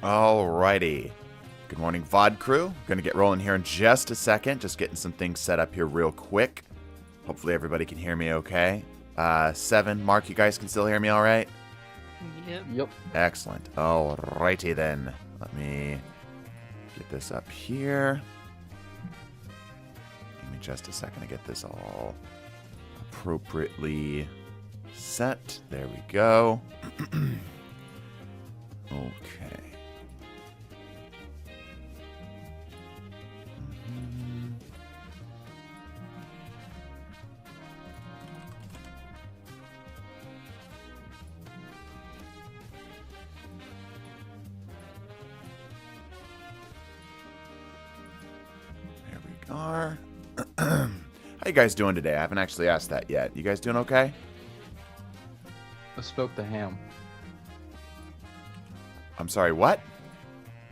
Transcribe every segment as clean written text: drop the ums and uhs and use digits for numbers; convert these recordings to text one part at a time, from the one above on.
Alrighty. Good morning, VOD crew. Gonna get rolling here in just a second. Just getting some things set up here real quick. Hopefully everybody can hear me okay. 7, Mark, you guys can still hear me all right? Yep. Excellent. Alrighty then. Let me get this up here. Give me just a second to get this all appropriately set. There we go. Okay. There we are. How you guys doing today? I haven't actually asked that yet. You guys doing okay? I smoked a ham. I'm sorry, what?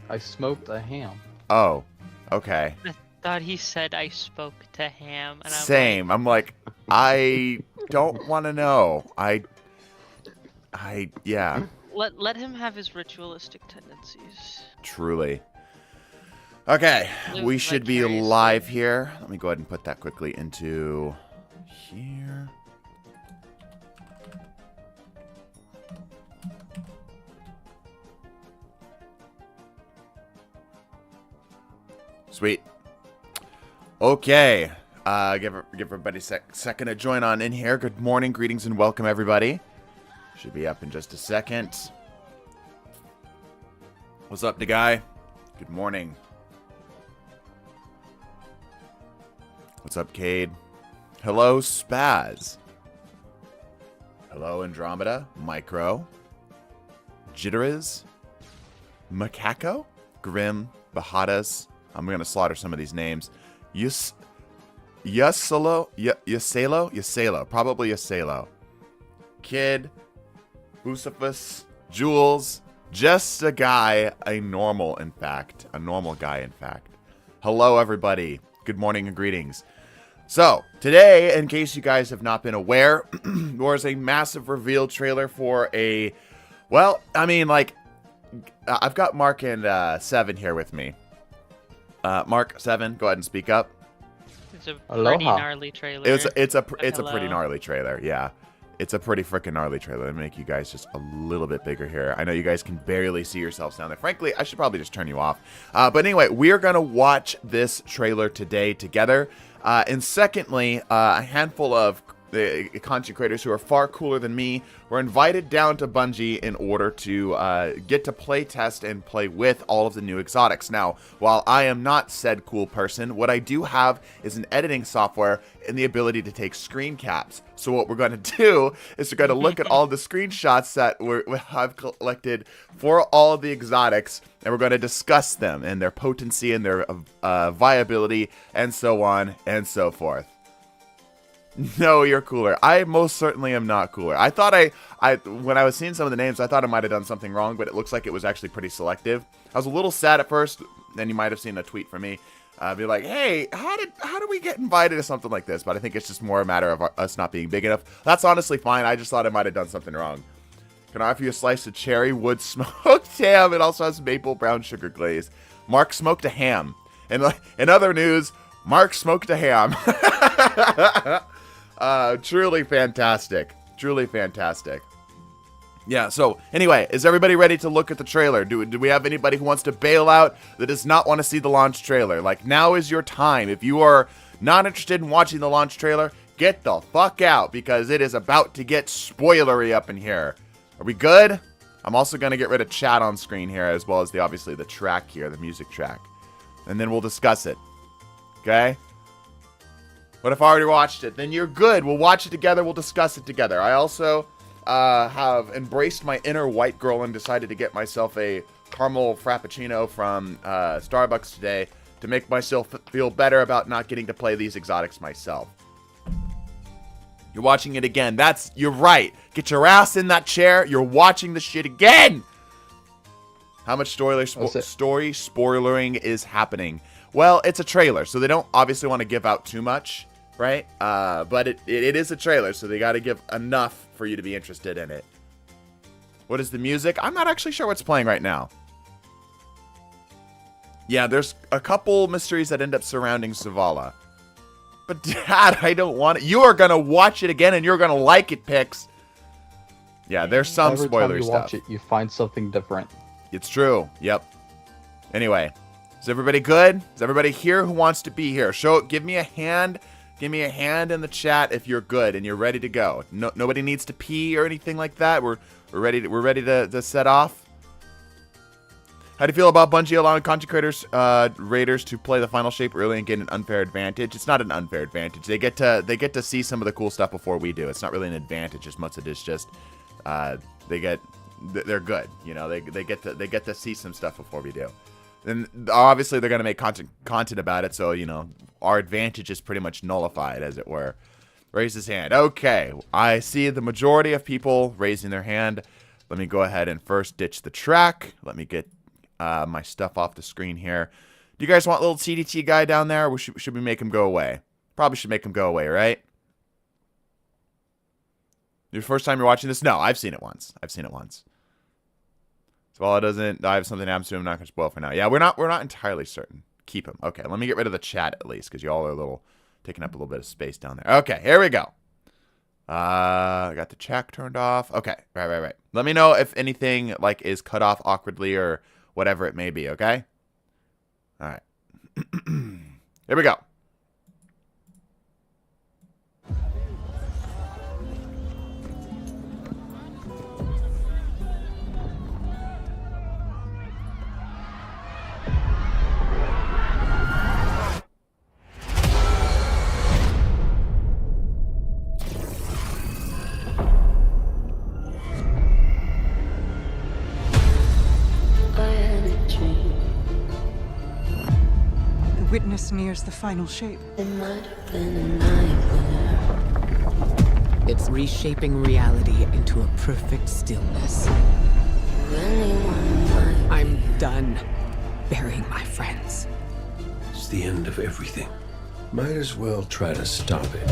I smoked a ham. Oh, okay. I thought he said I spoke to ham. And Same. I'm like, I don't want to know. Yeah. Let him have his ritualistic tendencies. Truly. Okay, Live we should be vicariously. live here. Let me go ahead and put that quickly into here. Sweet. Okay. Give everybody a second to join on in here. Good morning, greetings, and welcome, everybody. Should be up in just a second. What's up, the guy? Good morning. What's up, Cade? Hello, Spaz. Hello, Andromeda, Micro, Jitteriz, Macaco, Grim, Bahadas. I'm going to slaughter some of these names. Yasalo, probably Yasalo. Kid, Bucephus, Jules, just a guy, a normal guy, in fact. Hello, everybody. Good morning and greetings. So, today, in case you guys have not been aware, there is a massive reveal trailer for a, well, I mean, like, I've got Mark and 7 here with me. Mark, 7, go ahead and speak up. It's a Aloha. pretty gnarly trailer. It's a pretty Hello. gnarly trailer, yeah. It's a pretty freaking gnarly trailer. Let me make you guys just a little bit bigger here. I know you guys can barely see yourselves down there. Frankly, I should probably just turn you off. But anyway, we're going to watch this trailer today together. And secondly, a handful of content creators who are far cooler than me were invited down to Bungie in order to get to play test and play with all of the new exotics. Now, while I am not said cool person, what I do have is an editing software and the ability to take screen caps. So what we're going to do is we're going to look at all the screenshots that I've collected for all of the exotics, and we're going to discuss them and their potency and their viability and so on and so forth. No, you're cooler. I most certainly am not cooler. I thought when I was seeing some of the names, I thought I might have done something wrong, but it looks like it was actually pretty selective. I was a little sad at first, then you might have seen a tweet from me. Be like, hey, how do we get invited to something like this? But I think it's just more a matter of us not being big enough. That's honestly fine. I just thought I might have done something wrong. Can I offer you a slice of cherry wood smoked ham? It also has maple brown sugar glaze. Mark smoked a ham. And in other news, Mark smoked a ham. Truly fantastic. Truly fantastic. Yeah, so anyway, is everybody ready to look at the trailer? Do we have anybody who wants to bail out that does not want to see the launch trailer? Like, now is your time. If you are not interested in watching the launch trailer, get the fuck out, because it is about to get spoilery up in here. Are we good? I'm also going to get rid of chat on screen here, as well as obviously the track here, the music track. And then we'll discuss it. Okay? What if I already watched it? Then you're good. We'll watch it together. We'll discuss it together. I also have embraced my inner white girl and decided to get myself a caramel frappuccino from Starbucks today to make myself feel better about not getting to play these exotics myself. You're watching it again. You're right. Get your ass in that chair. You're watching the shit again. How much story spoilering is happening? Well, it's a trailer, so they don't obviously want to give out too much, right? But it is a trailer, so they got to give enough for you to be interested in it. What is the music? I'm not actually sure what's playing right now. Yeah, there's a couple mysteries that end up surrounding Zavala. But Dad, I don't want it. You are going to watch it again and you're going to like it, Pix. Yeah, there's some Every spoilery time you stuff. watch it, you find something different. It's true. Yep. Anyway, is everybody good? Is everybody here who wants to be here? Give me a hand. Give me a hand in the chat if you're good and you're ready to go. Nobody needs to pee or anything like that. We're ready to set off. How do you feel about Bungie allowing content creators, raiders to play the final shape early and get an unfair advantage? It's not an unfair advantage. They get to see some of the cool stuff before we do. It's not really an advantage as much as it is just they're good. You know, they get to see some stuff before we do. And obviously they're gonna make content about it, so you know our advantage is pretty much nullified, as it were. Raise his hand. Okay, I see the majority of people raising their hand. Let me go ahead and first ditch the track. Let me get my stuff off the screen here. Do you guys want little CDT guy down there, or should we make him go away? Probably should make him go away, right? Your first time you're watching this? No, I've seen it once. So while it doesn't, I have something happens to him. I'm not gonna spoil for now. Yeah, we're not entirely certain. Keep him. Okay, let me get rid of the chat at least, because y'all are taking up a little bit of space down there. Okay, here we go. I got the chat turned off. Okay, right. Let me know if anything like is cut off awkwardly or whatever it may be. Okay. All right. Here we go. Witness nears the final shape. It might have been a nightmare. It's reshaping reality into a perfect stillness. I'm done burying my friends. It's the end of everything. Might as well try to stop it.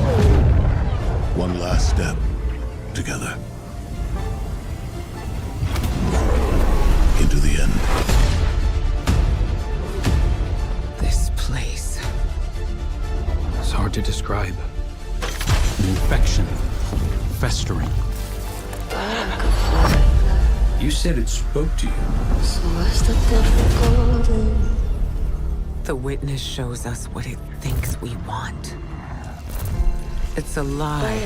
One last step. Together. Into the end. This place. It's hard to describe. An infection. Festering. You said it spoke to you. So what's the difficulty? The witness shows us what it thinks we want. It's a lie.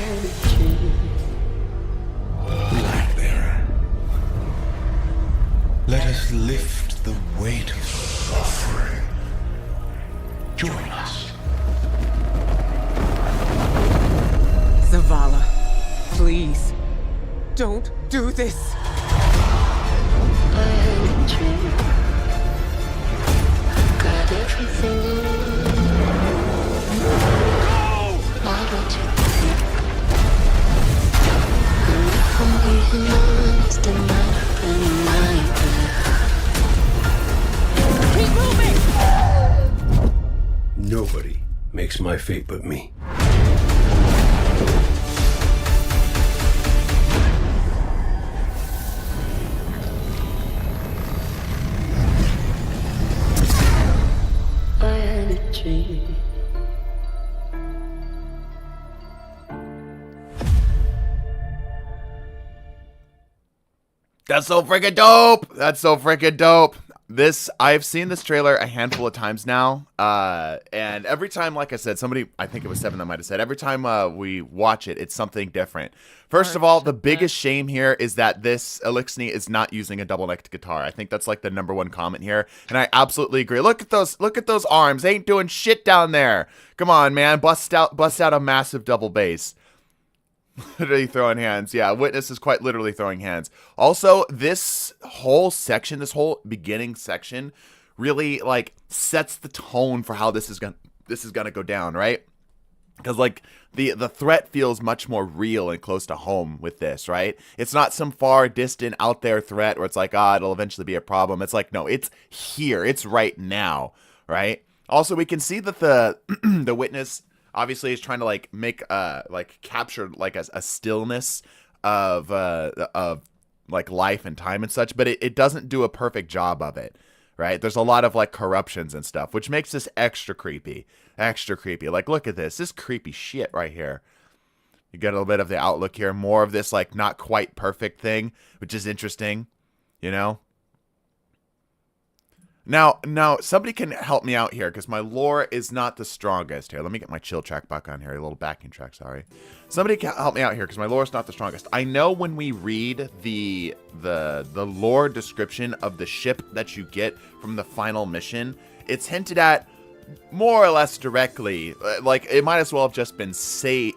Lightbearer. Let us lift the weight of suffering. Join us. Zavala, please, don't do this. I had a dream. Got everything. Why don't you think? And if I'm being honest, it might have been a nightmare. Nobody makes my fate but me. I had a dream. That's so freaking dope. That's so freaking dope. I've seen this trailer a handful of times now. And every time, like I said, I think it was Seven that might have said, every time we watch it, it's something different. First of all, the biggest shame here is that this Elixni is not using a double-necked guitar. I think that's like the #1 comment here. And I absolutely agree. Look at those arms. They ain't doing shit down there. Come on, man. Bust out a massive double bass. Literally throwing hands. Yeah, Witness is quite literally throwing hands. Also, this whole beginning section really like sets the tone for how this is gonna go down, right? Because like the threat feels much more real and close to home with this, right? It's not some far distant out there threat where it's like, it'll eventually be a problem. It's like, no, it's here. It's right now, right? Also, we can see that the the Witness obviously is trying to like make capture like a stillness of like life and time and such, but it doesn't do a perfect job of it, right? There's a lot of like corruptions and stuff, which makes this extra creepy. Extra creepy. Like, look at this. This creepy shit right here. You get a little bit of the outlook here. More of this like not quite perfect thing, which is interesting, you know? Now, somebody can help me out here because my lore is not the strongest. Here, let me get my chill track back on here. A little backing track, sorry. Somebody can help me out here because my lore is not the strongest. I know when we read the lore description of the ship that you get from the final mission, it's hinted at more or less directly. Like, it might as well have just been said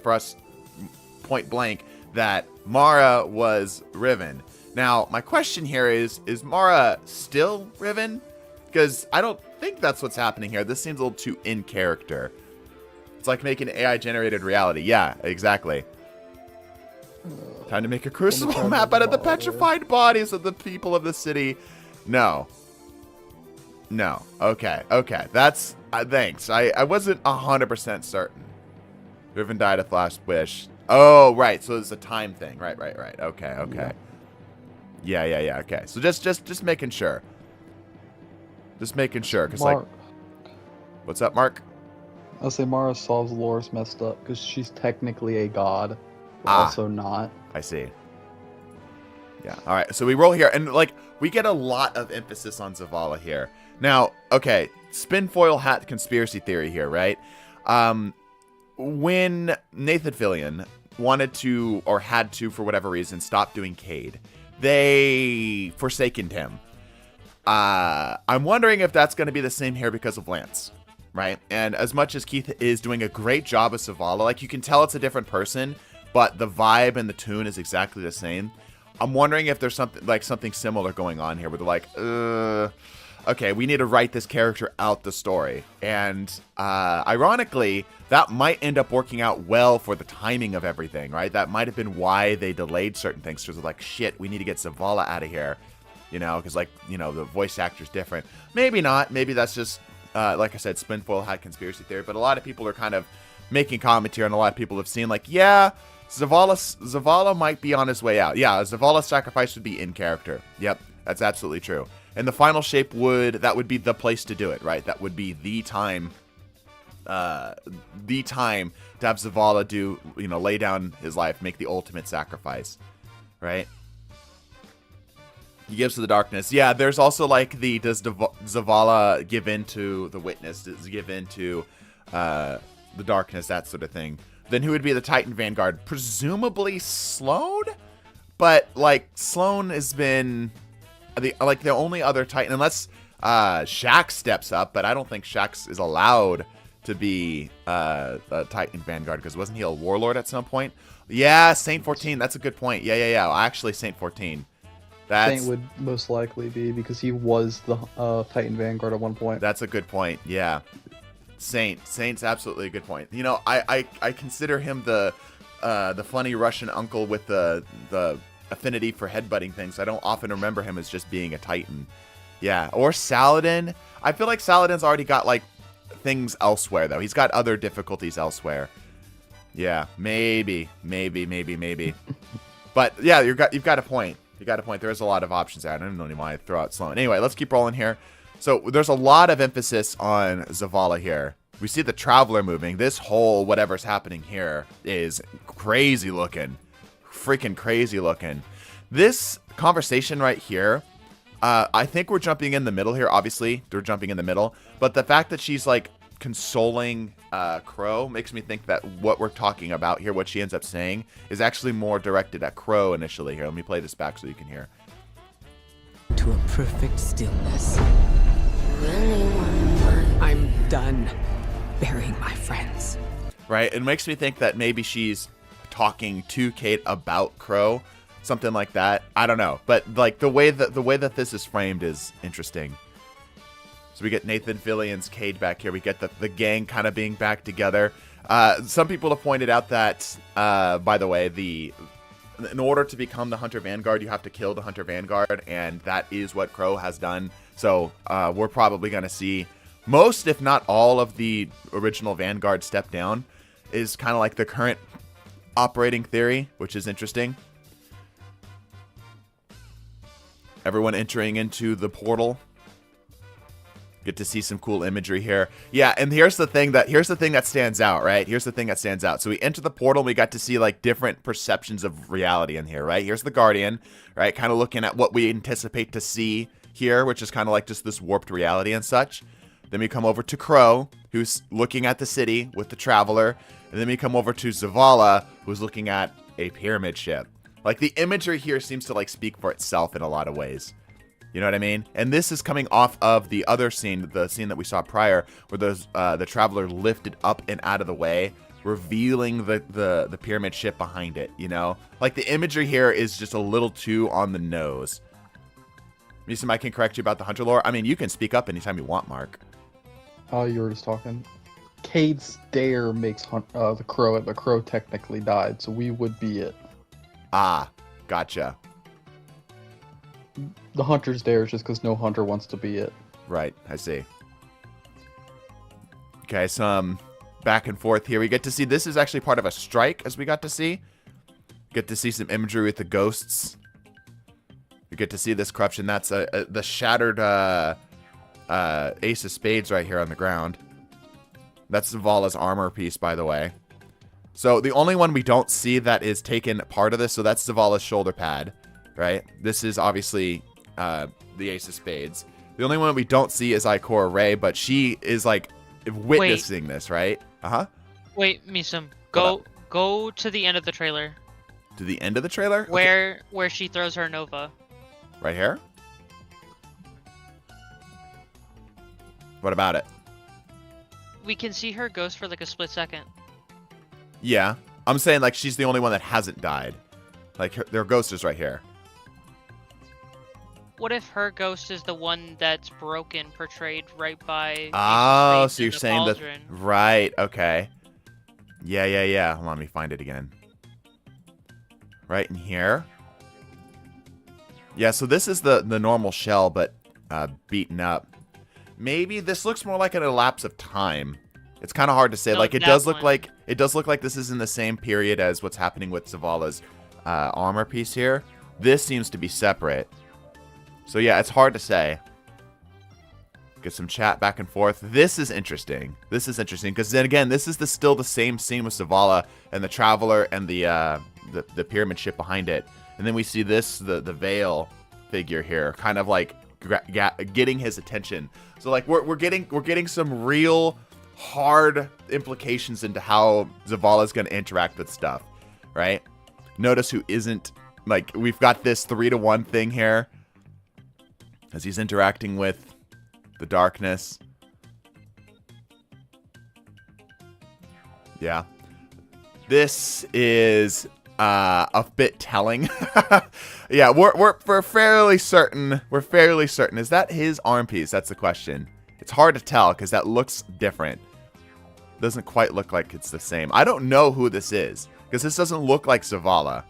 for us point blank that Mara was Riven. Now, my question here is Mara still Riven? Because I don't think that's what's happening here. This seems a little too in character. It's like making AI-generated reality. Yeah, exactly. Time to make a crucible map out of the petrified bodies of the people of the city. No. No. Okay. Okay. That's... thanks. I wasn't 100% certain. Riven died at the last wish. Oh, right. So it's a time thing. Right. Okay. Okay. Yeah. Okay. So just making sure. Just making sure. Because, like... What's up, Mark? I'll say Mara Sov's lore is messed up because she's technically a god, but also not. I see. Yeah. All right. So we roll here, and like we get a lot of emphasis on Zavala here. Now, okay, spinfoil hat conspiracy theory here, right? When Nathan Fillion wanted to, or had to, for whatever reason, stop doing Cade, they forsakened him. I'm wondering if that's going to be the same here because of Lance, right? And as much as Keith is doing a great job as Zavala, like you can tell it's a different person, but the vibe and the tune is exactly the same. I'm wondering if there's something similar going on here where they're like, okay, we need to write this character out the story. And ironically, that might end up working out well for the timing of everything, right? That might have been why they delayed certain things. Because they're like, shit, we need to get Zavala out of here. You know, because like, you know, the voice actor's different. Maybe not. Maybe that's just, like I said, spinfoil hat conspiracy theory. But a lot of people are kind of making comments here, and a lot of people have seen like, yeah, Zavala might be on his way out. Yeah, Zavala's sacrifice would be in character. Yep, that's absolutely true. And the final shape that would be the place to do it, right? That would be the time to have Zavala do, you know, lay down his life, make the ultimate sacrifice, right? He gives to the darkness. Yeah, there's also like does Zavala give in to the witness? Does he give in to the darkness, that sort of thing? Then who would be the Titan Vanguard? Presumably Sloan? But like Sloan has been the only other Titan, unless Shax steps up, but I don't think Shax is allowed to be a Titan Vanguard, because wasn't he a warlord at some point? Yeah, Saint 14, that's a good point. Yeah. Actually, Saint 14. Saint would most likely be, because he was the Titan Vanguard at one point. That's a good point, yeah. Saint's absolutely a good point. You know, I consider him the funny Russian uncle with the affinity for headbutting things. I don't often remember him as just being a Titan. Yeah, or Saladin. I feel like Saladin's already got like things elsewhere though. He's got other difficulties elsewhere. Yeah, maybe. But yeah, you've got a point. You got a point. There's a lot of options there. I don't even want to throw out Sloan. Anyway, let's keep rolling here. So there's a lot of emphasis on Zavala here. We see the Traveler moving. This whole whatever's happening here is crazy looking. Freaking crazy looking. This conversation right here, I think we're jumping in the middle here. Obviously, we're jumping in the middle. But the fact that she's like consoling Crow makes me think that what we're talking about here, what she ends up saying, is actually more directed at Crow initially here. Let me play this back so you can hear. To a perfect stillness. I'm done burying my friends. Right? It makes me think that maybe she's talking to Kate about Crow, something like that. I don't know, but like the way that this is framed is interesting. So we get Nathan Fillion's Cade back here. We get the gang kind of being back together. Some people have pointed out that, by the way, in order to become the Hunter Vanguard, you have to kill the Hunter Vanguard, and that is what Crow has done. So we're probably going to see most, if not all, of the original Vanguard step down, is kind of like the current operating theory, which is interesting. Everyone entering into the portal. Get to see some cool imagery here. Yeah, and here's the thing that stands out, right? Here's the thing that stands out. So we enter the portal, and we got to see like different perceptions of reality in here, right? Here's the Guardian, right? Kind of looking at what we anticipate to see here, which is kind of like just this warped reality and such. Then we come over to Crow, who's looking at the city with the Traveler. And then we come over to Zavala, who's looking at a pyramid ship. Like, the imagery here seems to, like, speak for itself in a lot of ways. You know what I mean? And this is coming off of the other scene, the scene that we saw prior, where the Traveler lifted up and out of the way, revealing the pyramid ship behind it, you know? Like, the imagery here is just a little too on the nose. Misa, I can correct you about the Hunter lore. I mean, you can speak up anytime you want, Mark. Oh, you were just talking. Cade's dare makes the crow. The crow technically died, so we would be it. Ah, gotcha. The hunter's dare is just because no hunter wants to be it. Right, I see. Okay, some back and forth here. We get to see this is actually part of a strike, as we got to see. Get to see some imagery with the ghosts. We get to see this corruption. That's the shattered Ace of Spades right here on the ground. That's Zavala's armor piece, by the way. So the only one we don't see that is taken part of this, so that's Zavala's shoulder pad, right? This is obviously the Ace of Spades. The only one we don't see is Ikora Ray, but she is like witnessing this, right? Uh-huh. Wait, Misum, go to the end of the trailer. To the end of the trailer? Where she throws her Nova. Right here? What about it? We can see her ghost for like a split second. Yeah. I'm saying like she's the only one that hasn't died. Like their ghost is right here. What if her ghost is the one that's broken, portrayed right by... Oh, so you're saying that... Right, okay. Yeah. Hold on, let me find it again. Right in here. Yeah, so this is the normal shell, but beaten up. Maybe this looks more like an elapse of time. It's kind of hard to say. No, like it does look like this is in the same period as what's happening with Zavala's armor piece here. This seems to be separate. So yeah, it's hard to say. Get some chat back and forth. This is interesting. This is interesting because then again, this is still the same scene with Zavala and the Traveler and the pyramid ship behind it. And then we see this the Veil figure here, kind of like getting his attention. So like we're getting some real hard implications into how Zavala's going to interact with stuff, right? Notice who isn't, like, we've got this 3-to-1 thing here as he's interacting with the darkness. Yeah. This is a bit telling. Yeah, we're fairly certain. We're fairly certain. Is that his arm piece? That's the question. It's hard to tell because that looks different. Doesn't quite look like it's the same. I don't know who this is because this doesn't look like Zavala.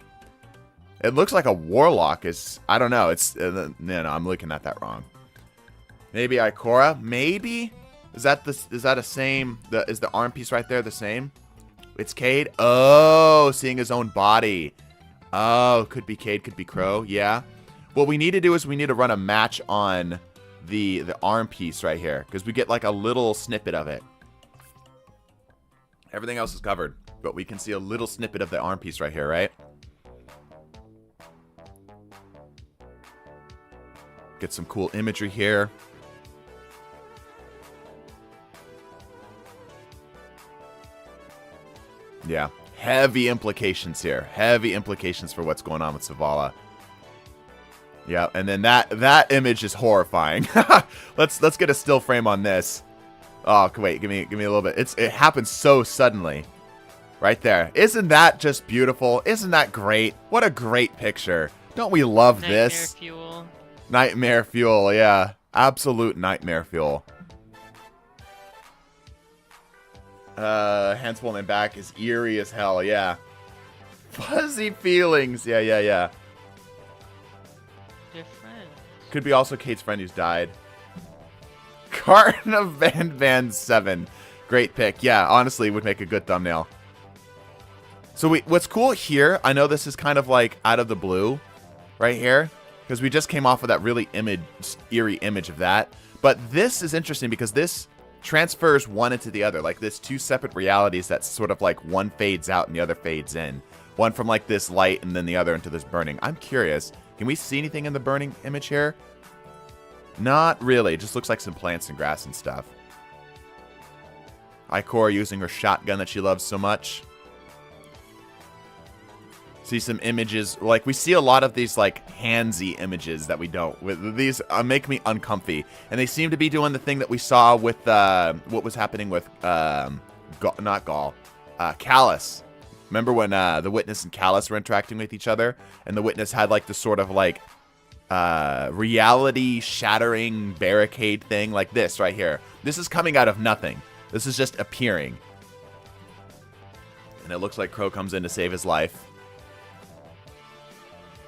It looks like a warlock. I don't know. It's no, I'm looking at that wrong. Maybe Ikora. Maybe is that a same? Is the arm piece right there the same? It's Cade. Oh, seeing his own body. Oh, could be Cade, could be Crow. Yeah. What we need to do is we need to run a match on the arm piece right here because we get like a little snippet of it. Everything else is covered, but we can see a little snippet of the arm piece right here, right? Get some cool imagery here. Yeah, heavy implications here. Heavy implications for what's going on with Zavala. Yeah, and then that image is horrifying. Let's get a still frame on this. Oh, wait, give me a little bit. It happens so suddenly. Right there. Isn't that just beautiful? Isn't that great? What a great picture. Don't we love this? Nightmare fuel. Nightmare fuel, yeah. Absolute nightmare fuel. Hands pulling back is eerie as hell, yeah. Fuzzy feelings, yeah. Different. Could be also Kate's friend who's died. Carton of Van 7. Great pick. Yeah, honestly, would make a good thumbnail. So what's cool here, I know this is kind of like out of the blue right here, because we just came off of that really eerie image of that. But this is interesting because this transfers one into the other, like this two separate realities that sort of like one fades out and the other fades in. One from like this light and then the other into this burning. I'm curious, can we see anything in the burning image here? Not really. It just looks like some plants and grass and stuff. Ikora using her shotgun that she loves so much. See some images, like we see a lot of these like handsy images that we don't. These make me uncomfy, and they seem to be doing the thing that we saw with what was happening with Callus. Remember when the Witness and Callus were interacting with each other, and the Witness had like this sort of like reality shattering barricade thing, like this right here. This is coming out of nothing. This is just appearing, and it looks like Crow comes in to save his life.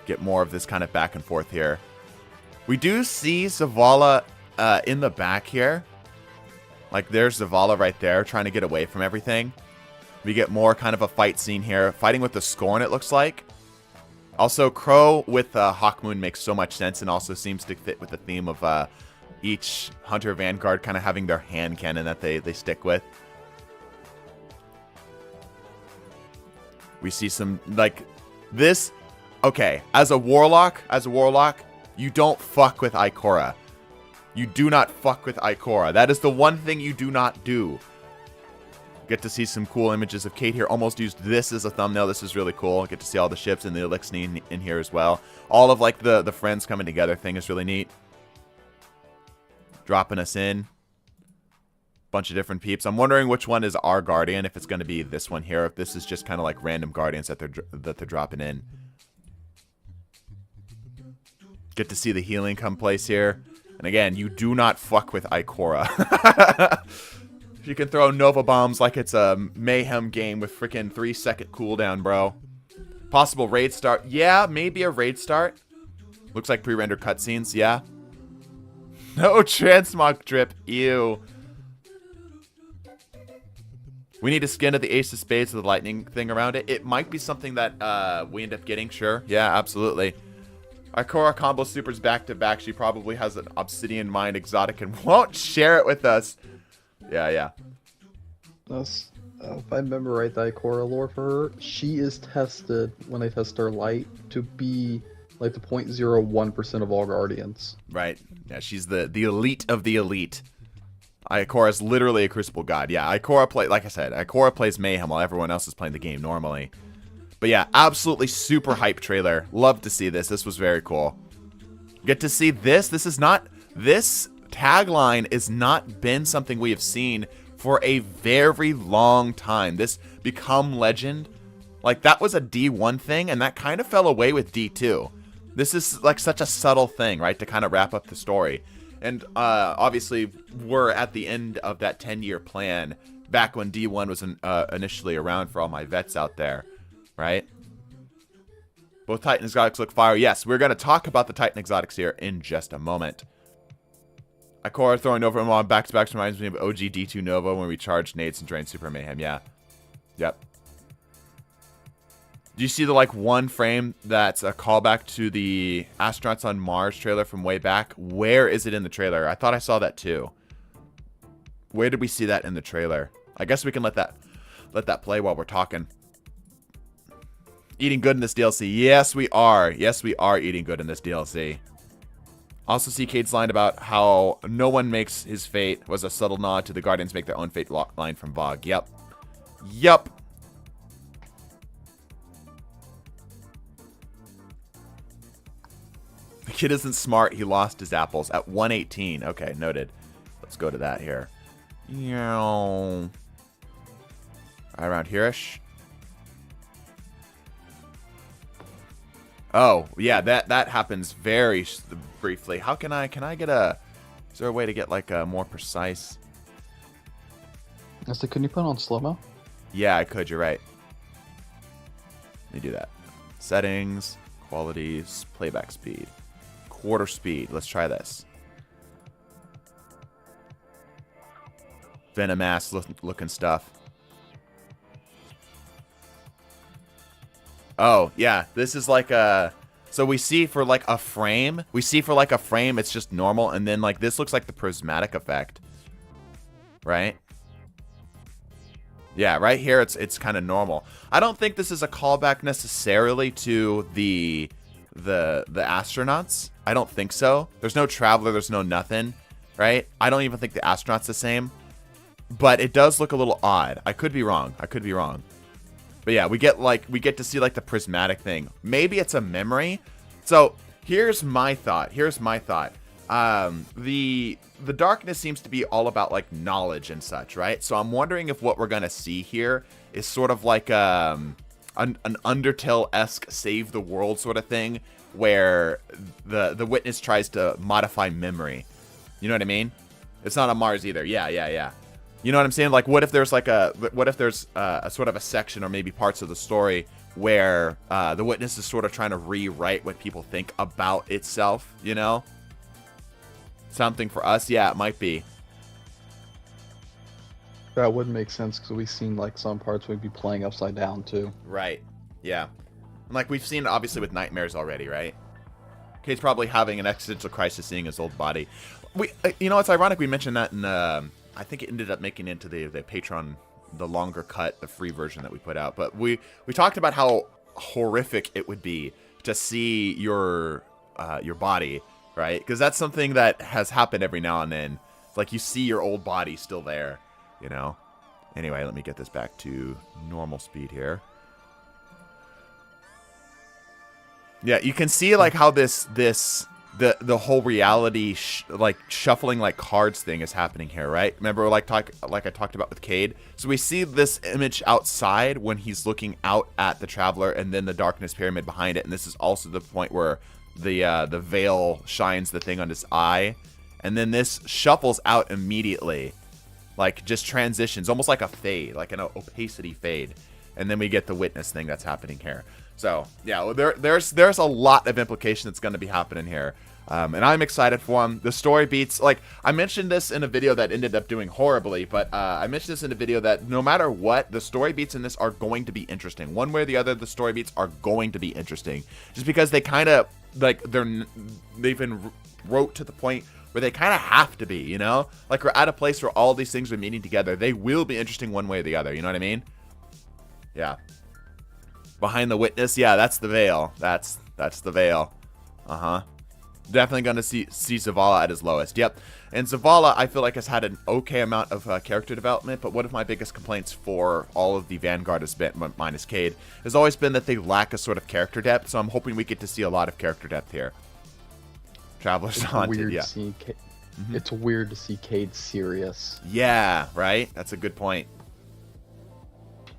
Get more of this kind of back and forth here. We do see Zavala in the back here. Like there's Zavala right there trying to get away from everything. We get more kind of a fight scene here. Fighting with the Scorn, it looks like. Also, Crow with Hawkmoon makes so much sense and also seems to fit with the theme of each Hunter Vanguard kind of having their hand cannon that they stick with. We see some, like, this... Okay, as a warlock, you don't fuck with Ikora. You do not fuck with Ikora. That is the one thing you do not do. Get to see some cool images of Kate here. Almost used this as a thumbnail. This is really cool. Get to see all the ships and the Elixir in here as well. All of like the friends coming together thing is really neat. Dropping us in. Bunch of different peeps. I'm wondering which one is our Guardian. If it's going to be this one here. If this is just kind of like random Guardians that they're dropping in. Get to see the healing come place here. And again, you do not fuck with Ikora. You can throw Nova Bombs like it's a Mayhem game with freaking 3-second cooldown, bro. Possible raid start. Yeah, maybe a raid start. Looks like pre-rendered cutscenes, yeah. No transmog drip, ew. We need a skin of the Ace of Spades with the lightning thing around it. It might be something that we end up getting, sure. Yeah, absolutely. Ikora combo supers back to back. She probably has an Obsidian Mind exotic and won't share it with us. Yeah. If I remember right, the Ikora lore for her, she is tested when they test her light to be like the 0.01% of all Guardians. Right. Yeah, she's the elite of the elite. Ikora is literally a Crucible God. Yeah, like I said, Ikora plays Mayhem while everyone else is playing the game normally. But yeah, absolutely super hype trailer. Love to see this. This was very cool. Get to see this. This tagline has not been something we have seen for a very long time. This become legend. Like, that was a D1 thing, and that kind of fell away with D2. This is like such a subtle thing, right, to kind of wrap up the story. And obviously, we're at the end of that 10-year plan back when D1 was initially around for all my vets out there. Right? Both Titan exotics look fire. Yes, we're going to talk about the Titan exotics here in just a moment. Ikora throwing Nova on back-to-backs reminds me of OG D2 Nova when we charged nades and drained Super Mayhem. Yeah. Yep. Do you see the like one frame that's a callback to the Astronauts on Mars trailer from way back? Where is it in the trailer? I thought I saw that too. Where did we see that in the trailer? I guess we can let that play while we're talking. Eating good in this DLC. Yes, we are. Yes, we are eating good in this DLC. Also see Cade's line about how no one makes his fate was a subtle nod to the Guardians make their own fate line from Vogue. Yep. Yup. The kid isn't smart. He lost his apples at 118. Okay, noted. Let's go to that here. Right around here-ish. Oh, yeah, that happens very briefly. How can I get a... Is there a way to get, like, a more precise... Couldn't you put on slow-mo? Yeah, I could. You're right. Let me do that. Settings, qualities, playback speed. Quarter speed. Let's try this. Venom-ass looking stuff. Oh, yeah. This is like a... So we see for like a frame, it's just normal, and then like this looks like the prismatic effect, right? Yeah, right here it's kind of normal. I don't think this is a callback necessarily to the astronauts. I don't think so. There's no traveler, there's no nothing, right? I don't even think the astronaut's the same. But it does look a little odd. I could be wrong. But yeah, we get to see like the prismatic thing. Maybe it's a memory. So here's my thought. The darkness seems to be all about like knowledge and such, right? So I'm wondering if what we're gonna see here is sort of like an Undertale-esque save the world sort of thing, where the witness tries to modify memory. You know what I mean? It's not on Mars either. Yeah. You know what I'm saying? Like, what if there's a sort of a section or maybe parts of the story where the witness is sort of trying to rewrite what people think about itself, you know? Something for us? Yeah, it might be. That would make sense because we've seen like some parts we'd be playing upside down too. Right. Yeah. And like we've seen it obviously with nightmares already, right? Kate's probably having an existential crisis seeing his old body. You know, it's ironic we mentioned that in I think it ended up making it into the Patreon, the longer cut, the free version that we put out. But we talked about how horrific it would be to see your body, right? Because that's something that has happened every now and then. It's like you see your old body still there, you know? Anyway, let me get this back to normal speed here. Yeah, you can see like how the whole reality like shuffling like cards thing is happening here, right? Remember like I talked about with Cade? So we see this image outside when he's looking out at the traveler, and then the darkness pyramid behind it, and this is also the point where the veil shines the thing on his eye, and then this shuffles out immediately, like just transitions, almost like a fade, like an opacity fade, and then we get the witness thing that's happening here. So yeah, there's a lot of implication that's going to be happening here, and I'm excited for them. The story beats, like I mentioned this in a video that ended up doing horribly, but I mentioned this in a video that no matter what, the story beats in this are going to be interesting. One way or the other, the story beats are going to be interesting, just because they kind of like they've been wrote to the point where they kind of have to be, you know, like we're at a place where all these things are meeting together. They will be interesting one way or the other. You know what I mean? Yeah. Behind the witness, yeah, that's the veil. That's the veil. Definitely gonna see Zavala at his lowest. Yep. And Zavala, I feel like, has had an okay amount of character development, but one of my biggest complaints for all of the Vanguard has been, minus Cade, has always been that they lack a sort of character depth. So I'm hoping we get to see a lot of character depth here. Traveler's Haunted, yeah. It's weird to see Cade serious. Yeah, right. That's a good point.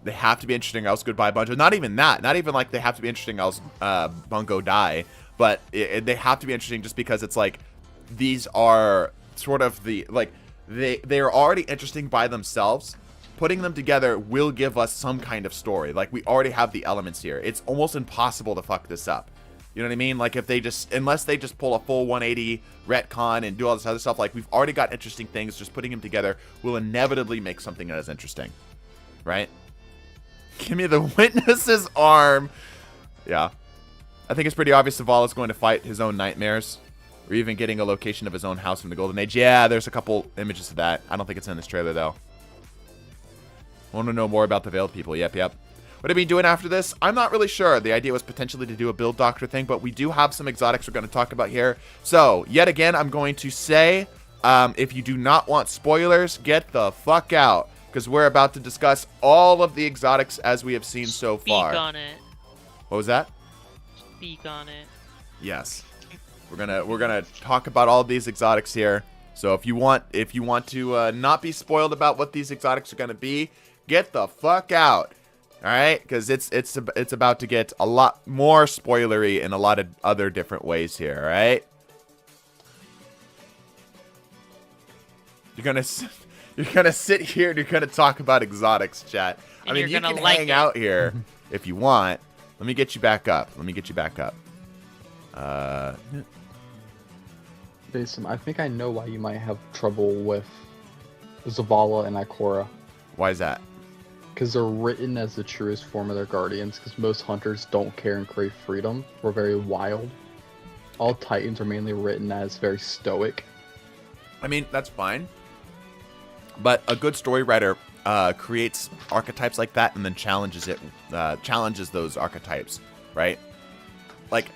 They have to be interesting, else goodbye Bungo. Not even that. Not even like they have to be interesting, else Bungo die. But they have to be interesting just because it's like these are sort of the like they are already interesting by themselves. Putting them together will give us some kind of story. Like we already have the elements here. It's almost impossible to fuck this up. You know what I mean? Like if they just, unless they just pull a full 180 retcon and do all this other stuff, like we've already got interesting things. Just putting them together will inevitably make something that is interesting, right? Give me the witness's arm. Yeah. I think it's pretty obvious Zavala's going to fight his own nightmares. Or even getting a location of his own house from the Golden Age. Yeah, there's a couple images of that. I don't think it's in this trailer, though. Want to know more about the Veiled People. Yep. What are we doing after this? I'm not really sure. The idea was potentially to do a build doctor thing, but we do have some exotics we're going to talk about here. So, yet again, I'm going to say, if you do not want spoilers, get the fuck out. Because we're about to discuss all of the exotics as we have seen so far. Speak on it. What was that? Speak on it. Yes. We're gonna talk about all of these exotics here. So if you want to not be spoiled about what these exotics are gonna be, get the fuck out. All right, because it's about to get a lot more spoilery in a lot of other different ways here. All right. You're gonna sit here and you're gonna talk about exotics, chat. And I mean, you can like hang out here if you want. Let me get you back up. Jason, I think I know why you might have trouble with Zavala and Ikora. Why is that? because they're written as the truest form of their guardians, because most hunters don't care and crave freedom. We're very wild. All Titans are mainly written as very stoic. I mean, that's fine. But a good story writer creates archetypes like that and then challenges those archetypes, right? Like,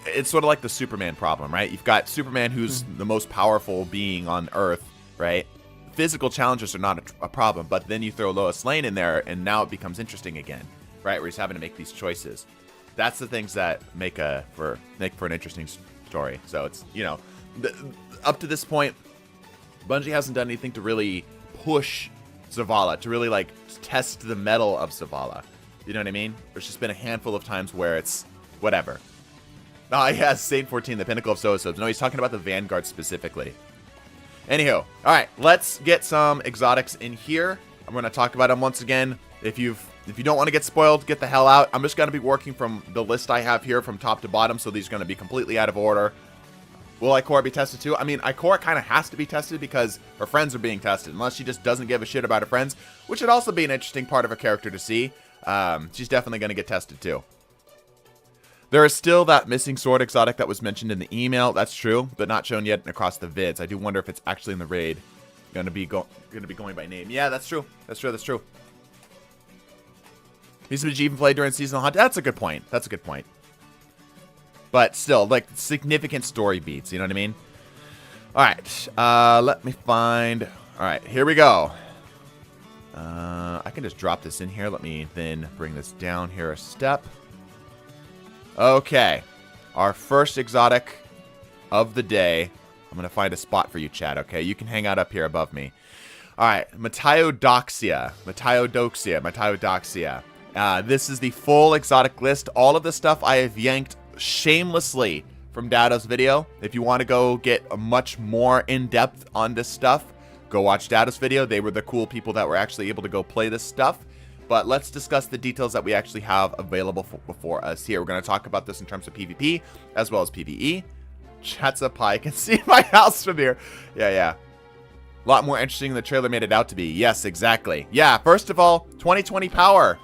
it's sort of like the Superman problem, right? You've got Superman, who's the most powerful being on Earth, right? Physical challenges are not a problem, but then you throw Lois Lane in there, and now it becomes interesting again, right? Where he's having to make these choices. That's the things that make for an interesting story. So it's, you know, up to this point, Bungie hasn't done anything to really push Zavala, to really like test the mettle of Zavala. You know what I mean? There's just been a handful of times where it's whatever. Oh, yeah, Saint 14, the pinnacle of Sousubs. No, he's talking about the Vanguard specifically. Anywho, all right, let's get some exotics in here. I'm going to talk about them once again. If you don't want to get spoiled, get the hell out. I'm just going to be working from the list I have here from top to bottom, so these are going to be completely out of order. Will Ikora be tested too? I mean, Ikora kind of has to be tested because her friends are being tested, unless she just doesn't give a shit about her friends, which would also be an interesting part of her character to see. She's definitely going to get tested too. There is still that missing sword exotic that was mentioned in the email. That's true, but not shown yet across the vids. I do wonder if it's actually in the raid. Going to be going by name. Yeah, that's true. That's true. That's true. Needs to be even played during seasonal hunt. That's a good point. That's a good point. But still, like, significant story beats. You know what I mean? All right. Let me find. All right. Here we go. I can just drop this in here. Let me then bring this down here a step. Okay. Our first exotic of the day. I'm going to find a spot for you, Chad, okay? You can hang out up here above me. All right. Metiodoxia. This is the full exotic list. All of the stuff I have yanked shamelessly from Dado's video. If you want to go get a much more in-depth on this stuff, go watch Dado's video. They were the cool people that were actually able to go play this stuff. But let's discuss the details that we actually have available before us here. We're going to talk about this in terms of PvP as well as PvE. Chat's up high. I can see my house from here. Yeah. A lot more interesting than the trailer made it out to be. Yes, exactly. Yeah, first of all, 2020 power.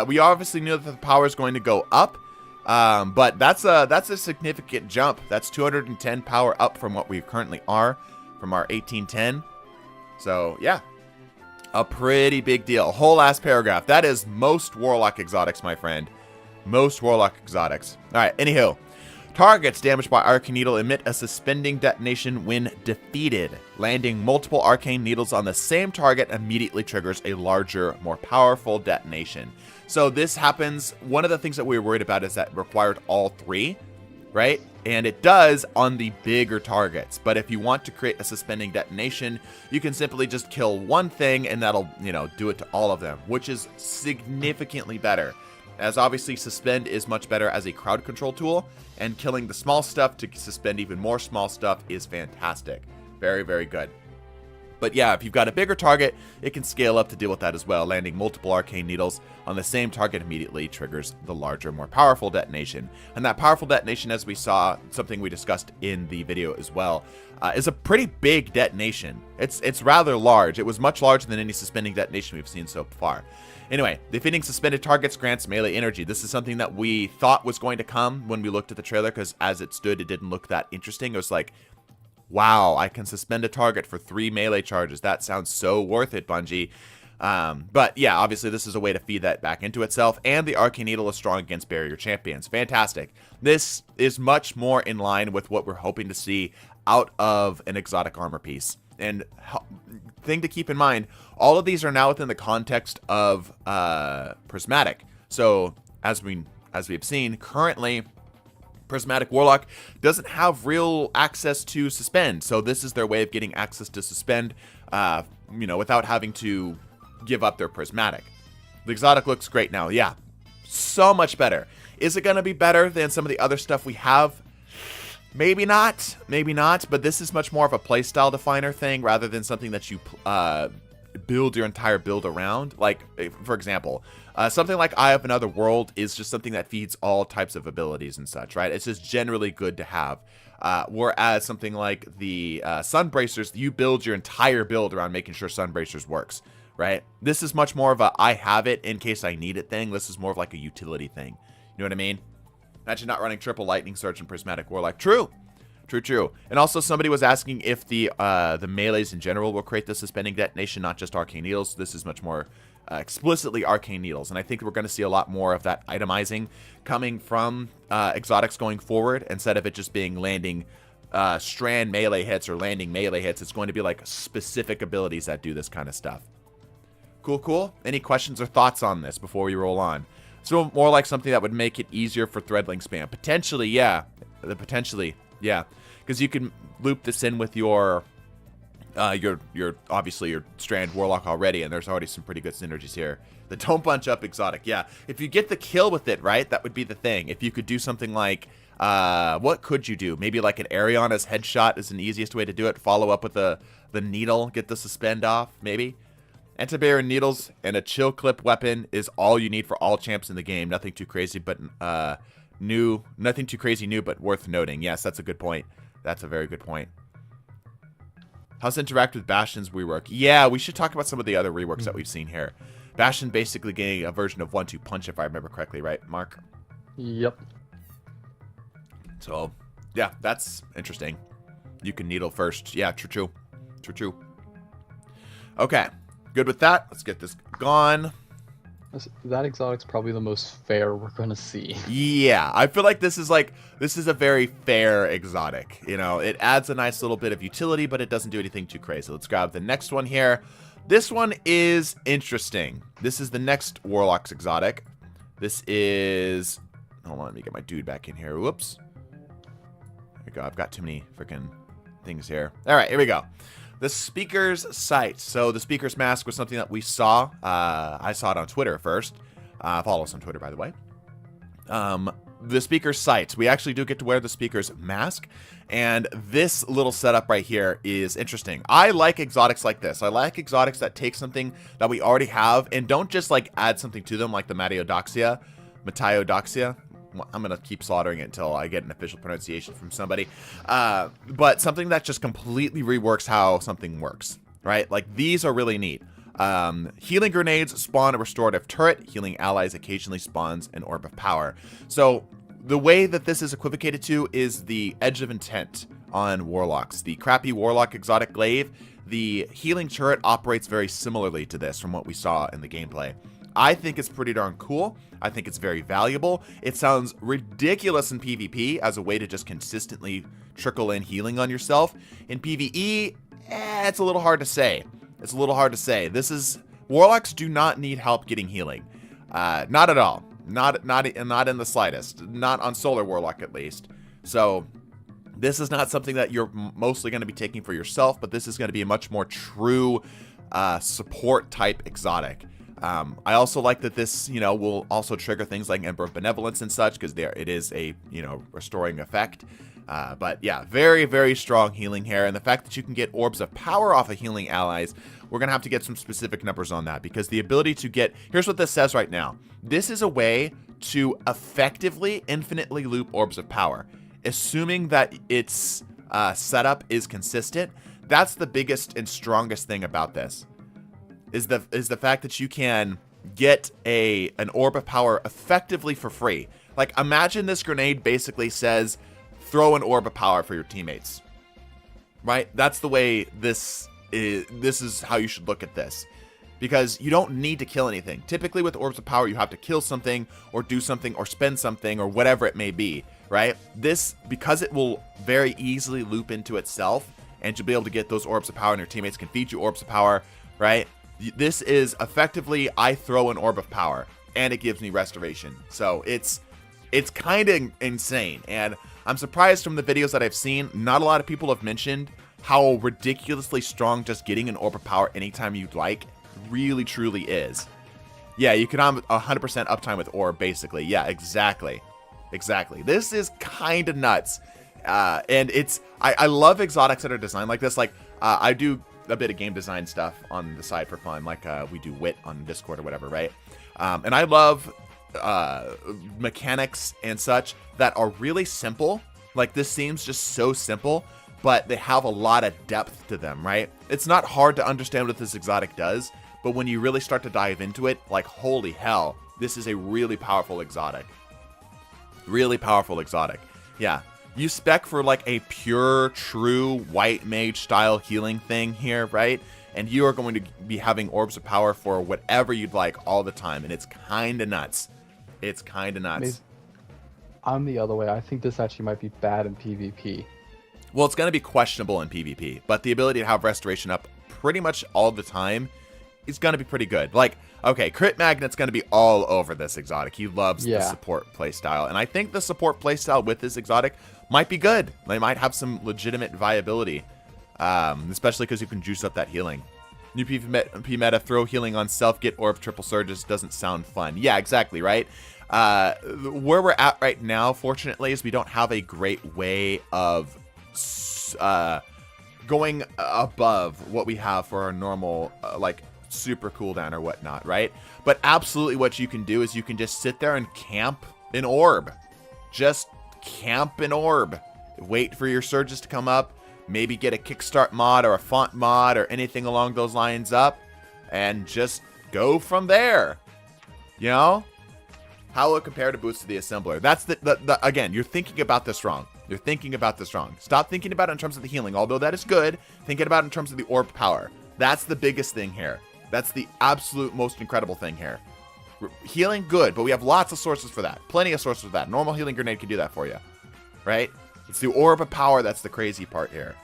We obviously knew that the power is going to go up. But that's a significant jump. That's 210 power up from what we currently are from our 1810. So, yeah. A pretty big deal. Whole ass paragraph. That is most Warlock exotics, my friend. Most Warlock exotics. Alright, anywho. Targets damaged by Arcane Needle emit a suspending detonation when defeated. Landing multiple Arcane Needles on the same target immediately triggers a larger, more powerful detonation. So this happens, one of the things that we were worried about is that it required all three, right? And it does on the bigger targets. But if you want to create a suspending detonation, you can simply just kill one thing and that'll, do it to all of them, which is significantly better. As obviously suspend is much better as a crowd control tool, and killing the small stuff to suspend even more small stuff is fantastic. Very, very good. But yeah, if you've got a bigger target, it can scale up to deal with that as well. Landing multiple Arcane Needles on the same target immediately triggers the larger, more powerful detonation. And that powerful detonation, as we saw, something we discussed in the video as well, is a pretty big detonation. It's rather large. It was much larger than any suspending detonation we've seen so far. Anyway, defeating suspended targets grants melee energy. This is something that we thought was going to come when we looked at the trailer, because as it stood, it didn't look that interesting. It was like, wow, I can suspend a target for 3 melee charges. That sounds so worth it, Bungie. But yeah, obviously this is a way to feed that back into itself, and the Arcane Needle is strong against barrier champions. Fantastic. This is much more in line with what we're hoping to see out of an exotic armor piece. And thing to keep in mind, all of these are now within the context of Prismatic. So as we have seen, currently Prismatic Warlock doesn't have real access to suspend. So this is their way of getting access to suspend, without having to give up their Prismatic. The exotic looks great now. Yeah, so much better. Is it going to be better than some of the other stuff we have? Maybe not, but this is much more of a playstyle definer thing rather than something that you build your entire build around. Like, for example, something like Eye of Another World is just something that feeds all types of abilities and such, right? It's just generally good to have. Whereas something like the Sunbracers, you build your entire build around making sure Sunbracers works, right? This is much more of a I have it in case I need it thing. This is more of like a utility thing. You know what I mean? Imagine not running triple lightning surge and prismatic warlock. True. True. And also somebody was asking if the melees in general will create the suspending detonation, not just arcane needles. This is much more explicitly arcane needles, and I think we're going to see a lot more of that itemizing coming from exotics going forward, instead of it just being landing strand melee hits or landing melee hits. It's going to be like specific abilities that do this kind of stuff. Cool. Any questions or thoughts on this before we roll on? So more like something that would make it easier for threadling spam. Potentially, yeah. Because you can loop this in with your obviously your strand warlock already, and there's already some pretty good synergies here. The don't bunch up exotic, yeah. If you get the kill with it, right, that would be the thing. If you could do something like, what could you do? Maybe like an Ariana's headshot is an easiest way to do it. Follow up with the needle, get the suspend off, maybe. Antibarrier needles and a chill clip weapon is all you need for all champs in the game. Nothing too crazy, but nothing too crazy new, but worth noting. Yes, that's a good point. That's a very good point. How's interact with Bastion's rework? Yeah, we should talk about some of the other reworks that we've seen here. Bastion basically getting a version of 1-2 punch, if I remember correctly, right, Mark? Yep. So, yeah, that's interesting. You can needle first. Yeah, true. Okay, good with that. Let's get this gone. That exotic's probably the most fair we're gonna see. Yeah, I feel like this is a very fair exotic. You know, it adds a nice little bit of utility, but it doesn't do anything too crazy. Let's grab the next one here. This one is interesting. This is the next Warlock's exotic. This is... Hold on, let me get my dude back in here. Whoops. There we go. I've got too many freaking things here. All right, here we go. The Speaker's Sight. So the Speaker's Mask was something that we saw. I saw it on Twitter first. Follow us on Twitter, by the way. The Speaker's Sight. We actually do get to wear the Speaker's Mask. And this little setup right here is interesting. I like exotics like this. I like exotics that take something that we already have and don't just like add something to them, like the Matiodoxia. I'm going to keep slaughtering it until I get an official pronunciation from somebody. But something that just completely reworks how something works, right? Like, these are really neat. Healing grenades spawn a restorative turret. Healing allies occasionally spawns an orb of power. So, the way that this is equivocated to is the Edge of Intent on Warlocks. The crappy Warlock exotic glaive, the healing turret operates very similarly to this from what we saw in the gameplay. I think it's pretty darn cool. I think it's very valuable. It sounds ridiculous in PvP as a way to just consistently trickle in healing on yourself. In PvE, it's a little hard to say. Warlocks do not need help getting healing. Not at all. Not in the slightest. Not on Solar Warlock, at least. So, this is not something that you're mostly going to be taking for yourself, but this is going to be a much more true support type exotic. I also like that this, will also trigger things like Ember of Benevolence and such, because it is a, restoring effect. But yeah, very, very strong healing here. And the fact that you can get orbs of power off of healing allies, we're going to have to get some specific numbers on that, because the ability to get, here's what this says right now. This is a way to effectively infinitely loop orbs of power, assuming that its setup is consistent. That's the biggest and strongest thing about this. Is the fact that you can get an orb of power effectively for free. Like, imagine this grenade basically says, throw an orb of power for your teammates. Right? That's the way this is how you should look at this. Because you don't need to kill anything. Typically with orbs of power, you have to kill something, or do something, or spend something, or whatever it may be. Right? This, because it will very easily loop into itself, and you'll be able to get those orbs of power, and your teammates can feed you orbs of power, right? This is effectively, I throw an orb of power, and it gives me restoration. So it's kind of insane, and I'm surprised from the videos that I've seen, not a lot of people have mentioned how ridiculously strong just getting an orb of power anytime you'd like really truly is. Yeah, you can have 100% uptime with orb, basically. Yeah, exactly. This is kind of nuts, and I love exotics that are designed like this. Like, I do a bit of game design stuff on the side for fun, like we do Wit on Discord or whatever, right? And I love mechanics and such that are really simple. Like, this seems just so simple, but they have a lot of depth to them, right? It's not hard to understand what this exotic does, but when you really start to dive into it, like, holy hell, this is a really powerful exotic. Really powerful exotic. Yeah. You spec for like a pure, true white mage style healing thing here, right? And you are going to be having orbs of power for whatever you'd like all the time. And it's kind of nuts. It's kind of nuts. I'm the other way. I think this actually might be bad in PvP. Well, it's going to be questionable in PvP, but the ability to have restoration up pretty much all the time is going to be pretty good. Like, okay, Crit Magnet's going to be all over this exotic. He loves the support playstyle, and I think the support playstyle with this exotic might be good. They might have some legitimate viability, especially because you can juice up that healing. New PvP meta, throw healing on self, get orb triple surges doesn't sound fun. Yeah, exactly, right? Where we're at right now, fortunately, is we don't have a great way of going above what we have for our normal, like, super cooldown or whatnot, right? But absolutely what you can do is you can just sit there and camp an orb. Just camp an orb. Wait for your surges to come up. Maybe get a kickstart mod or a font mod or anything along those lines up. And just go from there. You know? How will it compare to Boots to the Assembler? That's the again, you're thinking about this wrong. You're thinking about this wrong. Stop thinking about it in terms of the healing. Although that is good, thinking about it in terms of the orb power. That's the biggest thing here. That's the absolute most incredible thing here. Healing, good, but we have lots of sources for that. Plenty of sources for that. Normal healing grenade can do that for you. Right? It's the orb of power that's the crazy part here.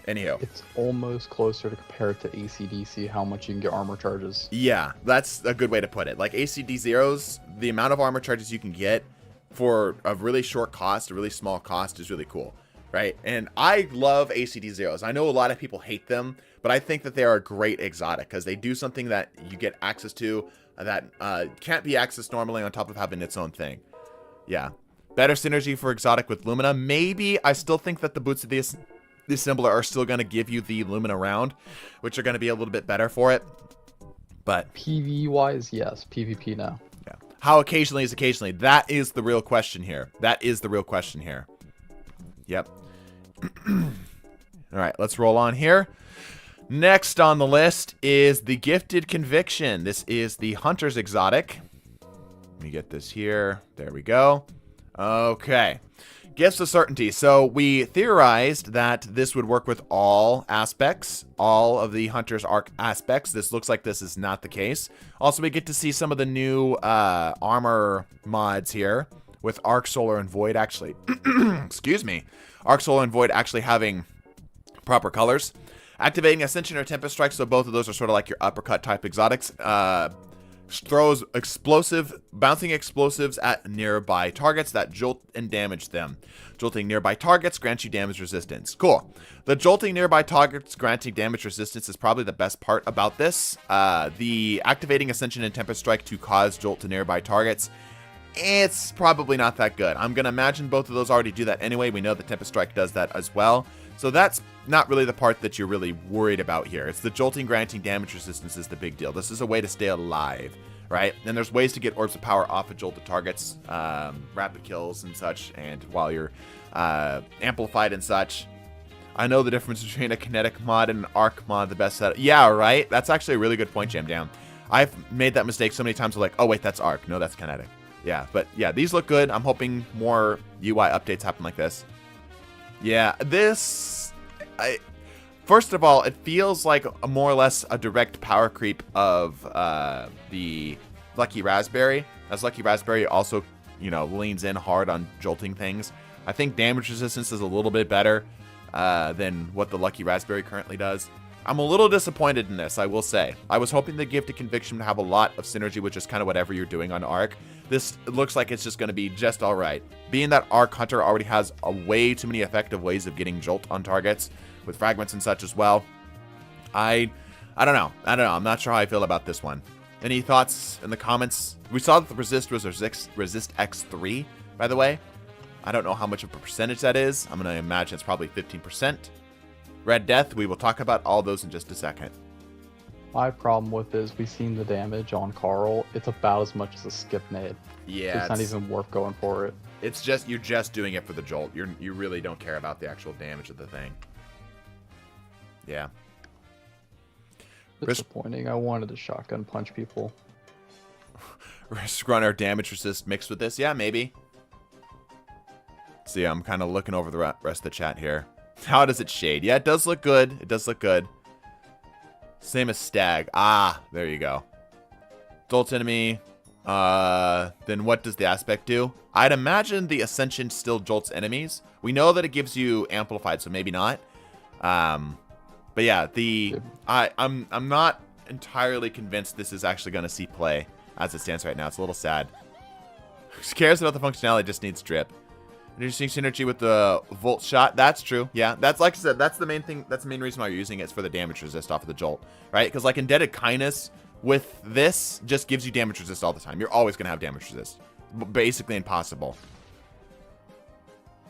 Anyhow. It's almost closer to compare it to ACDC, how much you can get armor charges. Yeah, that's a good way to put it. Like ACD zeros, the amount of armor charges you can get for a really short cost, a really small cost, is really cool. Right? And I love ACD zeros. I know a lot of people hate them, but I think that they are a great exotic because they do something that you get access to that can't be accessed normally on top of having its own thing. Yeah. Better synergy for exotic with Lumina. Maybe. I still think that the Boots of the Assembler are still going to give you the Lumina round, which are going to be a little bit better for it. But PvE-wise, yes. PvP, no. Yeah. How occasionally is occasionally? That is the real question here. That is the real question here. Yep. All right, let's roll on here. Next on the list is the Gifted Conviction. This is the Hunter's exotic. Let me get this here. There we go. Okay. Gifts of Certainty. So we theorized that this would work with all aspects, all of the Hunter's Arc aspects. This looks like this is not the case. Also, we get to see some of the new armor mods here with Arc, Solar, and Void actually. Excuse me. Arc, Solar, and Void actually having proper colors. Activating Ascension or Tempest Strike, so both of those are sort of like your uppercut type exotics. Throws bouncing explosives at nearby targets that jolt and damage them. Jolting nearby targets grants you damage resistance. Cool. The jolting nearby targets granting damage resistance is probably the best part about this. The activating Ascension and Tempest Strike to cause jolt to nearby targets, it's probably not that good. I'm going to imagine both of those already do that anyway. We know the Tempest Strike does that as well. So that's not really the part that you're really worried about here. It's the jolting granting damage resistance is the big deal. This is a way to stay alive, right? And there's ways to get orbs of power off of jolted targets, rapid kills and such, and while you're amplified and such. I know the difference between a kinetic mod and an arc mod, the best setup. Yeah, right? That's actually a really good point, Jam Down. I've made that mistake so many times. I'm like, oh wait, that's arc. No, that's kinetic. Yeah, but yeah, these look good. I'm hoping more UI updates happen like this. Yeah, first of all, it feels like more or less a direct power creep of the Lucky Raspberry, as Lucky Raspberry also, leans in hard on jolting things. I think damage resistance is a little bit better than what the Lucky Raspberry currently does. I'm a little disappointed in this, I will say. I was hoping the Gifted Conviction would have a lot of synergy with just kind of whatever you're doing on Arc. This looks like it's just going to be just all right. Being that Arc Hunter already has a way too many effective ways of getting jolt on targets with fragments and such as well. I don't know. I'm not sure how I feel about this one. Any thoughts in the comments? We saw that the resist was resist X3, by the way. I don't know how much of a percentage that is. I'm going to imagine it's probably 15%. Red Death, we will talk about all those in just a second. My problem with it is we've seen the damage on Carl. It's about as much as a skip nade. Yeah, it's not even worth going for it. It's just, you're just doing it for the jolt. You really don't care about the actual damage of the thing. Yeah. Disappointing. I wanted to shotgun punch people. Risk runner damage resist mixed with this? Yeah, maybe. See, I'm kind of looking over the rest of the chat here. How does it shade? Yeah, it does look good. It does look good. Same as stag. Ah, there you go. Jolt enemy. Then what does the aspect do? I'd imagine the ascension still jolts enemies. We know that it gives you amplified, so maybe not. But yeah, I'm not entirely convinced this is actually going to see play as it stands right now. It's a little sad. Who cares about the functionality? Just needs drip. Introducing synergy with the volt shot. That's true. Yeah, that's like I said. That's the main thing. That's the main reason why you're using it. Is for the damage resist off of the jolt, right? Because like indebted kindness with this just gives you damage resist all the time. You're always gonna have damage resist. Basically impossible.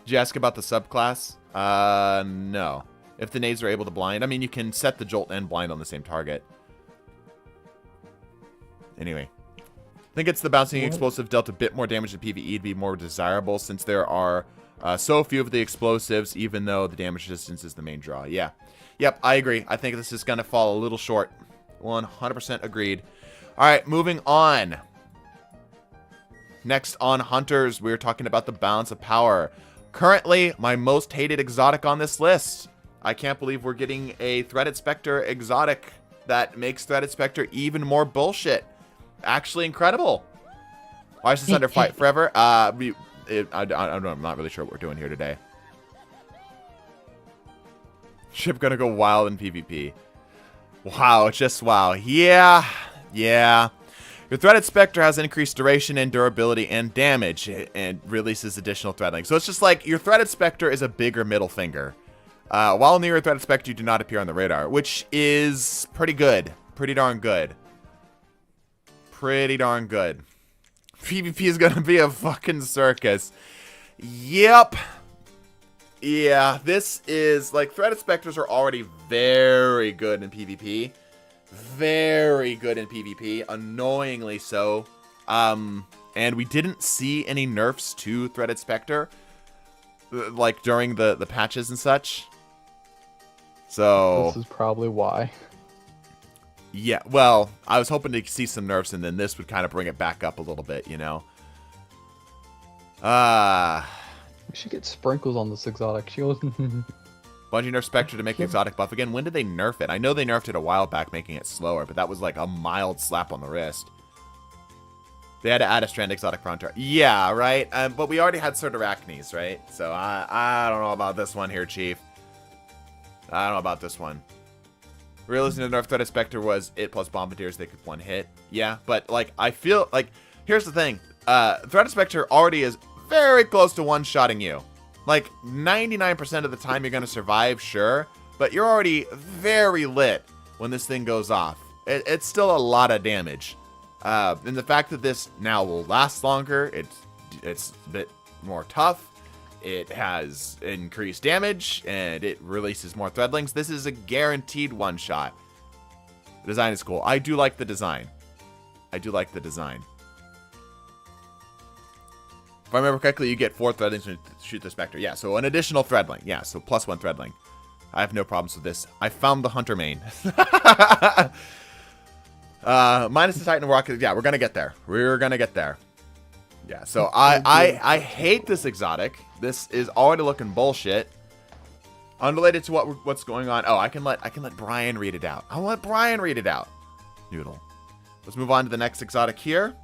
Did you ask about the subclass? No. If the nades are able to blind, I mean, you can set the jolt and blind on the same target. Anyway. I think it's the bouncing explosive dealt a bit more damage to PvE to be more desirable since there are so few of the explosives, even though the damage resistance is the main draw. Yeah. Yep, I agree. I think this is going to fall a little short. 100% agreed. All right, moving on. Next on Hunters, we're talking about the balance of power. Currently, my most hated exotic on this list. I can't believe we're getting a Threaded Spectre exotic that makes Threaded Spectre even more bullshit. Actually incredible. Why is this under fight forever? I'm not really sure what we're doing here today. Ship gonna go wild in PvP. Wow, just wow. Yeah. Your Threaded Spectre has increased duration and durability and damage and releases additional threadling. So it's just like your Threaded Spectre is a bigger middle finger. While near a Threaded Spectre, you do not appear on the radar, which is pretty good. Pretty darn good. Pretty darn good. PvP is gonna be a fucking circus. Yep. Yeah, this is like Threaded Spectres are already very good in PvP. Very good in PvP. Annoyingly so. And we didn't see any nerfs to Threaded Spectre like during the patches and such. So this is probably why. Yeah, well, I was hoping to see some nerfs, and then this would kind of bring it back up a little bit, you know? We should get sprinkles on this exotic. She goes. Bungie nerfed Spectre to make the exotic buff again. When did they nerf it? I know they nerfed it a while back, making it slower, but that was like a mild slap on the wrist. They had to add a strand exotic frontier. Yeah, right? But we already had Certarachnes, right? So I don't know about this one here, Chief. I don't know about this one. Realizing the nerf Threaded Spectre was it plus Bombardiers they could one hit. Yeah, but like I feel like here's the thing. Threaded Spectre already is very close to one-shotting you. Like 99% of the time you're gonna survive, sure, but you're already very lit when this thing goes off. It's still a lot of damage. And the fact that this now will last longer, it's a bit more tough. It has increased damage, and it releases more threadlings. This is a guaranteed one-shot. The design is cool. I do like the design. If I remember correctly, you get 4 threadlings when you shoot the Spectre. Yeah, so an additional threadling. Yeah, so plus 1 threadling. I have no problems with this. I found the Hunter main. Minus the Titan Rocket. Yeah, we're going to get there. Yeah, so I hate this exotic. This is already looking bullshit. Unrelated to what's going on. Oh, I can let Brian read it out. I'll let Brian read it out. Noodle. Let's move on to the next exotic here.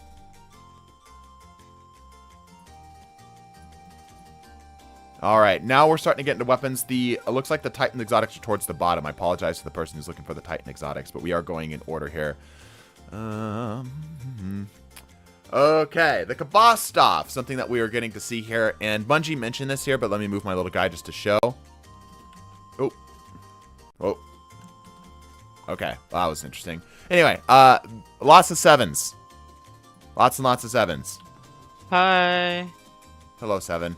All right, now we're starting to get into weapons. It looks like the Titan exotics are towards the bottom. I apologize to the person who's looking for the Titan exotics, but we are going in order here. Okay, the Kvostov, something that we are getting to see here, and Bungie mentioned this here, but let me move my little guy just to show. Oh. Okay, well, that was interesting. Anyway, lots of 7s. Lots and lots of 7s. Hi. Hello, 7.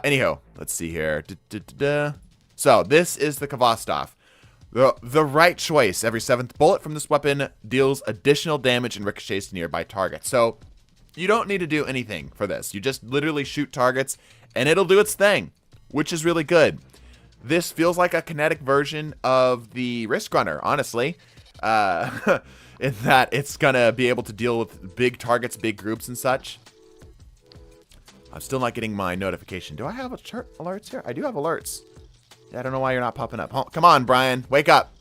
Anyhow, let's see here. So, this is the Kvostov. The right choice. Every 7th bullet from this weapon deals additional damage and ricochets to nearby targets. So, you don't need to do anything for this. You just literally shoot targets, and it'll do its thing, which is really good. this feels like a kinetic version of the Risk Runner, honestly. In that it's gonna be able to deal with big targets, big groups and such. I'm still not getting my notification. Do I have alerts here? I do have alerts. Yeah, I don't know why you're not popping up. Come on, Brian. Wake up.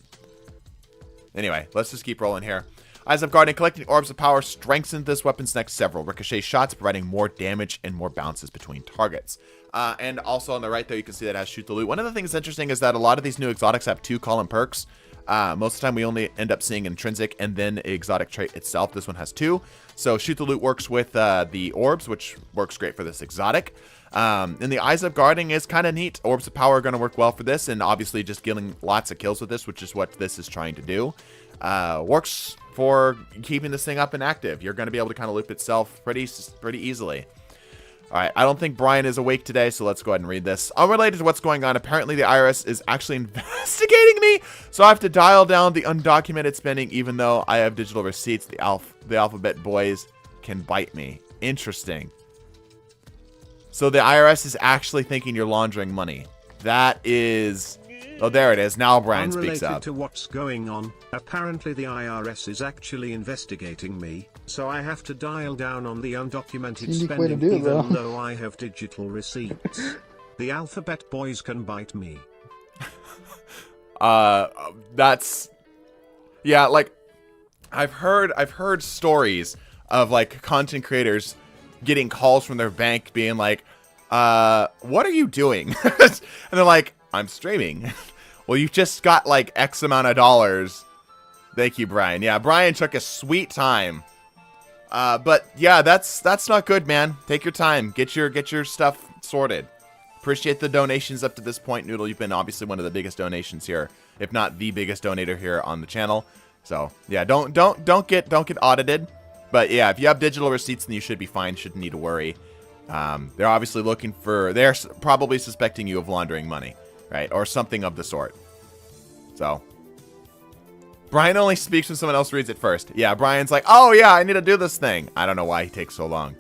Anyway, let's just keep rolling here. Eyes of Guardian collecting orbs of power strengthens this weapon's next several ricochet shots, providing more damage and more bounces between targets. And also on the right there, you can see that it has Shoot the Loot. One of the things that's interesting is that a lot of these new exotics have 2 column perks. Most of the time we only end up seeing intrinsic and then the exotic trait itself. This one has 2. So Shoot the Loot works with the orbs, which works great for this exotic. And the Eyes of Guarding is kind of neat. Orbs of Power are going to work well for this, and obviously just getting lots of kills with this, which is what this is trying to do. Works for keeping this thing up and active. You're going to be able to kind of loop itself pretty easily. All right, I don't think Brian is awake today, so let's go ahead and read this. Unrelated to what's going on, apparently the IRS is actually investigating me, so I have to dial down the undocumented spending even though I have digital receipts. The alphabet boys can bite me. Interesting. So the IRS is actually thinking you're laundering money. That is... Oh, there it is. Now Brian speaks up. Unrelated to what's going on, apparently the IRS is actually investigating me, so I have to dial down on the undocumented spending even though I have digital receipts. The alphabet boys can bite me. That's... Yeah, like, I've heard stories of, like, content creators getting calls from their bank being like, what are you doing? And they're like, I'm streaming. Well, you just got like X amount of dollars. Thank you, Brian. Yeah, Brian took a sweet time. But yeah, that's not good, man. Take your time. Get your stuff sorted. Appreciate the donations up to this point, Noodle. You've been obviously one of the biggest donations here, if not the biggest donator here on the channel. So yeah, don't get audited. But yeah, if you have digital receipts, then you should be fine. Shouldn't need to worry. They're obviously looking for... They're probably suspecting you of laundering money, right? Or something of the sort. So... Brian only speaks when someone else reads it first. Yeah, Brian's like, oh yeah, I need to do this thing. I don't know why he takes so long.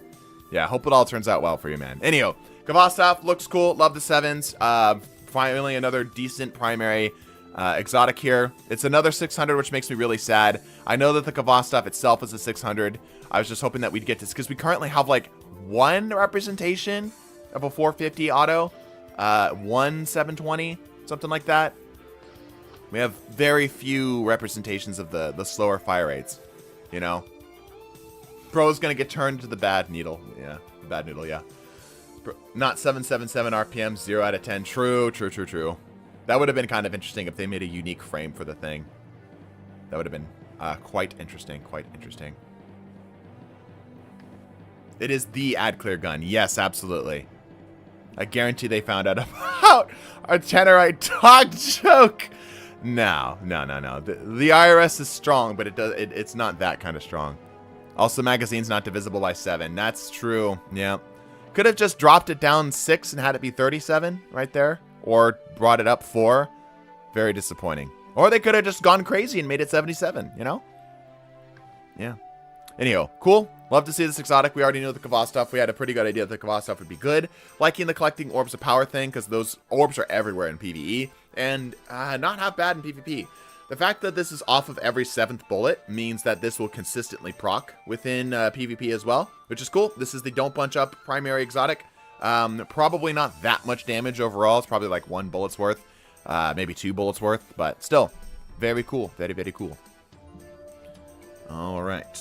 Yeah, hope it all turns out well for you, man. Anyhow, Kvastov looks cool. Love the 7s. Finally, another decent primary exotic here. It's another 600, which makes me really sad. I know that the Kvastov itself is a 600. I was just hoping that we'd get this because we currently have like 1 representation of a 450 auto, 1 720, something like that. We have very few representations of the slower fire rates, you know. Pro's gonna get turned to the bad needle. Yeah, the bad noodle, yeah. Not 777 RPM, 0 out of 10. True. That would have been kind of interesting if they made a unique frame for the thing. That would have been quite interesting, It is the ad clear gun. Yes, absolutely. I guarantee they found out about our Tenorite dog joke. No. The IRS is strong, but it's not that kind of strong. Also, magazine's not divisible by 7. That's true. Yeah. Could have just dropped it down 6 and had it be 37 right there. Or brought it up 4. Very disappointing. Or they could have just gone crazy and made it 77, you know? Yeah. Anyhow, cool. Love to see this exotic. We already knew the Kvastov. We had a pretty good idea that the Kvastov would be good. Liking the collecting orbs of power thing, because those orbs are everywhere in PvE. And not half bad in PvP. The fact that this is off of every 7th bullet means that this will consistently proc within PvP as well, which is cool. This is the Don't Bunch Up primary exotic. Probably not that much damage overall. It's probably like 1 bullet's worth, maybe 2 bullets worth, but still, very cool. Very cool. All right.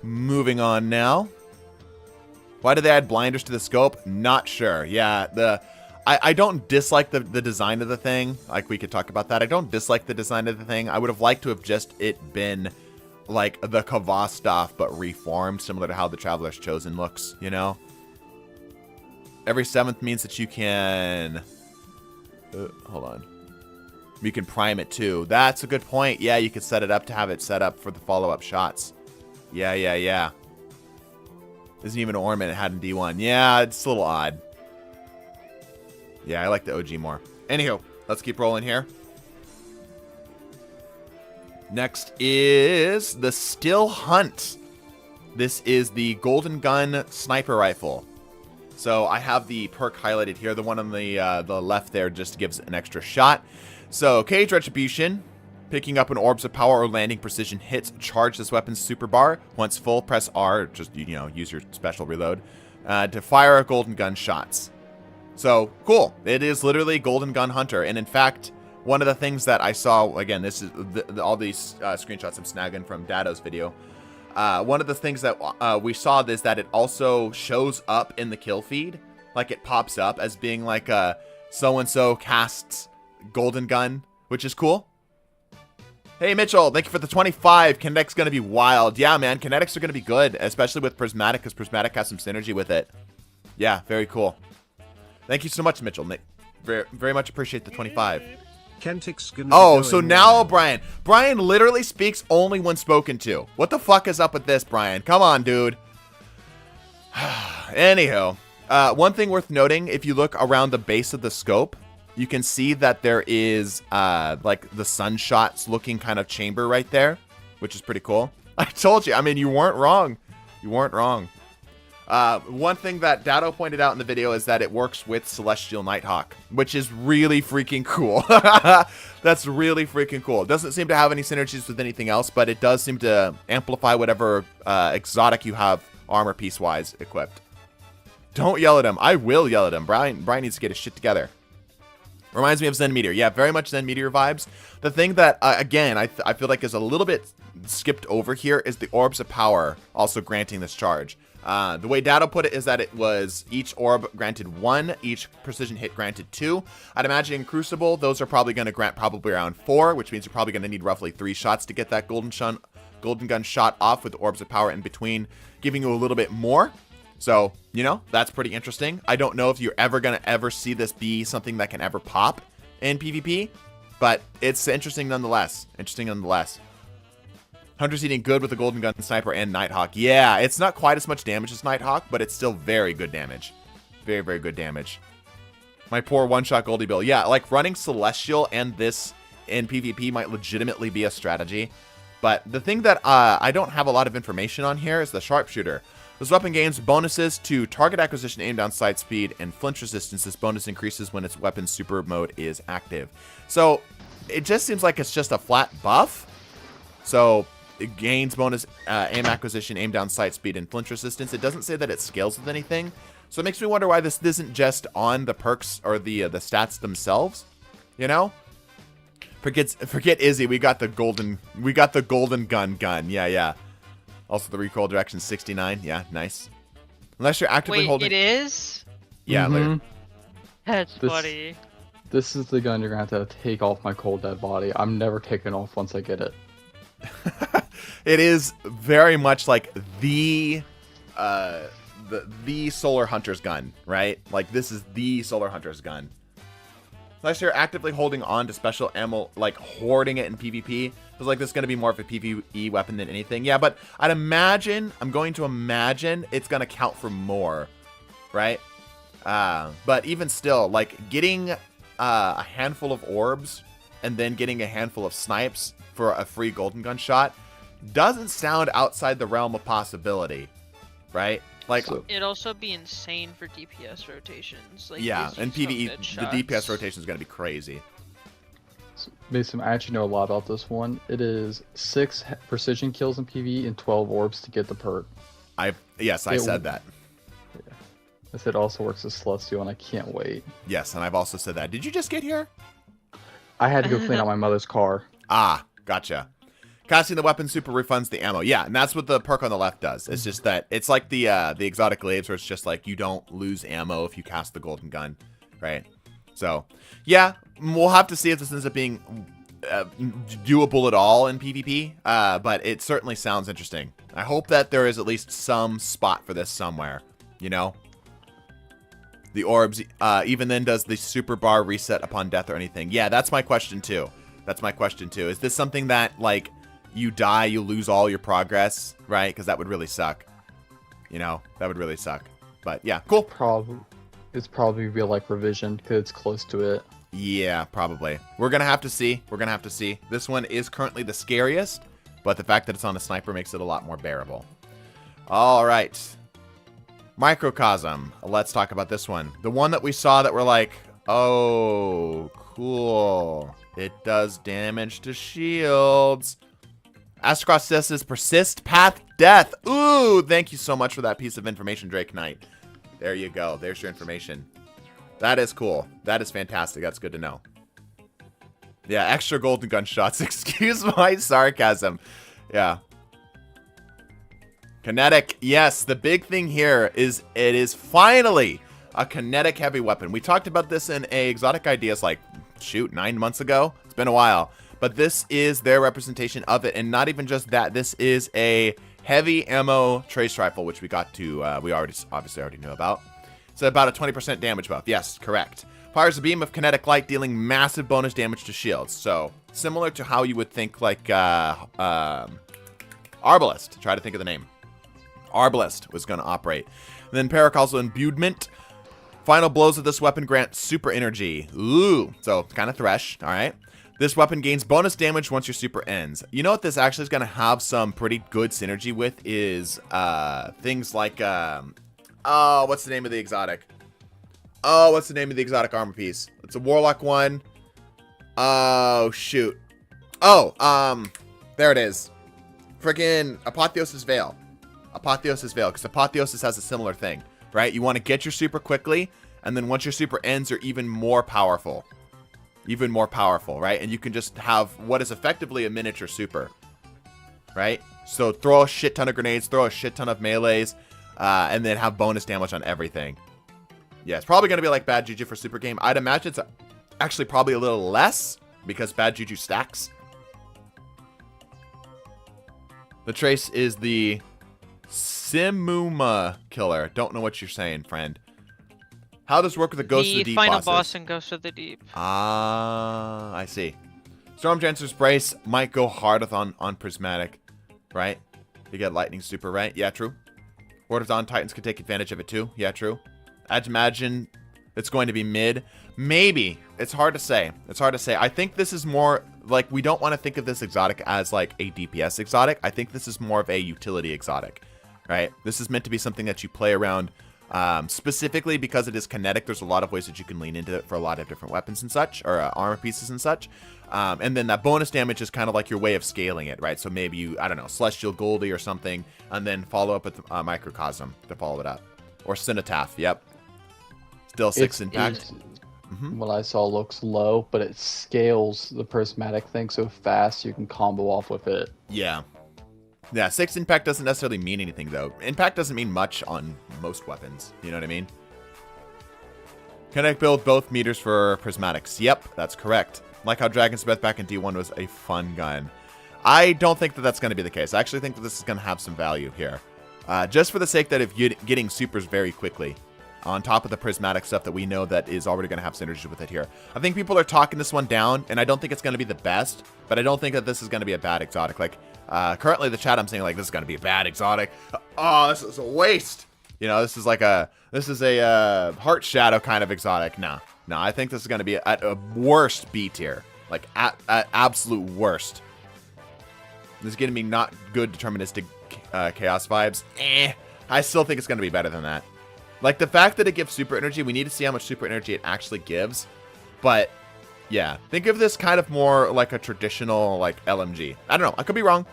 Moving on now. Why did they add blinders to the scope? Not sure. Yeah, I don't dislike the design of the thing. Like, we could talk about that. I don't dislike the design of the thing. I would have liked to have just it been like the Kvastov, but reformed, similar to how the Traveler's Chosen looks, you know? Every 7th means that you can... hold on. You can prime it too. That's a good point. Yeah, you could set it up to have it set up for the follow-up shots. Yeah. Isn't even an ornament it had in D1. Yeah, it's a little odd. Yeah, I like the OG more. Anywho, let's keep rolling here. Next is the Still Hunt. This is the Golden Gun Sniper Rifle. So I have the perk highlighted here. The one on the left there just gives an extra shot. So Cage Retribution, picking up an Orbs of Power or landing precision hits, charge this weapon's super bar. Once full, press R, just, you know, use your special reload, to fire golden gun shots. So, cool. It is literally Golden Gun Hunter. And in fact, one of the things that I saw, again, this is all these screenshots I'm snagging from Dado's video. One of the things that we saw is that it also shows up in the kill feed. Like, it pops up as being like a so-and-so casts Golden Gun, which is cool. Hey, Mitchell, thank you for the 25. Kinetic's going to be wild. Yeah, man, Kinetics are going to be good, especially with Prismatic, because Prismatic has some synergy with it. Yeah, very cool. Thank you so much, Mitchell. Very, very much appreciate the 25. Oh, so now Brian. Brian literally speaks only when spoken to. What the fuck is up with this, Brian? Come on, dude. Anyhow, one thing worth noting, if you look around the base of the scope, you can see that there is like the sunshots looking kind of chamber right there, which is pretty cool. I told you. I mean, you weren't wrong. You weren't wrong. One thing that Dado pointed out in the video is that it works with Celestial Nighthawk, which is really freaking cool. That's really freaking cool. It doesn't seem to have any synergies with anything else, but it does seem to amplify whatever exotic you have armor piece-wise equipped. Don't yell at him. I will yell at him. Brian needs to get his shit together. Reminds me of Zen Meteor. Yeah, very much Zen Meteor vibes. The thing that, again, I feel like is a little bit skipped over here is the Orbs of Power also granting this charge. The way Dado put it is that it was each orb granted 1, each precision hit granted 2. I'd imagine in Crucible, those are probably going to grant probably around 4, which means you're probably going to need roughly 3 shots to get that golden gun shot off with the Orbs of Power in between, giving you a little bit more. So, you know, that's pretty interesting. I don't know if you're ever going to ever see this be something that can ever pop in PvP, but it's interesting nonetheless. Hunter's eating good with the Golden Gun Sniper and Nighthawk. Yeah, it's not quite as much damage as Nighthawk, but it's still very good damage. Very, very good damage. My poor one-shot Goldie Bill. Yeah, like running Celestial and this in PvP might legitimately be a strategy. But the thing that I don't have a lot of information on here is the Sharpshooter. This weapon gains bonuses to target acquisition, aim down, sight speed, and flinch resistance. This bonus increases when its weapon super mode is active. So it just seems like it's just a flat buff. So it gains bonus aim acquisition, aim down, sight speed, and flinch resistance. It doesn't say that it scales with anything. So it makes me wonder why this isn't just on the perks or the stats themselves. You know? Forget Izzy. We got the golden gun. Yeah. Also, the recoil direction 69. Yeah, nice. Unless you're actively holding. It is? Yeah, later. That's funny. This is the gun you're going to have to take off my cold dead body. I'm never taking off once I get it. It is very much like the Solar Hunter's gun, right? Like, this is the Solar Hunter's gun. Unless you're actively holding on to special ammo, like hoarding it in PvP. It's like this is going to be more of a PvE weapon than anything. Yeah, but I'm going to imagine it's going to count for more, right? But even still, like getting a handful of orbs and then getting a handful of snipes for a free golden gun shot doesn't sound outside the realm of possibility, right? Like, it'd also be insane for DPS rotations. Like, yeah, and PvE, the DPS rotation is going to be crazy. So, Mason, I actually know a lot about this one. It is 6 precision kills in PvE and 12 orbs to get the perk. I said that. Yeah. I said it also works as Celestial, and I can't wait. Yes, and I've also said that. Did you just get here? I had to go clean out my mother's car. Ah, gotcha. Casting the weapon super refunds the ammo. Yeah, and that's what the perk on the left does. It's just that it's like the exotic glaives, where it's just like you don't lose ammo if you cast the golden gun, right? So, yeah, we'll have to see if this ends up being doable at all in PvP. But it certainly sounds interesting. I hope that there is at least some spot for this somewhere. You know, the orbs. Even then, does the super bar reset upon death or anything? Yeah, that's my question too. Is this something that like you die, you lose all your progress, right? Because that would really suck. You know, that would really suck. But yeah, cool. It's probably real life revision because it's close to it. Yeah, probably. We're gonna have to see. This one is currently the scariest, but the fact that it's on a sniper makes it a lot more bearable. All right. Microcosm. Let's talk about this one. The one that we saw that we're like, oh, cool. It does damage to shields. Astrocross persist, path, death. Ooh, thank you so much for that piece of information, Drake Knight. There you go. There's your information. That is cool. That is fantastic. That's good to know. Yeah, extra golden gunshots. Excuse my sarcasm. Yeah. Kinetic. Yes, the big thing here is it is finally a kinetic heavy weapon. We talked about this in a Exotic Ideas like, shoot, 9 months ago. It's been a while. But this is their representation of it. And not even just that. This is a heavy ammo trace rifle, which we got to, we obviously already knew about. It's about a 20% damage buff. Yes, correct. Fires a beam of kinetic light, dealing massive bonus damage to shields. So, similar to how you would think like Arbalest. Try to think of the name. Arbalest was going to operate. And then Paracausal Imbuement. Final blows of this weapon grant super energy. Ooh, so kind of Thresh, all right. This weapon gains bonus damage once your super ends. You know what this actually is going to have some pretty good synergy with is things like, oh, what's the name of the exotic? Oh, what's the name of the exotic armor piece? It's a Warlock one. Oh, shoot. Oh, there it is. Friggin' Apotheosis Veil. Apotheosis Veil, because Apotheosis has a similar thing, right? You want to get your super quickly, and then once your super ends, you're even more powerful. Even more powerful, right? And you can just have what is effectively a miniature super, right? So throw a shit ton of grenades, throw a shit ton of melees, and then have bonus damage on everything. Yeah, it's probably going to be like Bad Juju for Super Game. I'd imagine it's actually probably a little less because Bad Juju stacks. The trace is the Simuma killer. Don't know what you're saying, friend. How does this work with the Ghost of the Deep final bosses? boss in Ghost of the Deep. Ah, I see. Stormjancer's Brace might go hard on Prismatic, right? You get Lightning Super, right? Yeah, true. Ward of Dawn Titans could take advantage of it too. Yeah, true. I'd imagine it's going to be mid. Maybe. It's hard to say. It's hard to say. I think this is more like we don't want to think of this exotic as like a DPS exotic. I think this is more of a utility exotic, right? This is meant to be something that you play around specifically because it is kinetic. There's a lot of ways that you can lean into it for a lot of different weapons and such, or armor pieces and such. And then that bonus damage is kind of like your way of scaling it, right? So maybe you, I don't know, Celestial Goldie or something, and then follow up with Microcosm to follow it up. Or Cenotaph, yep. Still 6 impact. What I saw looks low, but it scales the prismatic thing so fast you can combo off with it. Yeah. Yeah, 6 impact doesn't necessarily mean anything, though. Impact doesn't mean much on most weapons. You know what I mean? Can I build both meters for prismatics? Yep, that's correct. Like how Dragon's Breath back in D1 was a fun gun. I don't think that that's going to be the case. I actually think that this is going to have some value here. Just for the sake that if you're getting supers very quickly, on top of the prismatic stuff that we know that is already going to have synergy with it here. I think people are talking this one down, and I don't think it's going to be the best, but I don't think that this is going to be a bad exotic. Like, currently the chat I'm saying, like, this is going to be a bad exotic. Oh, this is a waste. You know, this is a Heart Shadow kind of exotic. No, I think this is going to be at a worst B tier. Like, at absolute worst. This is going to be not good deterministic chaos vibes. I still think it's going to be better than that. Like, the fact that it gives super energy, we need to see how much super energy it actually gives. But, yeah. Think of this kind of more like a traditional, like, LMG. I don't know. I could be wrong.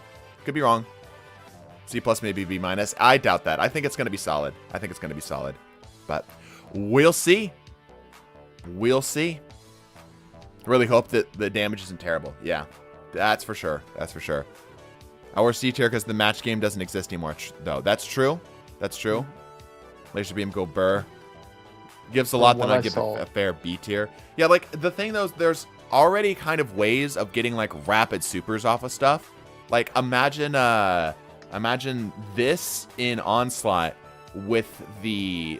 Could be wrong. C+, maybe B-. I doubt that. I think it's going to be solid. But we'll see. We'll see. Really hope that the damage isn't terrible. Yeah. That's for sure. Our C tier because the match game doesn't exist anymore. No, that's true. Laser Beam go burr. Gives a lot, then I give it a fair B tier. Yeah, like, the thing though is there's already kind of ways of getting, like, rapid supers off of stuff. Like, imagine this in Onslaught with the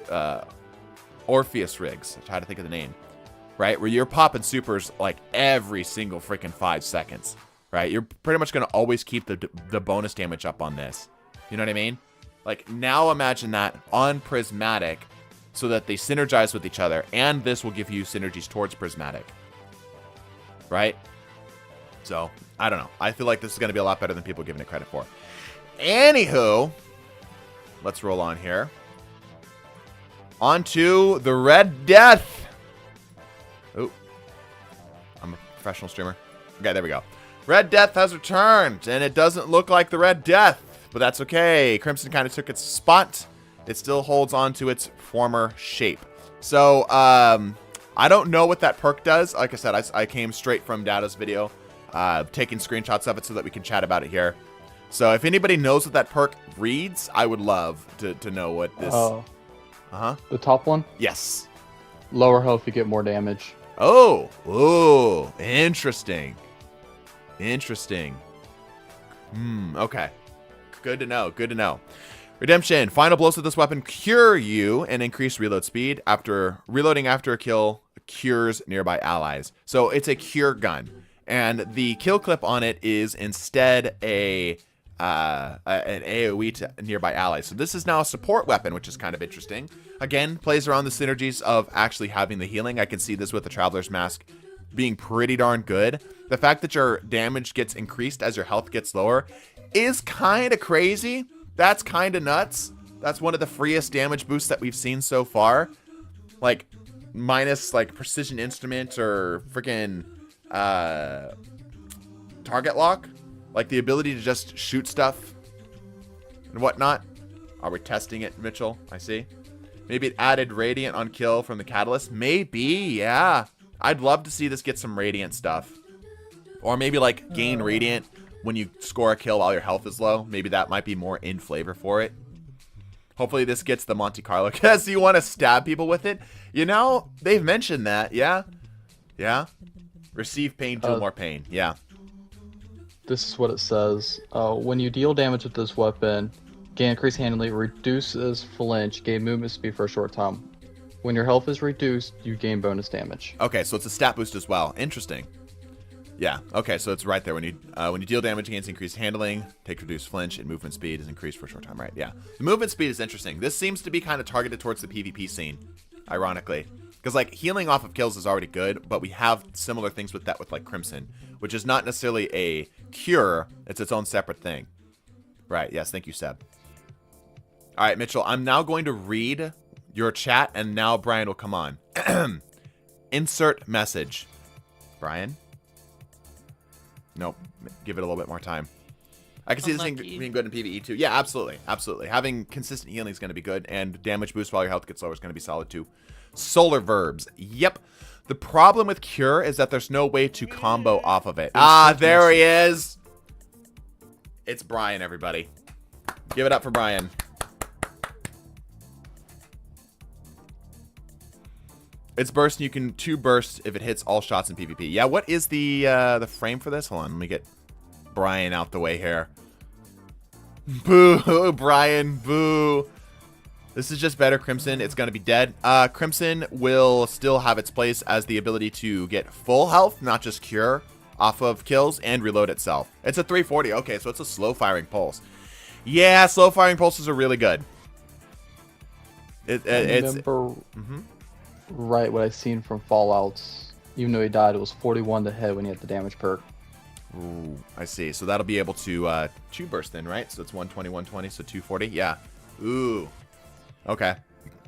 Orpheus rigs. I try to think of the name. Right? Where you're popping supers, like, every single freaking 5 seconds. Right? You're pretty much going to always keep the bonus damage up on this. You know what I mean? Like, now imagine that on Prismatic so that they synergize with each other, and this will give you synergies towards Prismatic. Right? So, I don't know. I feel like this is going to be a lot better than people are giving it credit for. Anywho, let's roll on here. On to the Red Death. Oh, I'm a professional streamer. Okay, there we go. Red Death has returned, and it doesn't look like the Red Death, but that's okay. Crimson kind of took its spot. It still holds on to its former shape. So, I don't know what that perk does. Like I said, I came straight from Data's video, taking screenshots of it so that we can chat about it here. So if anybody knows what that perk reads, I would love to know what this... The top one? Yes. Lower health, you get more damage. Oh. Ooh. Interesting. Interesting. Okay. Good to know. Good to know. Redemption. Final blows with this weapon cure you and increase reload speed. Reloading after a kill cures nearby allies. So it's a cure gun. And the kill clip on it is instead an AoE to nearby allies. So this is now a support weapon, which is kind of interesting. Again, plays around the synergies of actually having the healing. I can see this with the Traveler's Mask being pretty darn good. The fact that your damage gets increased as your health gets lower is kind of crazy. That's kind of nuts. That's one of the freest damage boosts that we've seen so far. Like, minus, like, precision instrument or freaking target lock. Like, the ability to just shoot stuff and whatnot. Are we testing it, Mitchell? I see. Maybe it added Radiant on kill from the Catalyst. Maybe, yeah. I'd love to see this get some Radiant stuff. Or maybe, like, gain Radiant when you score a kill while your health is low. Maybe that might be more in flavor for it. Hopefully this gets the Monte Carlo. Because you want to stab people with it. You know, they've mentioned that. Yeah. Yeah. Receive pain, deal more pain. Yeah. This is what it says. When you deal damage with this weapon, gain increased handling, reduces flinch, gain movement speed for a short time. When your health is reduced, you gain bonus damage. Okay, so it's a stat boost as well. Interesting. Yeah. Okay, so it's right there. When you deal damage, gains increased handling, takes reduced flinch, and movement speed is increased for a short time. Right? Yeah. The movement speed is interesting. This seems to be kind of targeted towards the PvP scene, ironically, because like healing off of kills is already good, but we have similar things with that with like Crimson, which is not necessarily a cure. It's its own separate thing. Right. Yes. Thank you, Seb. All right, Mitchell. I'm now going to read your chat, and now Brian will come on. Insert message. Brian? Nope. Give it a little bit more time. I can see this thing being good in PvE too. Yeah, absolutely. Absolutely. Having consistent healing is going to be good, and damage boost while your health gets lower is going to be solid too. Solar verbs. Yep. The problem with Cure is that there's no way to combo off of it. Ah, there he is. It's Brian, everybody. Give it up for Brian. It's burst, and you can 2 burst if it hits all shots in PvP. Yeah, what is the frame for this? Hold on, let me get Brian out the way here. Boo, Brian, boo. This is just better Crimson. It's going to be dead. Crimson will still have its place as the ability to get full health, not just cure, off of kills and reload itself. It's a 340. Okay, so it's a slow firing pulse. Yeah, slow firing pulses are really good. Right, what I've seen from Fallouts, even though he died, it was 41 to hit when he had the damage perk. Ooh, I see. So that'll be able to 2 burst then, right? So it's 120, 120, so 240. Yeah. Ooh. Okay.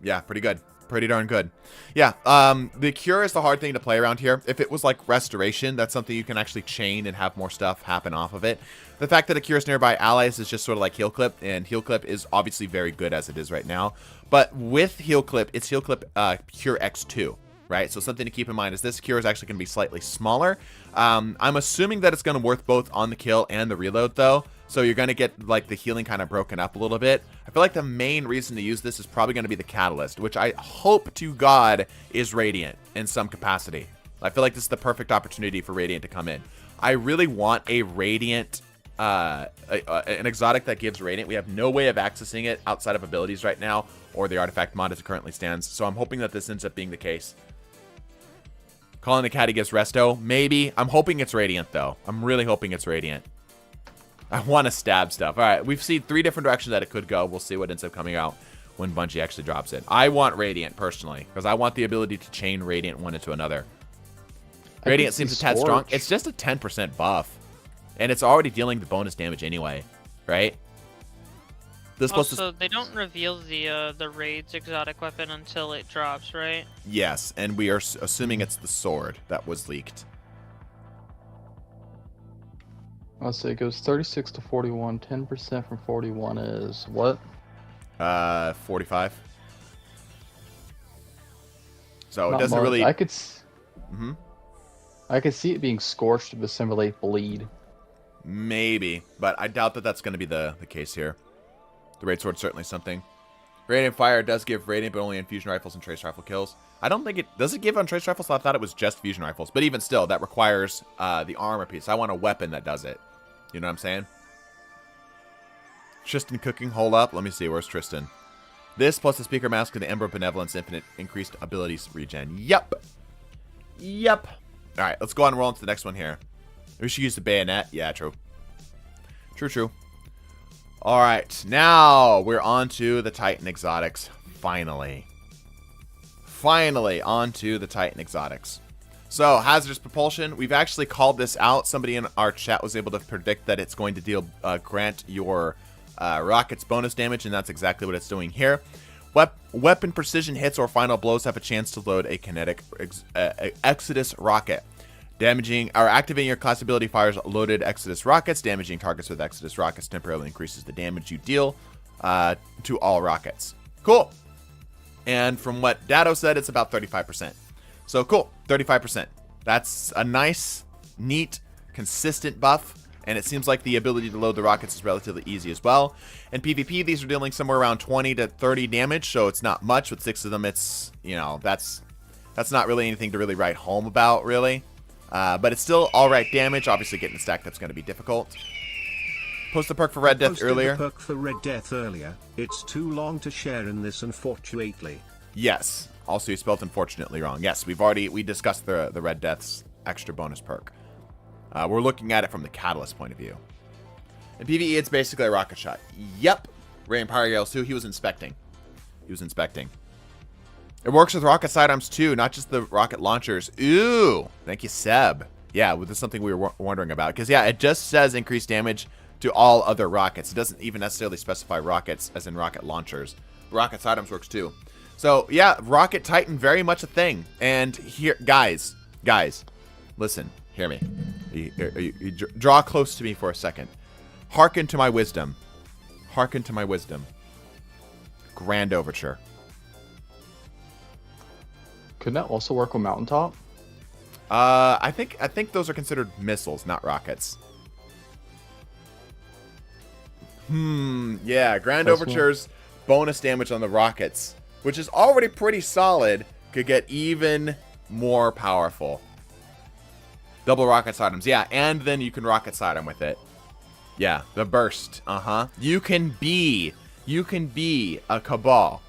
Yeah, pretty good. Pretty darn good. Yeah, the cure is the hard thing to play around here. If it was like restoration, that's something you can actually chain and have more stuff happen off of it. The fact that it cures nearby allies is just sort of like heal clip, and heal clip is obviously very good as it is right now. But with heal clip, it's heal clip cure X2, right? So something to keep in mind is this cure is actually going to be slightly smaller. I'm assuming that it's going to work both on the kill and the reload though. So you're going to get like the healing kind of broken up a little bit. I feel like the main reason to use this is probably going to be the Catalyst, which I hope to God is Radiant in some capacity. I feel like this is the perfect opportunity for Radiant to come in. I really want a Radiant, an exotic that gives Radiant. We have no way of accessing it outside of abilities right now, or the artifact mod as it currently stands. So I'm hoping that this ends up being the case. Calling the Caddy gives Resto. Maybe. I'm hoping it's Radiant, though. I'm really hoping it's Radiant. I want to stab stuff. All right, we've seen 3 different directions that it could go. We'll see what ends up coming out when Bungie actually drops it. I want Radiant, personally, because I want the ability to chain Radiant one into another. Radiant seems a tad strong. It's just a 10% buff, and it's already dealing the bonus damage anyway, right? This plus Also, they don't reveal the raid's exotic weapon until it drops, right? yes, and we are assuming it's the sword that was leaked. Let's say it goes 36 to 41. 10% from 41 is what? 45. So Not it doesn't much. really. I could see it being scorched to simulate bleed. Maybe, but I doubt that that's going to be the case here. The raid sword's certainly something. Radiant fire does give radiant, but only in fusion rifles and trace rifle kills. I don't think it does. It give on trace rifles? I thought it was just fusion rifles, but even still, that requires the armor piece. I want a weapon that does it. You know what I'm saying? Tristan cooking, hold up. Let me see. Where's Tristan? This plus the speaker mask and the Ember of Benevolence infinite increased abilities regen. Yep. Yep. All right, let's go on and roll into the next one here. We should use the bayonet. Yeah, true. True. All right, now we're on to the Titan exotics. Finally on to the Titan exotics. So, hazardous propulsion. We've actually called this out. Somebody in our chat was able to predict that it's going to grant your rockets bonus damage, and that's exactly what it's doing here. Weapon precision hits or final blows have a chance to load a kinetic Exodus rocket. Damaging or activating your class ability fires loaded Exodus rockets. Damaging targets with Exodus rockets temporarily increases the damage you deal to all rockets. Cool. And from what Dado said, it's about 35%. So cool, 35%. That's a nice, neat, consistent buff. And it seems like the ability to load the rockets is relatively easy as well. In PvP, these are dealing somewhere around 20 to 30 damage, so it's not much. With 6 of them, it's, you know, that's not really anything to really write home about, really. But it's still alright damage. Obviously, getting the stack that's going to be difficult. Post the perk for Red Death earlier. The perk for Red Death earlier. It's too long to share in this, unfortunately. Yes. Also, you spelled unfortunately wrong. Yes, we discussed the Red Death's extra bonus perk. We're looking at it from the Catalyst point of view. In PvE, it's basically a rocket shot. Yep. Ray and Pyre Gales too. He was inspecting. It works with rocket sidearms too, not just the rocket launchers. Ooh, thank you, Seb. Yeah, this is something we were wondering about. Because, yeah, it just says increased damage to all other rockets. It doesn't even necessarily specify rockets as in rocket launchers. Rocket sidearms works too. So, yeah, Rocket Titan, very much a thing. And here, guys, listen, hear me. You draw close to me for a second. Hearken to my wisdom. Grand Overture. Couldn't that also work with Mountaintop? I think those are considered missiles, not rockets. Yeah, Grand Overture's bonus damage on the rockets, which is already pretty solid, could get even more powerful. Double rocket sidearms, yeah, and then you can rocket sidearm with it. Yeah, the burst, You can be a Cabal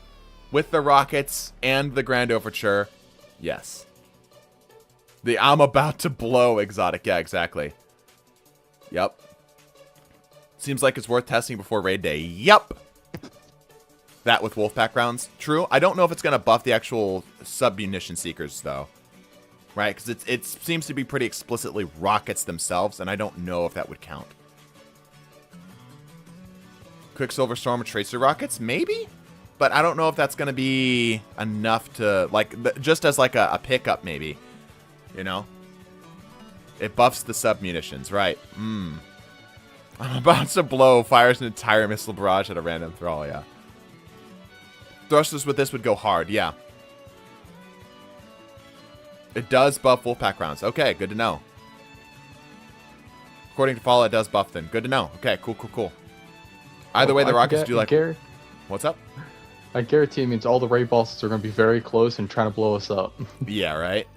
with the rockets and the Grand Overture. Yes. The I'm about to blow exotic. Yeah, exactly. Yep. Seems like it's worth testing before raid day. Yep. That with Wolfpack rounds. True. I don't know if it's going to buff the actual sub-munition seekers, though. Right? Because it seems to be pretty explicitly rockets themselves, and I don't know if that would count. Quicksilver Storm Tracer rockets? Maybe? But I don't know if that's going to be enough to, like, just as like a pickup, maybe. You know? It buffs the sub-munitions, right. I'm about to blow, fires an entire missile barrage at a random thrall, yeah. Thrusters with this would go hard, yeah. It does buff Wolfpack rounds. Okay, good to know. According to Fallout, it does buff them. Good to know. Okay, cool. Either way, the rockets do like... What's up? I guarantee it means all the raid bosses are going to be very close and trying to blow us up. Yeah, right?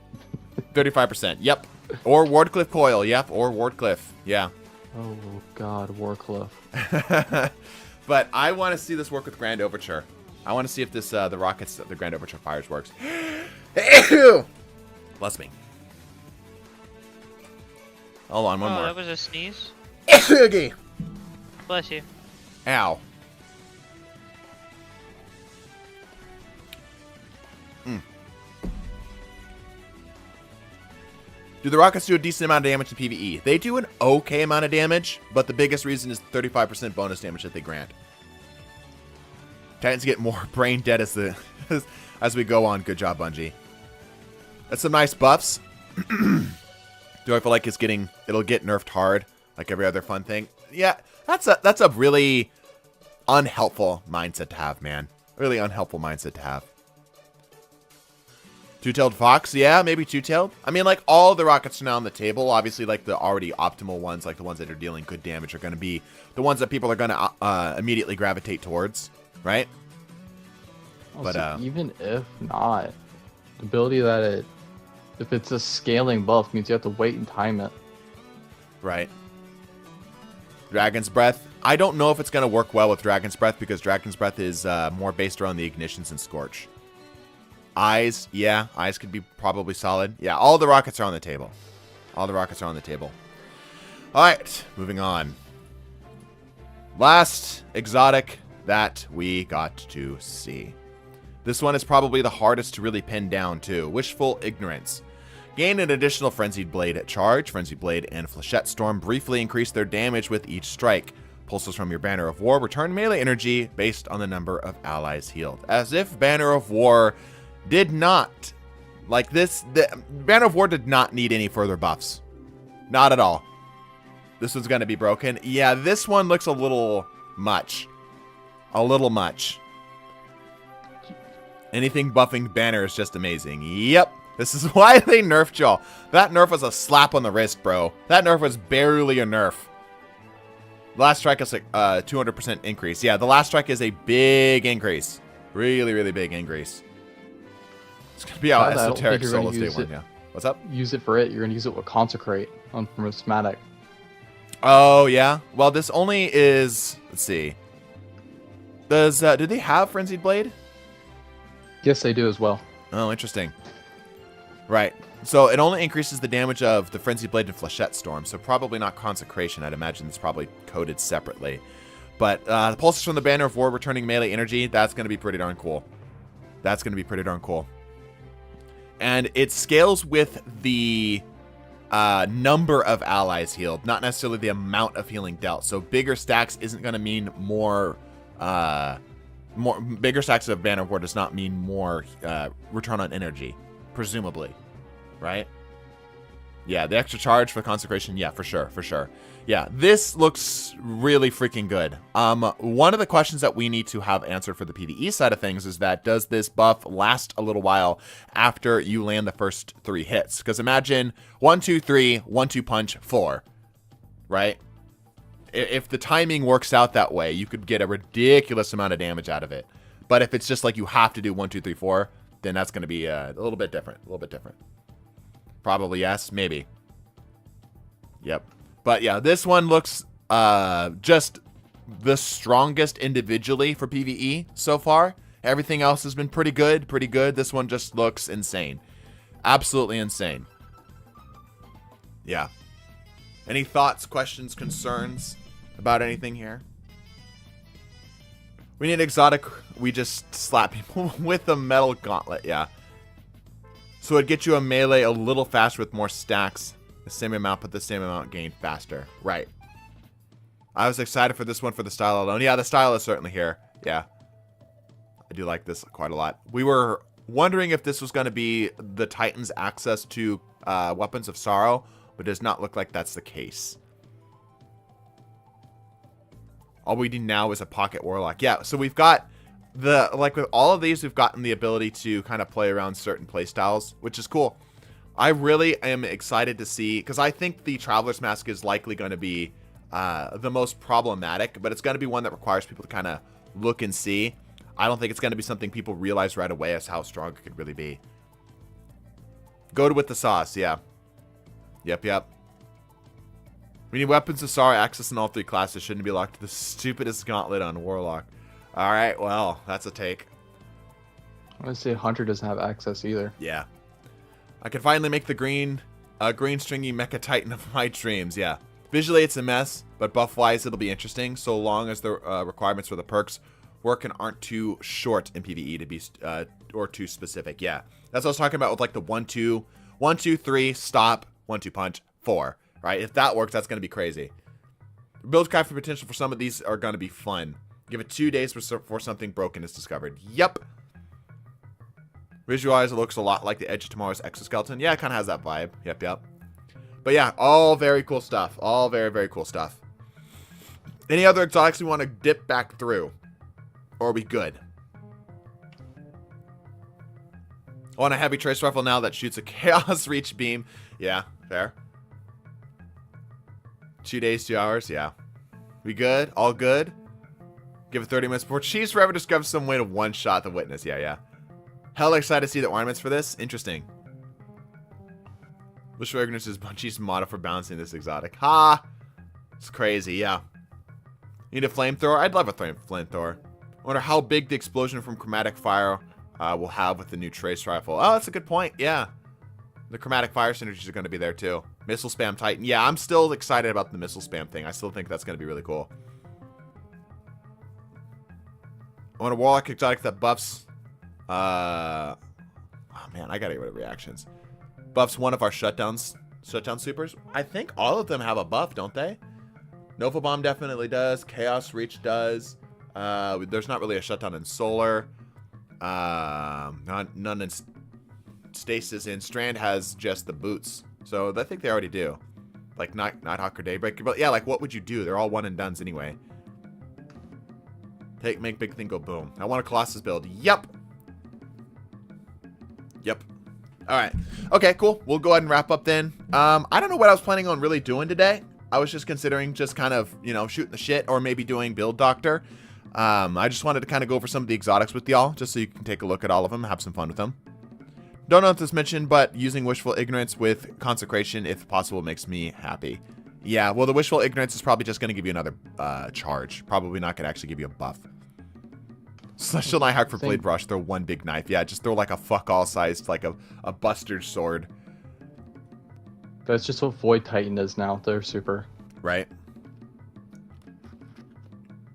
35%. Yep. Or Wardcliff Coil. Yep. Or Wardcliff. Yeah. Oh, God. Wardcliff. But I want to see this work with Grand Overture. I want to see if this the rockets that the Grand Overture fires works. Bless me. Hold on, one more. That was a sneeze. Bless you. Ow. Do the rockets do a decent amount of damage in PvE? They do an okay amount of damage, but the biggest reason is 35% bonus damage that they grant. Titans get more brain dead as we go on. Good job, Bungie. That's some nice buffs. Do I feel like it'll get nerfed hard like every other fun thing? Yeah, that's a really unhelpful mindset to have, man. Really unhelpful mindset to have. Two-tailed fox, yeah, maybe two-tailed. I mean, like, all the rockets are now on the table. Obviously, like, the already optimal ones, like the ones that are dealing good damage, are going to be the ones that people are going to immediately gravitate towards, right? But even if not, the ability that if it's a scaling buff, means you have to wait and time it. Right. Dragon's Breath. I don't know if it's going to work well with Dragon's Breath, because Dragon's Breath is more based around the ignitions and Scorch. Eyes, yeah, eyes could be probably solid. Yeah, all the rockets are on the table. All the rockets are on the table. All right, moving on. Last exotic that we got to see. This one is probably the hardest to really pin down too. Wishful Ignorance. Gain an additional Frenzied Blade at charge. Frenzied Blade and Flechette Storm briefly increase their damage with each strike. Pulses from your Banner of War return melee energy based on the number of allies healed. As if Banner of War did not, like this, the Banner of War did not need any further buffs. Not at all. This one's going to be broken. Yeah, this one looks a little much. A little much. Anything buffing Banner is just amazing. Yep. This is why they nerfed y'all. That nerf was a slap on the wrist, bro. That nerf was barely a nerf. The last strike is like 200% increase. Yeah, the last strike is a big increase. Really, really big increase. It's going to be out esoteric solo state one, yeah. What's up? Use it for it. You're going to use it with Consecrate on Prismatic. Oh, yeah? Well, this only is... Let's see. Do they have Frenzied Blade? Yes, they do as well. Oh, interesting. Right. So it only increases the damage of the Frenzied Blade and Flechette Storm, so probably not Consecration. I'd imagine it's probably coded separately. But the pulses from the Banner of War returning melee energy, that's going to be pretty darn cool. That's going to be pretty darn cool. And it scales with the number of allies healed, not necessarily the amount of healing dealt. So bigger stacks isn't going to mean more... bigger stacks of Banner of War does not mean more return on energy, presumably, right? Yeah, the extra charge for Consecration, yeah, for sure, for sure. Yeah, this looks really freaking good. One of the questions that we need to have answered for the PvE side of things is that does this buff last a little while after you land the first 3 hits? Because imagine 1, 2, 3, 1, 2 punch, 4, right? If the timing works out that way, you could get a ridiculous amount of damage out of it. But if it's just like you have to do 1, 2, 3, 4, then that's going to be a little bit different. A little bit different. Probably yes, maybe. Yep. But yeah, this one looks just the strongest individually for PvE so far. Everything else has been pretty good, pretty good. This one just looks insane. Absolutely insane. Yeah. Any thoughts, questions, concerns about anything here? We need exotic. We just slap people with a metal gauntlet, yeah. So it'd get you a melee a little faster with more stacks. The same amount, but the same amount gained faster. Right. I was excited for this one for the style alone. Yeah, the style is certainly here. Yeah. I do like this quite a lot. We were wondering if this was going to be the Titan's access to Weapons of Sorrow, but it does not look like that's the case. All we need now is a Pocket Warlock. Yeah, so we've got the, like with all of these, we've gotten the ability to kind of play around certain play styles, which is cool. I really am excited to see, because I think the Traveler's Mask is likely going to be the most problematic, but it's going to be one that requires people to kind of look and see. I don't think it's going to be something people realize right away as how strong it could really be. Go with the sauce, yeah. Yep, yep. We need Weapons of Sorrow access in all 3 classes. Shouldn't be locked to the stupidest gauntlet on Warlock. Alright, well, that's a take. I would say Hunter doesn't have access either. Yeah. I can finally make the green stringy Mecha Titan of my dreams, yeah. Visually, it's a mess, but buff-wise, it'll be interesting, so long as the requirements for the perks work and aren't too short in PvE to be, or too specific, yeah. That's what I was talking about with, like, the 1, 2, 1, 2, 3, stop, 1, 2 punch, 4, right? If that works, that's going to be crazy. Build crafting potential for some of these are going to be fun. Give it 2 days before something broken is discovered. Yep. Visualize, it looks a lot like the Edge of Tomorrow's exoskeleton. Yeah, it kind of has that vibe. Yep, yep. But yeah, all very cool stuff. All very, very cool stuff. Any other exotics we want to dip back through? Or are we good? I want a heavy trace rifle now that shoots a Chaos Reach beam. Yeah, fair. 2 days, 2 hours. Yeah. We good? All good? Give it 30 minutes before Chiefs forever discovers some way to one-shot the witness. Yeah, yeah. Hell excited to see the ornaments for this. Interesting. Wish for ignorance is Bungie's motto for balancing this exotic. Ha! It's crazy, yeah. Need a flamethrower? I'd love a flamethrower. I wonder how big the explosion from chromatic fire will have with the new trace rifle. Oh, that's a good point. Yeah. The chromatic fire synergies are going to be there too. Missile spam Titan. Yeah, I'm still excited about the missile spam thing. I still think that's going to be really cool. I want a warlock exotic that buffs. Oh man, I gotta get rid of reactions. Buffs one of our shutdown supers. I think all of them have a buff, don't they? Nova Bomb definitely does. Chaos Reach does. There's not really a shutdown in Solar. None in Stasis. And Strand has just the boots. So I think they already do. Like Nighthawk or Daybreaker. But yeah, like what would you do? They're all one and dones anyway. Make big thing go boom. I want a Colossus build. Yep. Yep. Alright. Okay, cool. We'll go ahead and wrap up then. I don't know what I was planning on really doing today. I was just considering just kind of, you know, shooting the shit or maybe doing Build Doctor. I just wanted to kind of go over some of the exotics with y'all just so you can take a look at all of them and have some fun with them. Don't know if this mentioned, but using Wishful Ignorance with Consecration, if possible, makes me happy. Yeah, well, the Wishful Ignorance is probably just going to give you another charge. Probably not going to actually give you a buff. Celestial Nighthawk for Blade Brush. Throw one big knife. Yeah, just throw like a fuck-all sized, like a Buster's sword. That's just what Void Titan is now. They're super. Right.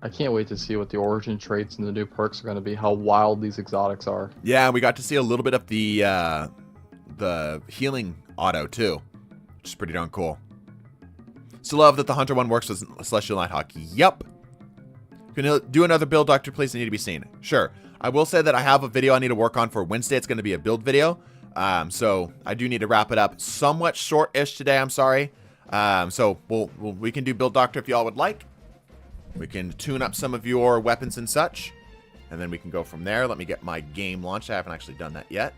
I can't wait to see what the origin traits and the new perks are going to be. How wild these exotics are. Yeah, we got to see a little bit of the healing auto too, which is pretty darn cool. Still love that the Hunter one works with Celestial Nighthawk. Yup. Can you do another build, Doctor, please? I need to be seen. Sure. I will say that I have a video I need to work on for Wednesday. It's going to be a build video. So I do need to wrap it up somewhat short-ish today. I'm sorry. So we can do Build Doctor if y'all would like. We can tune up some of your weapons and such. And then we can go from there. Let me get my game launched. I haven't actually done that yet.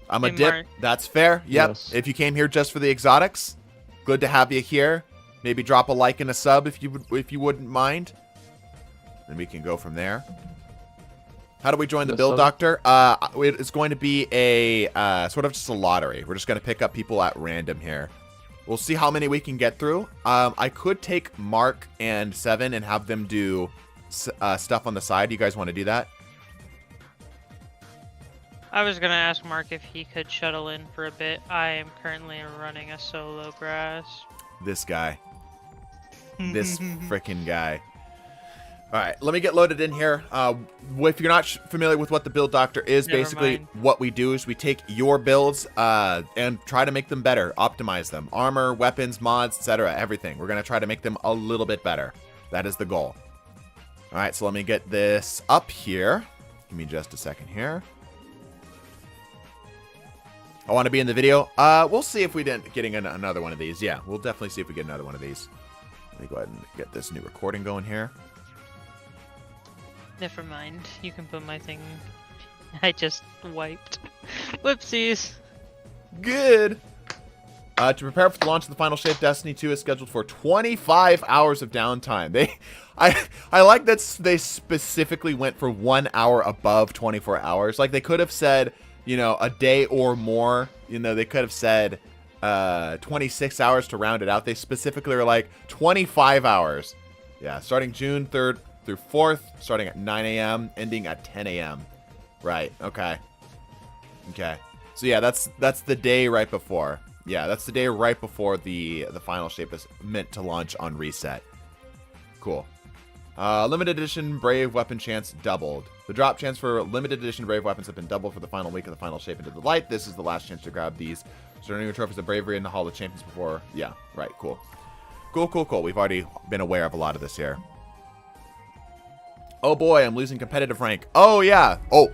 I'm a dip. Mark. That's fair. Yep. Yes. If you came here just for the exotics, good to have you here. Maybe drop a like and a sub if you wouldn't mind. Then we can go from there. How do we join the Build Doctor? It's going to be a sort of just a lottery. We're just going to pick up people at random here. We'll see how many we can get through. I could take Mark and Seven and have them do stuff on the side. You guys want to do that? I was gonna ask Mark if he could shuttle in for a bit. I am currently running a solo grass. This guy. This freaking guy. Alright, let me get loaded in here. If you're not familiar with what the Build Doctor is, Never basically mind. what we do is we take your builds and try to make them better, optimize them. Armor, weapons, mods, etc. Everything. We're going to try to make them a little bit better. That is the goal. Alright, so let me get this up here. Give me just a second here. I want to be in the video. We'll see if we didn't getting another one of these. Yeah, we'll definitely see if we get another one of these. Let me go ahead and get this new recording going here. Never mind. You can put my thing. I just wiped. Whoopsies. Good. To prepare for the launch of the final shape, Destiny 2 is scheduled for 25 hours of downtime. I like that they specifically went for 1 hour above 24 hours. Like they could have said, you know, a day or more. You know, they could have said 26 hours to round it out. They specifically were like 25 hours. Yeah, starting June 3rd through 4th, starting at 9 a.m., ending at 10 a.m. Right, okay. Okay. So yeah, that's the day right before. Yeah, that's the day right before the final shape is meant to launch on reset. Cool. Limited edition Brave Weapon chance doubled. The drop chance for limited edition Brave Weapons have been doubled for the final week of the final shape into the light. This is the last chance to grab these. Starting your trophies of bravery in the Hall of Champions before. Yeah, right, cool. Cool. We've already been aware of a lot of this here. Oh boy, I'm losing competitive rank. Oh yeah. Oh.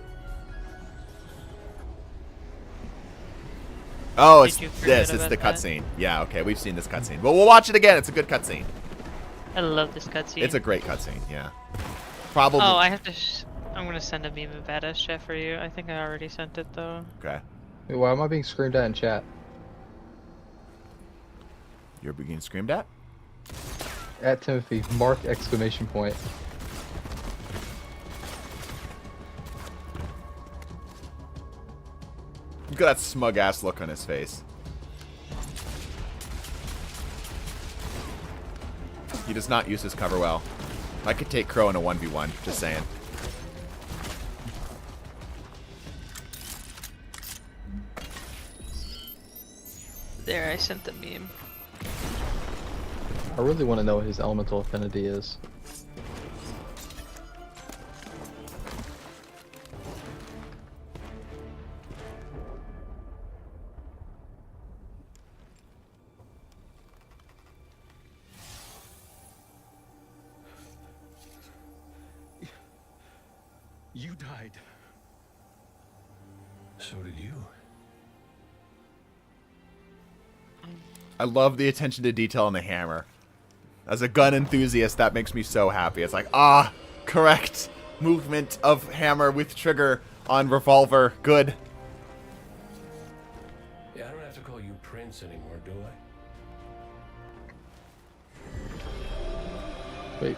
Oh, it's Did you forget this. It's about the that? cutscene. Yeah, okay. We've seen this cutscene. But we'll watch it again. It's a good cutscene. I love this cutscene. It's a great cutscene, yeah. Probably. Oh, I have to. I'm gonna send a meme of badass chef for you. I think I already sent it though. Okay. Wait, why am I being screamed at in chat? You're being screamed at? At Timothy, mark exclamation point. Look at that smug ass look on his face. He does not use his cover well. I could take Crow in a 1v1, just saying. There, I sent the meme. I really want to know what his elemental affinity is. You died. So did you. I love the attention to detail on the hammer. As a gun enthusiast, that makes me so happy. It's like, ah, correct movement of hammer with trigger on revolver. Good. Yeah, I don't have to call you Prince anymore, do I? Wait,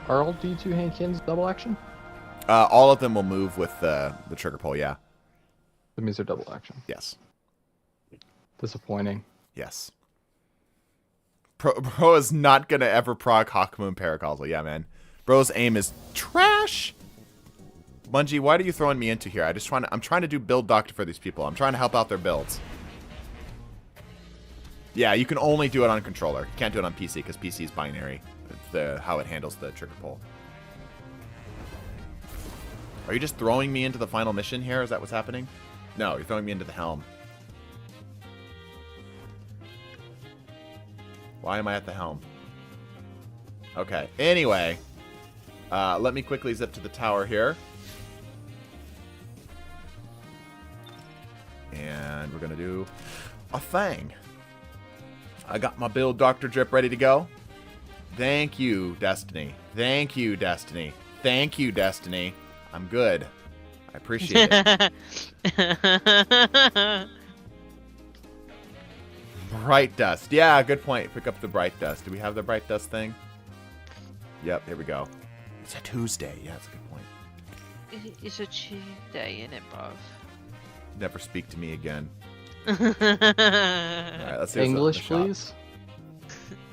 are all D2 hand cannons double action? All of them will move with the trigger pull, yeah. That means they're double action. Yes. Disappointing. Yes. Bro is not gonna ever proc Hawkmoon Paracausal. Yeah, man. Bro's aim is trash. Bungie, why are you throwing me into here? I'm trying to do build doctor for these people. I'm trying to help out their builds. Yeah, you can only do it on controller. You can't do it on PC because PC is binary. How it handles the trigger pull. Are you just throwing me into the final mission here? Is that what's happening? No, you're throwing me into the helm. Why am I at the helm? Okay. Anyway, let me quickly zip to the tower here. And we're going to do a thing. I got my build Dr. Drip ready to go. Thank you, Destiny. Thank you, Destiny. Thank you, Destiny. I'm good. I appreciate it. Bright dust. Yeah, good point. Pick up the bright dust. Do we have the bright dust thing? Yep, here we go. It's a Tuesday. Yeah, that's a good point. It's a Tuesday in it, bruv. Never speak to me again. Alright, let's see English, please.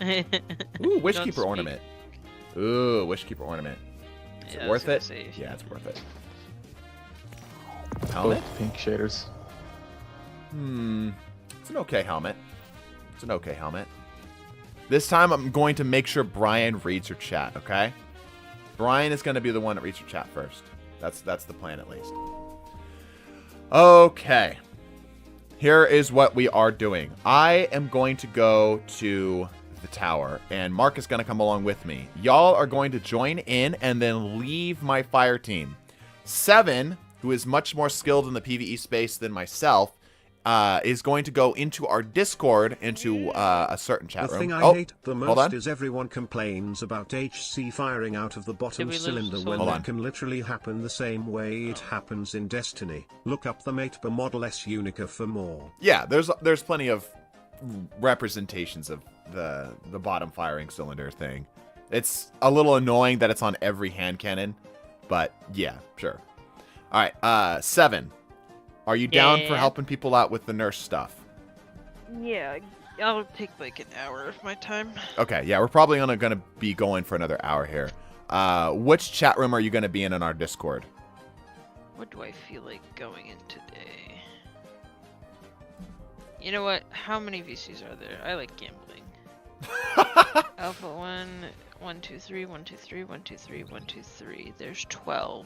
Ooh, Wishkeeper ornament. Ooh, Wishkeeper ornament. Is it worth it? Yeah, it's worth it. Helmet? Both pink shaders. It's an okay helmet. It's an okay helmet. This time I'm going to make sure Brian reads your chat, okay? Brian is going to be the one that reads your chat first. That's the plan at least. Okay. Here is what we are doing. I am going to go to the tower, and Mark is going to come along with me. Y'all are going to join in and then leave my fire team. 7, who is much more skilled in the PvE space than myself, is going to go into our Discord, into a certain chat room. The thing I hate the most is everyone complains about HC firing out of the bottom cylinder when that can literally happen the same way it happens in Destiny. Look up the Matepa Model S Unica for more. Yeah, there's plenty of representations of the bottom firing cylinder thing. It's a little annoying that it's on every hand cannon, but yeah, sure. All right, 7. Are you down for helping people out with the nurse stuff? Yeah, I'll take like an hour of my time. Okay, yeah, we're probably only going to be going for another hour here. Which chat room are you going to be in our Discord? What do I feel like going in today? You know what? How many VCs are there? I like gambling. Alpha 1, 1, 2, 3, 1, 2, 3, 1, 2, 3, 1, 2, 3. There's 12.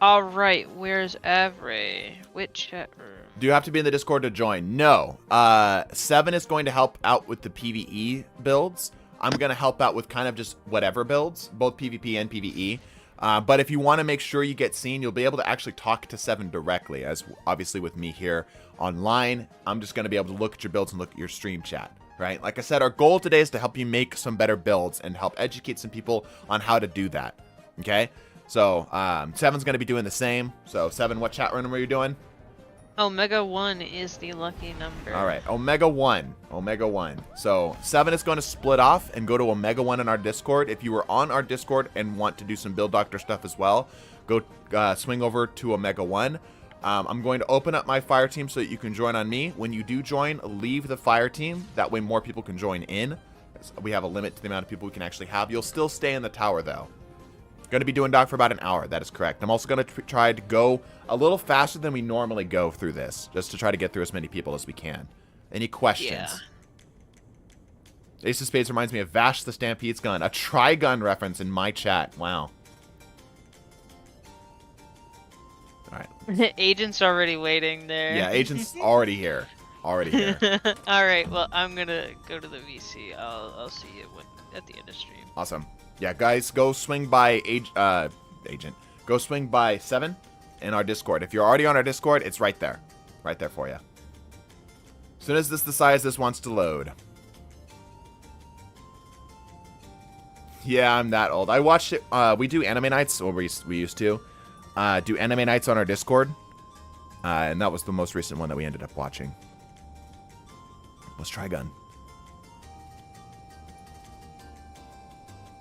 Alright, where's Avray? Which chat room? Do you have to be in the Discord to join? No. 7 is going to help out with the PvE builds. I'm going to help out with kind of just whatever builds, both PvP and PvE. But if you want to make sure you get seen, you'll be able to actually talk to Seven directly, as obviously with me here online, I'm just going to be able to look at your builds and look at your stream chat, right? Like I said, our goal today is to help you make some better builds and help educate some people on how to do that, okay? So, Seven's going to be doing the same. So, Seven, what chat room are you doing? Omega 1 is the lucky number. All right, Omega 1. Omega 1. So, 7 is going to split off and go to Omega 1 in our Discord. If you are on our Discord and want to do some Build Doctor stuff as well, go swing over to Omega 1. I'm going to open up my fire team so that you can join on me. When you do join, leave the fire team. That way more people can join in. We have a limit to the amount of people we can actually have. You'll still stay in the tower, though. Going to be doing Doc for about an hour. That is correct. I'm also going to try to go a little faster than we normally go through this, just to try to get through as many people as we can. Any questions? Yeah. Ace of Spades reminds me of Vash the Stampede's gun. A tri-gun reference in my chat. Wow. All right. Agent's already waiting there. Yeah, Agent's already here. Already here. All right. Well, I'm gonna go to the VC. I'll see you at the end of stream. Awesome. Yeah, guys, go swing by Agent. Go swing by 7 in our Discord. If you're already on our Discord, it's right there. Right there for you. As soon as this decides this wants to load. Yeah, I'm that old. I watched it. We do anime nights, or we used to do anime nights on our Discord. And that was the most recent one that we ended up watching. Let's try gun.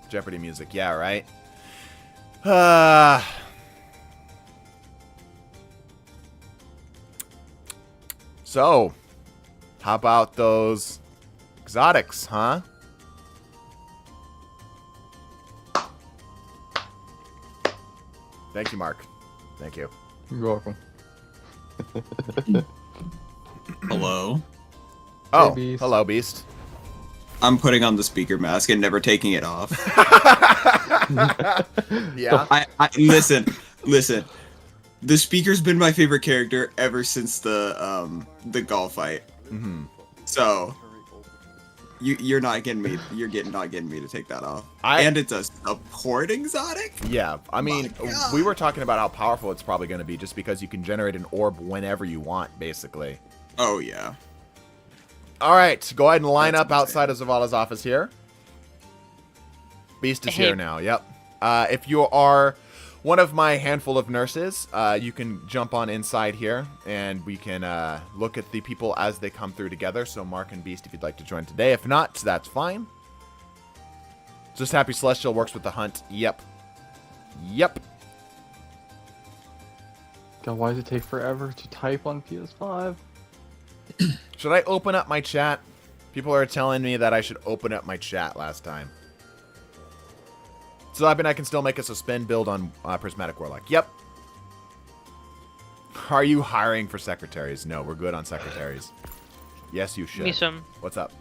Jeopardy music, yeah, right? So, how about those exotics, huh? Thank you, Mark. Thank you. You're welcome. Hello. Oh, Hey, Beast. hello, Beast. I'm putting on the speaker mask and never taking it off. Yeah. I listen. The speaker's been my favorite character ever since the golf fight. Mm-hmm. So you're not getting me. Not getting me to take that off. And it's a support exotic. Yeah, I mean, we were talking about how powerful it's probably going to be just because you can generate an orb whenever you want, basically. Oh yeah. All right, go ahead and line up outside of Zavala's office here. Beast is here now. Yep. If you are one of my handful of nurses, you can jump on inside here, and we can look at the people as they come through together. So Mark and Beast, if you'd like to join today. If not, that's fine. Just Happy Celestial works with the hunt. Yep. Yep. God, why does it take forever to type on PS5? Should I open up my chat? People are telling me that I should open up my chat last time. So I mean, I can still make us a spin build on Prismatic Warlock. Yep. Are you hiring for secretaries? No, we're good on secretaries. Yes, you should. Misum. What's up?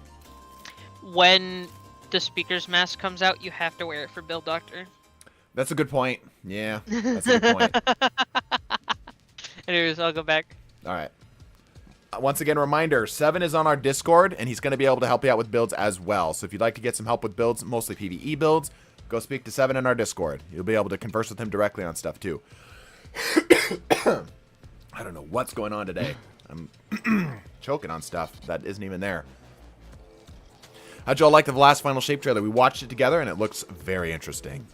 When the speaker's mask comes out, you have to wear it for Build Doctor. That's a good point. Yeah, that's a good point. Anyways, I'll go back. All right. Once again, reminder, 7 is on our Discord, and he's going to be able to help you out with builds as well. So if you'd like to get some help with builds, mostly PvE builds, go speak to 7 in our Discord. You'll be able to converse with him directly on stuff, too. I don't know what's going on today. I'm choking on stuff that isn't even there. How'd y'all like the last Final Shape trailer? We watched it together, and it looks very interesting.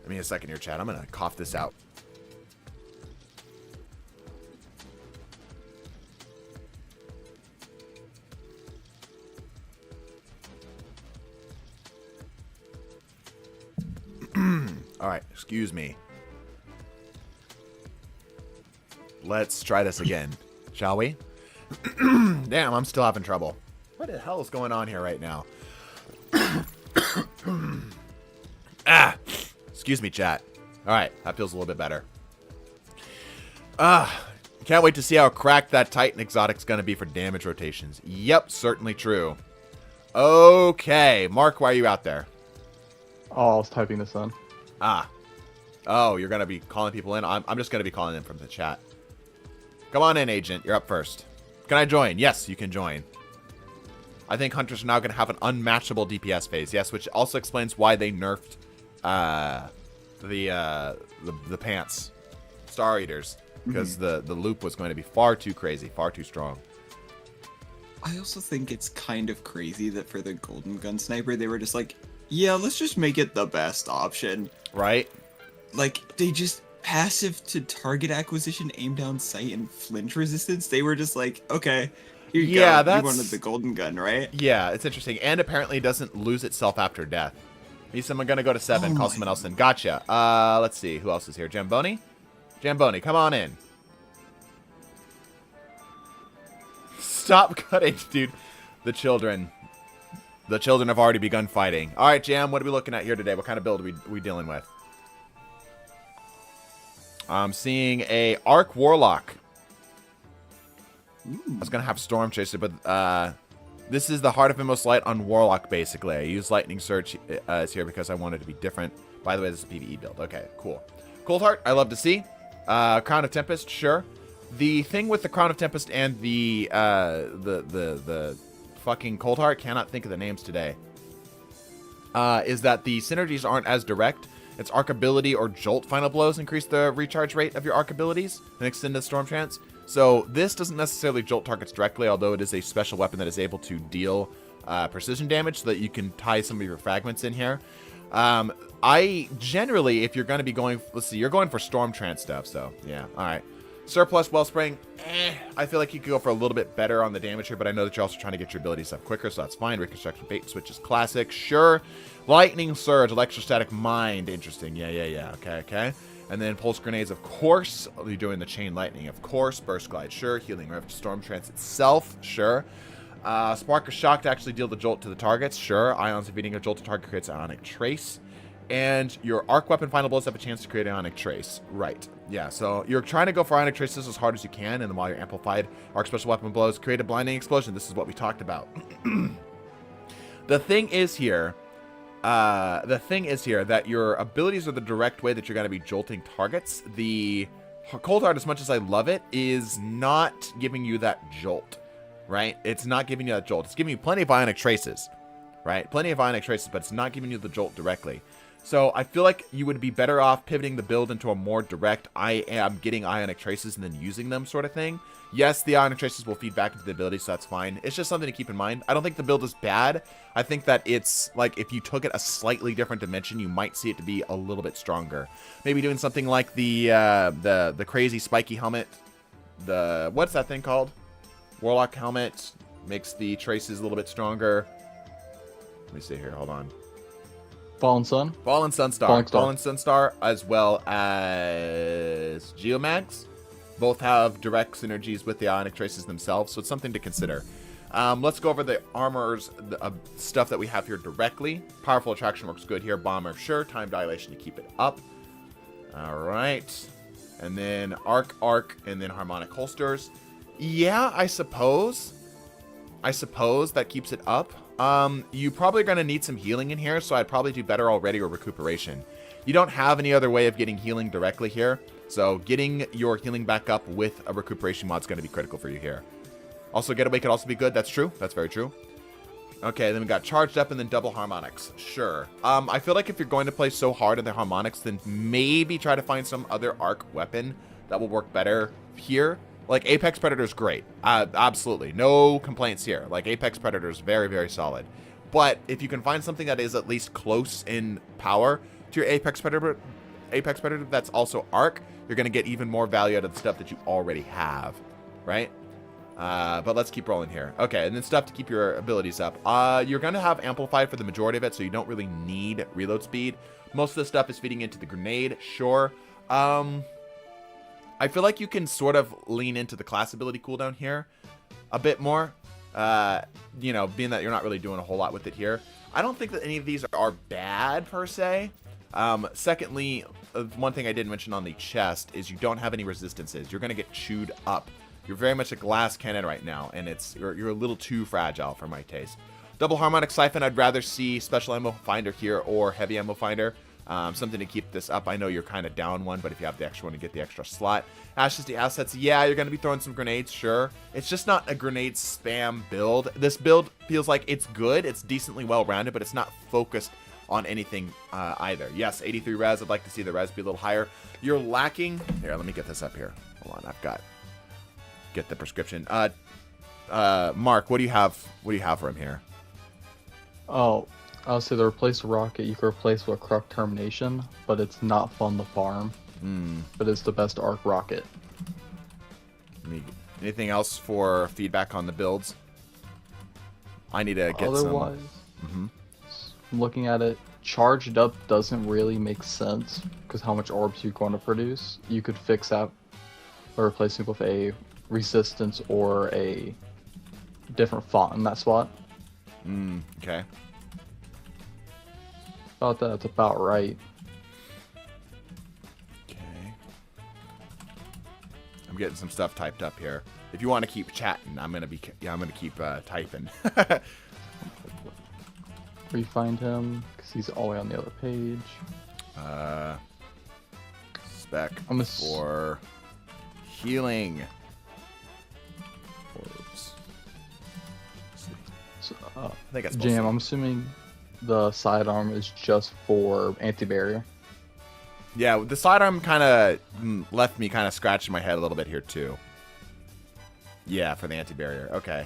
Give me a second here, chat. I'm going to cough this out. All right, excuse me. Let's try this again, shall we? Damn, I'm still having trouble. What the hell is going on here right now? Excuse me, chat. All right, that feels a little bit better. Can't wait to see how cracked that Titan exotic's going to be for damage rotations. Yep, certainly true. Okay, Mark, why are you out there? Oh, I was typing this in. Oh, you're going to be calling people in? I'm just going to be calling in from the chat. Come on in, Agent. You're up first. Can I join? Yes, you can join. I think Hunters are now going to have an unmatchable DPS phase. Yes, which also explains why they nerfed the pants Star Eaters because the loop was going to be far too crazy, far too strong. I also think it's kind of crazy that for the Golden Gun Sniper, they were just like, yeah, let's just make it the best option. Right? Like, they just passive to target acquisition, aim down sight, and flinch resistance. They were just like, okay, here you go. You wanted the Golden Gun, right? Yeah, it's interesting. And apparently it doesn't lose itself after death. He's someone going to go to 7, call someone else in. Gotcha. Let's see. Who else is here? Jamboni? Jamboni, come on in. Stop cutting, dude. The children have already begun fighting. All right, Jam, what are we looking at here today? What kind of build are we dealing with? I'm seeing a Arc Warlock. I was going to have Storm Chaser, but this is the Heart of Inmost Light on Warlock, basically. I use Lightning Surge is here because I wanted to be different. By the way, this is a PvE build. Okay, cool. Cold Heart, I love to see. Crown of Tempest, sure. The thing with the Crown of Tempest and the fucking Cold Heart, cannot think of the names today, is that the synergies aren't as direct. Its arc ability or jolt final blows increase the recharge rate of your arc abilities and extend the Storm Trance. So this doesn't necessarily jolt targets directly, although it is a special weapon that is able to deal precision damage so that you can tie some of your fragments in here. I generally, if you're going to be going, let's see, you're going for Storm Trance stuff, so yeah, all right. Surplus Wellspring, I feel like you could go for a little bit better on the damage here, but I know that you're also trying to get your abilities up quicker, so that's fine. Reconstruction Bait Switch is classic, sure. Lightning Surge, Electrostatic Mind, interesting, yeah, okay. And then Pulse Grenades, of course. You're doing the Chain Lightning, of course. Burst Glide, sure. Healing Rift, Storm Trance itself, sure. Spark of Shock to actually deal the jolt to the targets, sure. Ions defeating a jolt to target creates Ionic Trace. And your Arc Weapon Final Blows have a chance to create Ionic Trace. Right. Yeah, so you're trying to go for Ionic Traces as hard as you can, and then while you're amplified, Arc Special Weapon Blows create a Blinding Explosion. This is what we talked about. The thing is here that your abilities are the direct way that you're going to be jolting targets. The Cold Heart, as much as I love it, is not giving you that jolt, right? It's not giving you that jolt. It's giving you plenty of Ionic Traces, right? Plenty of Ionic Traces, but it's not giving you the jolt directly. So I feel like you would be better off pivoting the build into a more direct, I am getting Ionic Traces and then using them sort of thing. Yes, the Ionic Traces will feed back into the ability, so that's fine. It's just something to keep in mind. I don't think the build is bad. I think that it's, like, if you took it a slightly different dimension, you might see it to be a little bit stronger. Maybe doing something like the crazy spiky helmet. What's that thing called? Warlock helmet. Makes the traces a little bit stronger. Let me see here, hold on. Fallen Sun? Fallen Sunstar. Fallen Sunstar, as well as Geomags. Both have direct synergies with the Ionic Traces themselves, so it's something to consider. Let's go over the armors, stuff that we have here directly. Powerful Attraction works good here. Bomber, sure. Time Dilation to keep it up. All right. And then Arc, and then Harmonic Holsters. Yeah, I suppose that keeps it up. You probably going to need some healing in here, so I'd probably do better already or recuperation. You don't have any other way of getting healing directly here, so getting your healing back up with a recuperation mod is going to be critical for you here. Also, Getaway could also be good. That's true. That's very true. Okay, then we got Charged Up and then Double Harmonics. Sure. I feel like if you're going to play so hard in the Harmonics, then maybe try to find some other arc weapon that will work better here. Like, Apex Predator is great. Absolutely. No complaints here. Like, Apex Predator is very, very solid. But if you can find something that is at least close in power to your Apex Predator that's also arc, you're going to get even more value out of the stuff that you already have. Right? But let's keep rolling here. Okay, and then stuff to keep your abilities up. You're going to have Amplified for the majority of it, so you don't really need reload speed. Most of the stuff is feeding into the grenade. Sure. I feel like you can sort of lean into the class ability cooldown here a bit more. You know, being that you're not really doing a whole lot with it here. I don't think that any of these are bad per se. Secondly, one thing I didn't mention on the chest is you don't have any resistances. You're going to get chewed up. You're very much a glass cannon right now, and you're a little too fragile for my taste. Double Harmonic Siphon, I'd rather see Special Ammo Finder here or Heavy Ammo Finder. Something to keep this up. I know you're kind of down one, but if you have the extra one to get the extra slot. Ashes to Assets, yeah, you're going to be throwing some grenades, sure. It's just not a grenade spam build. This build feels like it's good. It's decently well-rounded, but it's not focused on anything either. Yes, 83 res. I'd like to see the res be a little higher. You're lacking. Here, let me get this up here. Hold on, get the prescription. Mark, what do you have? What do you have for him here? Oh, I'll say to replace a rocket, you can replace with a Kruk Termination, but it's not fun to farm. But it's the best arc rocket. Anything else for feedback on the builds? I need to get Otherwise, some. looking at it, charged up doesn't really make sense because how much orbs you're going to produce. You could fix that by replacing it with a resistance or a different font in that spot. Okay. About that's about right. Okay. I'm getting some stuff typed up here. If you want to keep chatting, I'm gonna keep typing. Where you find him, because he's all the way on the other page. Spec for healing. Orbs. So, I think that's Jam, I'm assuming the sidearm is just for anti-barrier. Yeah, the sidearm kind of left me kind of scratching my head a little bit here too. Yeah, for the anti-barrier. Okay.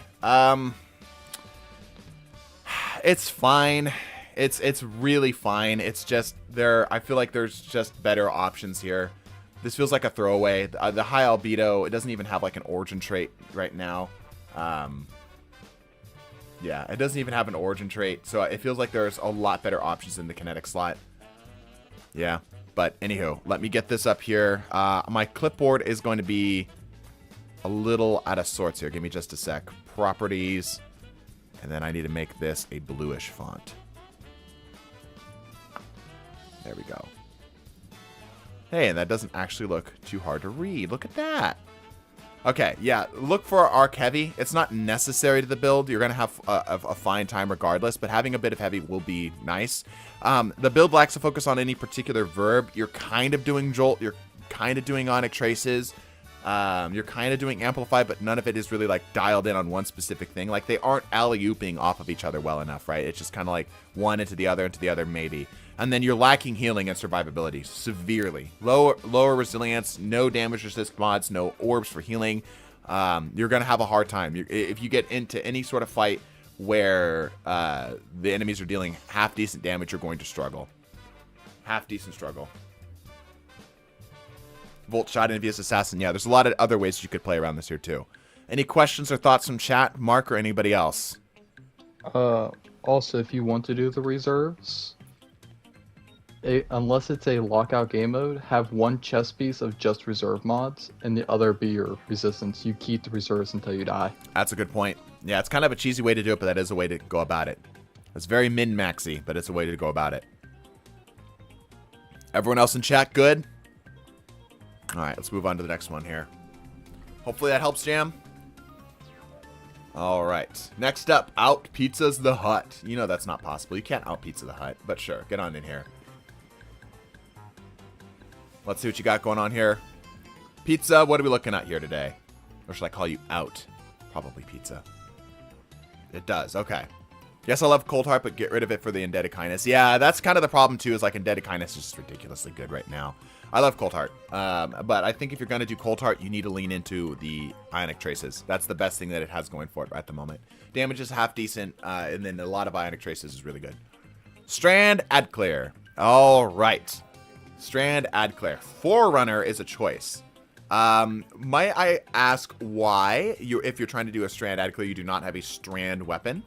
It's fine. It's really fine. It's just I feel like there's just better options here. This feels like a throwaway. The high albedo, it doesn't even have like an origin trait right now. Yeah, it doesn't even have an origin trait, so it feels like there's a lot better options in the kinetic slot. Yeah, but anywho, let me get this up here. My clipboard is going to be a little out of sorts here. Give me just a sec. Properties, and then I need to make this a bluish font. There we go. Hey, and that doesn't actually look too hard to read. Look at that. Okay, yeah, look for arc heavy. It's not necessary to the build. You're going to have a fine time regardless, but having a bit of heavy will be nice. The build lacks a focus on any particular verb. You're kind of doing Jolt. You're kind of doing Onic Traces. You're kind of doing Amplify, but none of it is really like dialed in on one specific thing. Like they aren't alley-ooping off of each other well enough, right? It's just kind of like one into the other, maybe. And then you're lacking healing and survivability severely. Lower resilience, no damage resist mods, no orbs for healing. You're going to have a hard time. If you get into any sort of fight where the enemies are dealing half-decent damage, you're going to struggle. Half-decent struggle. Volt Shot, Envious Assassin. Yeah, there's a lot of other ways you could play around this here, too. Any questions or thoughts from chat, Mark, or anybody else? Also, if you want to do the reserves, unless it's a lockout game mode, have one chess piece of just reserve mods, and the other be your resistance. You keep the reserves until you die. That's a good point. Yeah, it's kind of a cheesy way to do it, but that is a way to go about it. It's very min-maxy, but it's a way to go about it. Everyone else in chat, good? All right, let's move on to the next one here. Hopefully that helps, Jam. All right. Next up, out Pizzas the Hut. You know that's not possible. You can't out Pizza the Hut, but sure, get on in here. Let's see what you got going on here. Pizza, what are we looking at here today? Or should I call you out? Probably pizza. It does, okay. Yes, I love Cold Heart, but get rid of it for the Indebted Kindness. Yeah, that's kind of the problem, too, is like Indebted Kindness is just ridiculously good right now. I love Cold Heart, but I think if you're going to do Cold Heart, you need to lean into the Ionic Traces. That's the best thing that it has going for it at the moment. Damage is half decent, and then a lot of Ionic Traces is really good. Strand Adclair. All right. Strand Adclair. Forerunner is a choice. Might I ask why, if you're trying to do a Strand Adclair, you do not have a Strand weapon?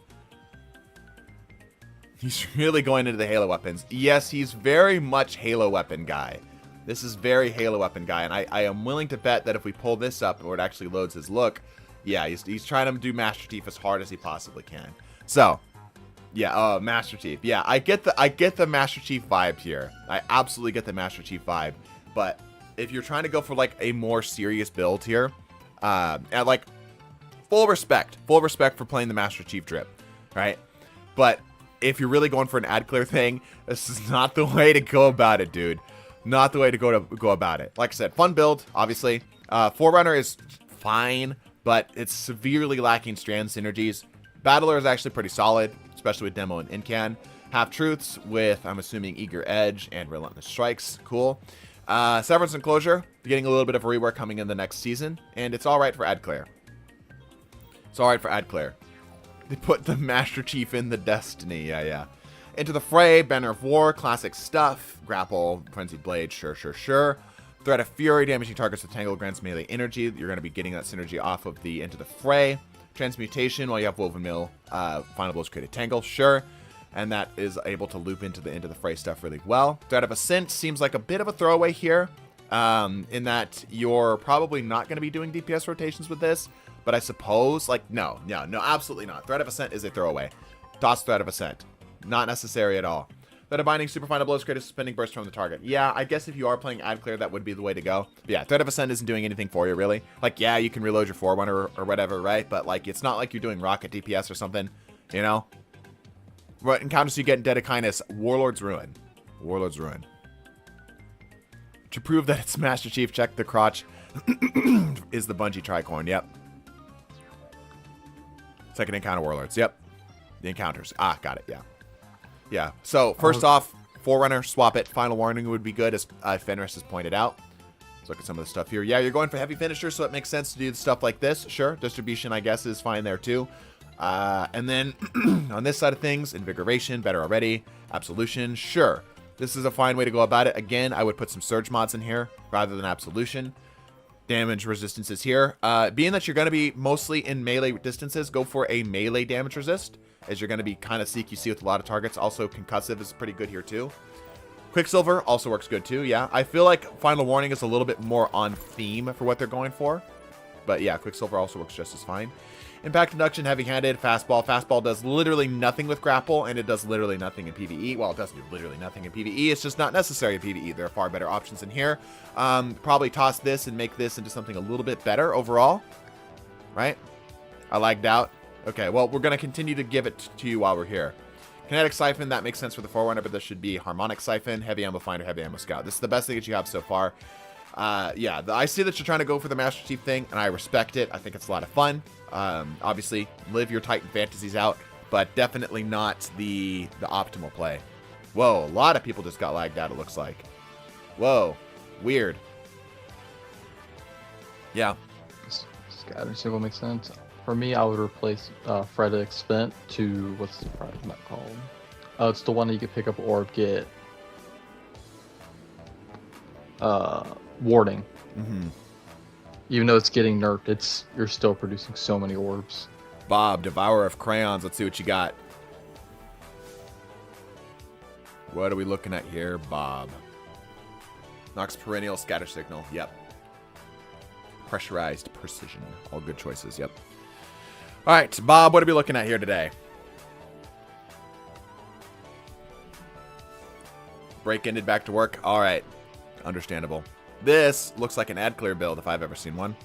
He's really going into the Halo weapons. Yes, he's very much Halo weapon guy. This is very Halo weapon guy, and I am willing to bet that if we pull this up where it actually loads his look, yeah, he's trying to do Master Chief as hard as he possibly can. So, yeah, Master Chief. Yeah, I get the Master Chief vibe here. I absolutely get the Master Chief vibe. But if you're trying to go for like a more serious build here, and like full respect for playing the Master Chief drip, right? But if you're really going for an Adclair thing, this is not the way to go about it, dude. Not the way to go about it. Like I said, fun build, obviously. Forerunner is fine, but it's severely lacking strand synergies. Battler is actually pretty solid, especially with Demo and Incan. Half-Truths with, I'm assuming, Eager Edge and Relentless Strikes. Cool. Severance and Closure, getting a little bit of a rework coming in the next season. And it's alright for Adclair. It's alright for Adclair. They put the Master Chief in the Destiny. Yeah. Into the Fray, Banner of War, classic stuff. Grapple, Frenzied Blade, sure. Threat of Fury, damaging targets with Tangle grants melee energy. You're going to be getting that synergy off of the Into the Fray. Transmutation, while you have Woven Mill, Final Blows create a Tangle, sure. And that is able to loop into the Fray stuff really well. Threat of Ascent seems like a bit of a throwaway here, in that you're probably not going to be doing DPS rotations with this. But I suppose, like, no, absolutely not. Threat of Ascent is a throwaway. Toss Threat of Ascent. Not necessary at all. Threat of Binding, Super Final Blows, create a suspending burst from the target. Yeah, I guess if you are playing Adclair, that would be the way to go. But yeah, Threat of Ascent isn't doing anything for you, really. Like, yeah, you can reload your Forerunner or whatever, right? But, like, it's not like you're doing Rocket DPS or something, you know? What encounters you get in Dead of Kindness? Warlord's Ruin. Warlord's Ruin. To prove that it's Master Chief, check the crotch. Is the Bungie Tricorn, yep. Second encounter Warlords, yep. The encounters. Ah, got it, yeah. Yeah, so first off, Forerunner, swap it. Final Warning would be good, as Fenris has pointed out. Let's look at some of the stuff here. Yeah, you're going for heavy finishers, so it makes sense to do stuff like this. Sure, distribution, I guess, is fine there too. And then on this side of things, Invigoration, better already. Absolution, sure. This is a fine way to go about it. Again, I would put some Surge mods in here rather than Absolution. Damage resistances here. Being that you're going to be mostly in melee distances, go for a melee damage resist, as you're going to be kind of CQC with a lot of targets. Also, Concussive is pretty good here too. Quicksilver also works good too, yeah. I feel like Final Warning is a little bit more on theme for what they're going for. But yeah, Quicksilver also works just as fine. Impact Induction, Heavy-Handed, Fastball. Fastball does literally nothing with Grapple, and it does literally nothing in PvE. Well, it doesn't do literally nothing in PvE. It's just not necessary in PvE. There are far better options in here. Probably toss this and make this into something a little bit better overall. Right? I lagged out. Okay, well, we're going to continue to give it to you while we're here. Kinetic Siphon, that makes sense for the Forerunner, but this should be Harmonic Siphon, Heavy Ammo Finder, Heavy Ammo Scout. This is the best thing that you have so far. Yeah, I see that you're trying to go for the Master Chief thing, and I respect it. I think it's a lot of fun. Obviously, live your Titan fantasies out, but definitely not the optimal play. Whoa, a lot of people just got lagged out, it looks like. Whoa, weird. Yeah. Scatter symbol makes sense. For me, I would replace Frenetic Spent to, what's the product map called? It's the one that you can pick up orb, get warding. Mm-hmm. Even though it's getting nerfed, you're still producing so many orbs. Bob, Devourer of Crayons. Let's see what you got. What are we looking at here, Bob? Nox Perennial, Scatter Signal. Yep. Pressurized Precision. All good choices. Yep. All right, Bob, what are we looking at here today? Break ended, back to work. All right. Understandable. This looks like an Adclair build if I've ever seen one.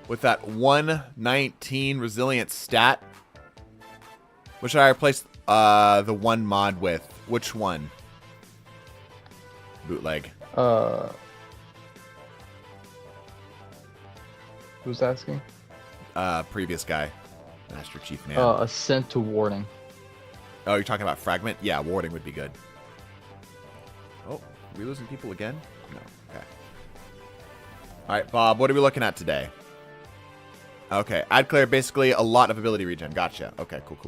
With that 119 resilient stat. What should I replace the one mod with? Which one? Bootleg. Who's asking? Previous guy. Master Chief Man. Ascent to Warding. Oh, you're talking about Fragment? Yeah, Warding would be good. Oh, are we losing people again? No. Okay. All right, Bob, what are we looking at today? Okay, Adclair, basically a lot of ability regen. Gotcha. Okay, cool.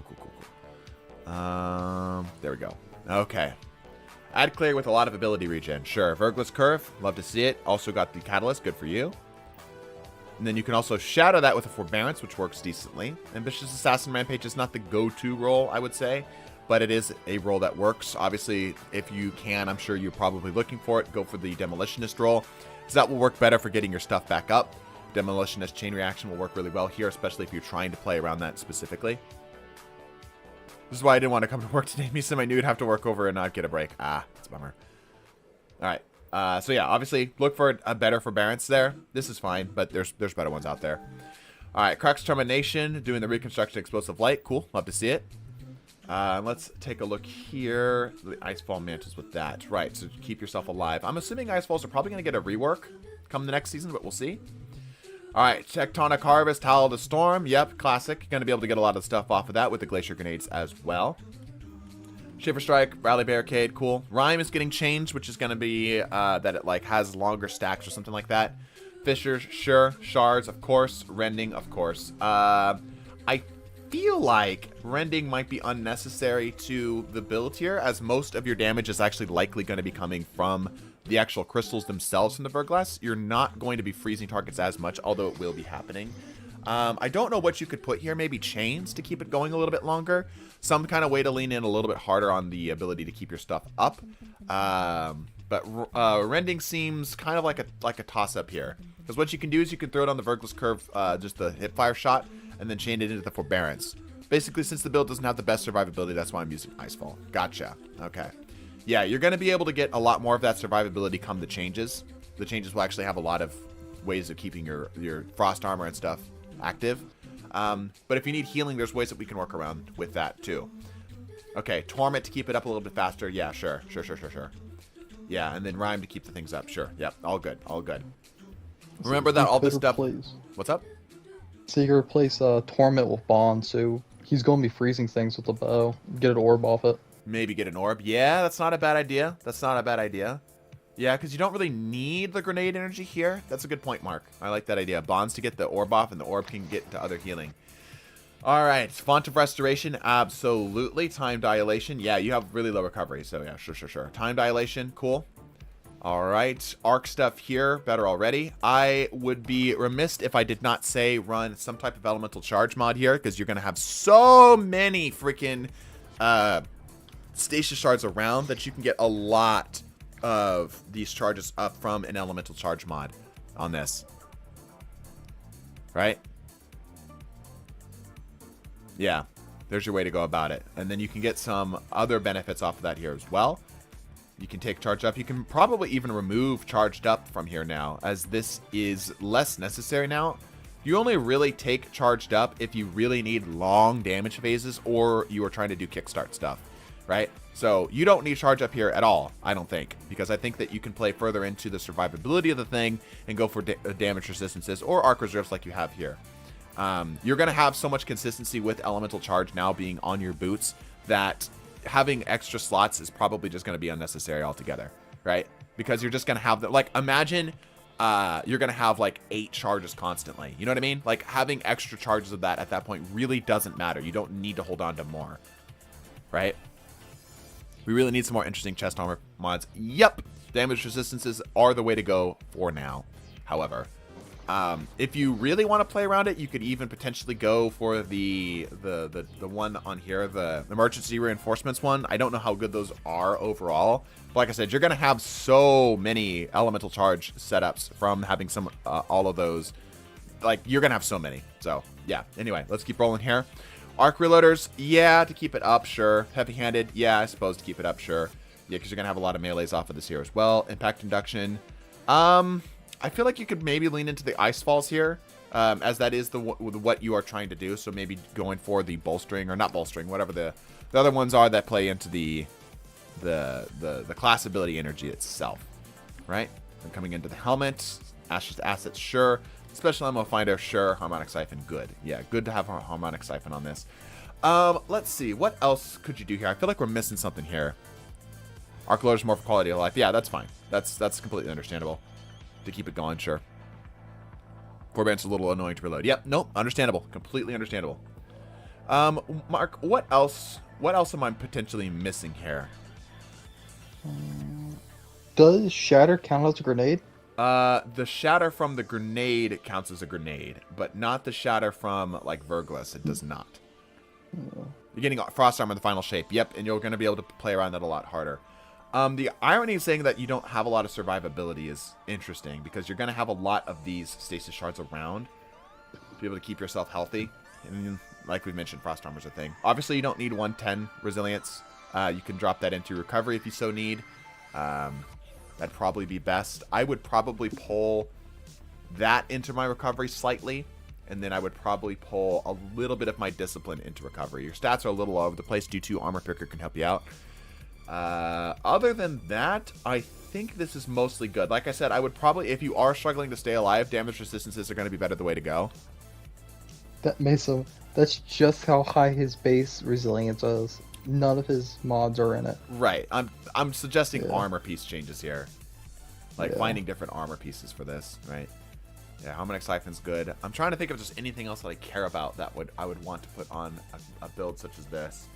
There we go. Okay. Adclair with a lot of ability regen. Sure. Vergless Curve, love to see it. Also got the Catalyst, good for you. And then you can also shadow that with a Forbearance, which works decently. Ambitious Assassin Rampage is not the go-to role, I would say, but it is a role that works. Obviously, if you can, I'm sure you're probably looking for it, go for the Demolitionist role, because that will work better for getting your stuff back up. Demolitionist Chain Reaction will work really well here, especially if you're trying to play around that specifically. This is why I didn't want to come to work today. Misa, I knew I'd have to work over and not get a break. Ah, it's a bummer. All right. So yeah, obviously look for a better Forbearance there. This is fine, but there's better ones out there. All right, Crux Termination, doing the Reconstruction Explosive Light. Cool, love to see it. Let's take a look here. The Icefall Mantis with that. Right, so keep yourself alive. I'm assuming Icefalls are probably going to get a rework come the next season, but we'll see. All right, Tectonic Harvest, Howl of the Storm. Yep, classic. Going to be able to get a lot of stuff off of that with the Glacier Grenades as well. Shiver Strike, Rally Barricade, cool. Rhyme is getting changed, which is going to be that it like has longer stacks or something like that. Fissures, sure. Shards, of course. Rending, of course. I feel like Rending might be unnecessary to the build here, as most of your damage is actually likely going to be coming from the actual crystals themselves from the Verglass. You're not going to be freezing targets as much, although it will be happening. I don't know what you could put here. Maybe chains to keep it going a little bit longer. Some kind of way to lean in a little bit harder on the ability to keep your stuff up. But Rending seems kind of like a toss-up here. Because what you can do is you can throw it on the Verglass curve, just the hipfire shot, and then chain it into the Forbearance. Basically, since the build doesn't have the best survivability, that's why I'm using Icefall. Gotcha. Okay. Yeah, you're going to be able to get a lot more of that survivability come the changes. The changes will actually have a lot of ways of keeping your frost armor and stuff active. But if you need healing, there's ways that we can work around with that too. Okay, Torment to keep it up a little bit faster. Yeah, sure. Yeah, and then Rhyme to keep the things up. Sure. Yep, all good. Remember that all this stuff... What's up? So you can replace Torment with Bond, so he's going to be freezing things with the bow. Get an orb off it. Maybe get an orb. Yeah, that's not a bad idea. Yeah, because you don't really need the grenade energy here. That's a good point, Mark. I like that idea. Bonds to get the orb off, and the orb can get to other healing. All right, Font of Restoration, absolutely. Time Dilation, yeah, you have really low recovery, so yeah, sure. Time Dilation, cool. All right, arc stuff here, better already. I would be remiss if I did not say run some type of elemental charge mod here, because you're going to have so many freaking stasis shards around that you can get a lot of these charges up from an elemental charge mod on this. Right? Yeah, there's your way to go about it. And then you can get some other benefits off of that here as well. You can take charge up. You can probably even remove charged up from here now, as this is less necessary now. You only really take charged up if you really need long damage phases or you are trying to do kickstart stuff, right? So you don't need charge up here at all, I don't think, because I think that you can play further into the survivability of the thing and go for damage resistances or arc reserves like you have here. You're going to have so much consistency with elemental charge now being on your boots that having extra slots is probably just going to be unnecessary altogether, right? Because you're just going to have the, like, imagine you're going to have like 8 charges constantly. You know what I mean? Like, having extra charges of that at that point really doesn't matter. You don't need to hold on to more, right? We really need some more interesting chest armor mods. Yep, damage resistances are the way to go for now. However, if you really want to play around it, you could even potentially go for the one on here, the emergency reinforcements one. I don't know how good those are overall, but like I said, you're gonna have so many elemental charge setups from having some all of those. Like, you're gonna have so many. So yeah. Anyway, let's keep rolling here. Arc reloaders, yeah, to keep it up, sure. Heavy-handed, yeah, I suppose to keep it up, sure. Yeah, because you're gonna have a lot of melees off of this here as well. Impact induction. I feel like you could maybe lean into the ice falls here, as that is what you are trying to do. So maybe going for the bolstering, or not bolstering, whatever the other ones are that play into the class ability energy itself, right? And coming into the helmet, Ashes to assets, sure. Special ammo finder, sure. Harmonic siphon, good. Yeah, good to have a harmonic siphon on this. Let's see, what else could you do here? I feel like we're missing something here. Arc loaders more for quality of life. Yeah, that's fine. That's completely understandable. To keep it going, sure. Forbearance is a little annoying to reload. Yep, nope, understandable. Completely understandable. Mark, what else am I potentially missing here? Does Shatter count as a grenade? The shatter from the grenade counts as a grenade, but not the shatter from, like, Verglass. It does not. You're getting Frost Armor in the final shape. Yep, and you're going to be able to play around that a lot harder. The irony of saying that you don't have a lot of survivability is interesting, because you're going to have a lot of these stasis shards around to be able to keep yourself healthy. And like we mentioned, Frost Armor is a thing. Obviously, you don't need 110 resilience. You can drop that into recovery if you so need. That'd probably be best. I would probably pull that into my recovery slightly, and then I would probably pull a little bit of my discipline into recovery. Your stats are a little all over the place. D2 Armor Picker can help you out. Other than that, I think this is mostly good. Like I said, I would probably, if you are struggling to stay alive, damage resistances are going to be better the way to go. That Mesa, that's just how high his base resilience is. none of his mods are in it. Right. I'm suggesting Yeah. armor piece changes here. Like Yeah. finding different armor pieces for this, right? Yeah, Harmonic Siphon's good. I'm trying to think of just anything else that I care about that I would want to put on a build such as this.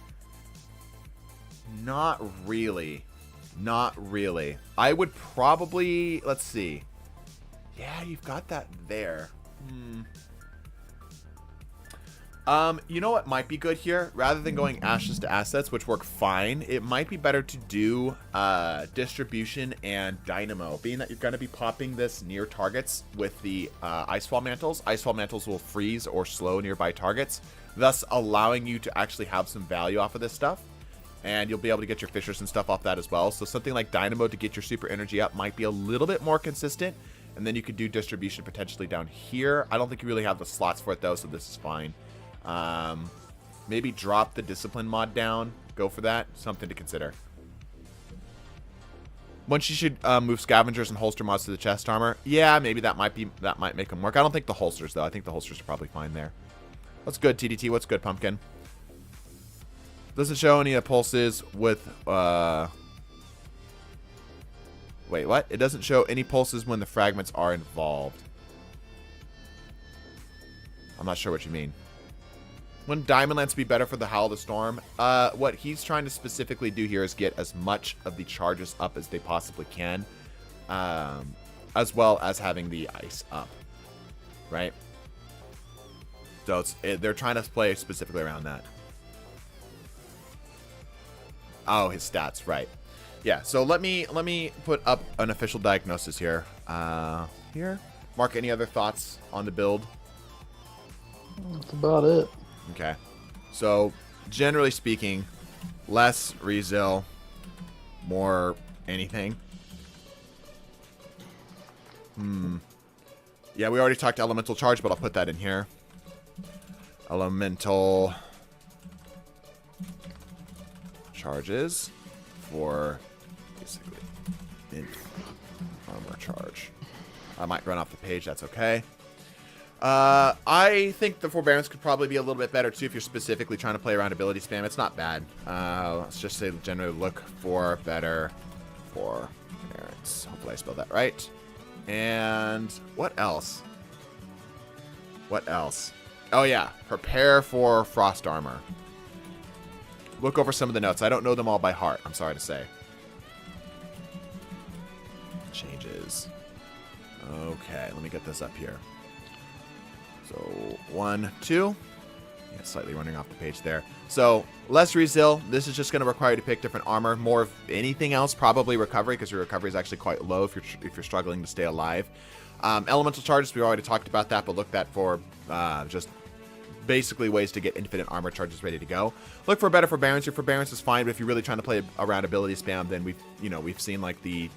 Not really. Not really. I would probably, let's see. Yeah, you've got that there. You know what might be good here? Rather than going ashes to assets, which work fine, it might be better to do distribution and dynamo. Being that you're going to be popping this near targets with the Icefall Mantles. Icefall Mantles will freeze or slow nearby targets, thus allowing you to actually have some value off of this stuff. And you'll be able to get your fishers and stuff off that as well. So something like dynamo to get your super energy up might be a little bit more consistent. And then you could do distribution potentially down here. I don't think you really have the slots for it though, so this is fine. Maybe drop the discipline mod down. Go for that. Something to consider. Once you should move scavengers and holster mods to the chest armor. Yeah, maybe that might make them work. I don't think the holsters though. I think the holsters are probably fine there. What's good, TDT? What's good, Pumpkin? Doesn't show any pulses with wait, what? It doesn't show any pulses when the fragments are involved. I'm not sure what you mean. Wouldn't Diamond Lance be better for the Howl of the Storm? What he's trying to specifically do here is get as much of the charges up as they possibly can, as well as having the ice up, right? So they're trying to play specifically around that. Oh, his stats, right. Yeah, so let me put up an official diagnosis here. Here. Mark, any other thoughts on the build? That's about it. Okay. So, generally speaking, less resil, more anything. Yeah, we already talked elemental charge, but I'll put that in here. Elemental charges for basically armor charge. I might run off the page, that's okay. I think the forbearance could probably be a little bit better too if you're specifically trying to play around ability spam. It's not bad. Let's just say generally look for better forbearance. Hopefully I spelled that right. And what else? What else? Oh yeah, prepare for frost armor. Look over some of the notes. I don't know them all by heart, I'm sorry to say. Changes. Okay, let me get this up here. So, 1, 2. Yeah, slightly running off the page there. So, less resil. This is just going to require you to pick different armor. More of anything else, probably recovery, because your recovery is actually quite low if you're struggling to stay alive. Elemental charges, we already talked about that, but look that for just basically ways to get infinite armor charges ready to go. Look for better forbearance. Your forbearance is fine, but if you're really trying to play around ability spam, then we've seen like the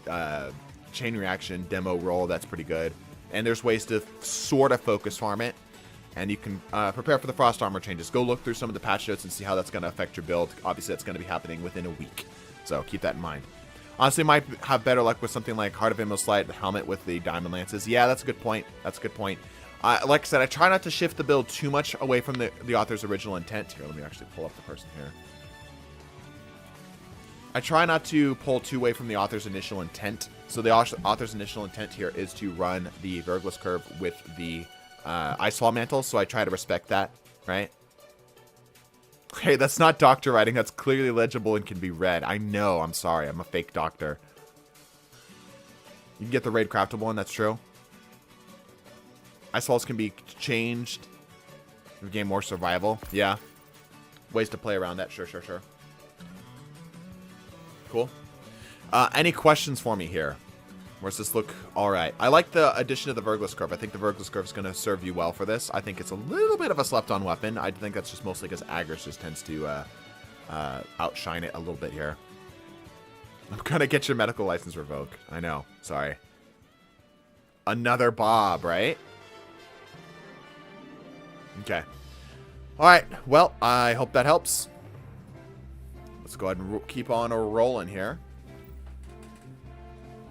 chain reaction demo roll. That's pretty good. And there's ways to sort of focus farm it. And you can prepare for the frost armor changes. Go look through some of the patch notes and see how that's going to affect your build. Obviously, that's going to be happening within a week. So keep that in mind. Honestly, might have better luck with something like Heart of Immolslite, the helmet with the Diamond Lances. Yeah, that's a good point. That's a good point. Like I said, I try not to shift the build too much away from the author's original intent. Here, let me actually pull up the person here. I try not to pull too away from the author's initial intent. So the author's initial intent here is to run the Vergless Curve with the Icefall Mantle, so I try to respect that, right? Hey, that's not doctor writing. That's clearly legible and can be read. I know. I'm sorry. I'm a fake doctor. You can get the raid craftable one. That's true. Icefalls can be changed to gain more survival. Yeah. Ways to play around that. Sure. Cool. Any questions for me here? Or does this look all right? I like the addition of the Vergless Curve. I think the Vergless Curve is going to serve you well for this. I think it's a little bit of a slept-on weapon. I think that's just mostly because Agris just tends to outshine it a little bit here. I'm going to get your medical license revoked. I know. Sorry. Another Bob, right? Okay. All right. Well, I hope that helps. Let's go ahead and keep on rolling here.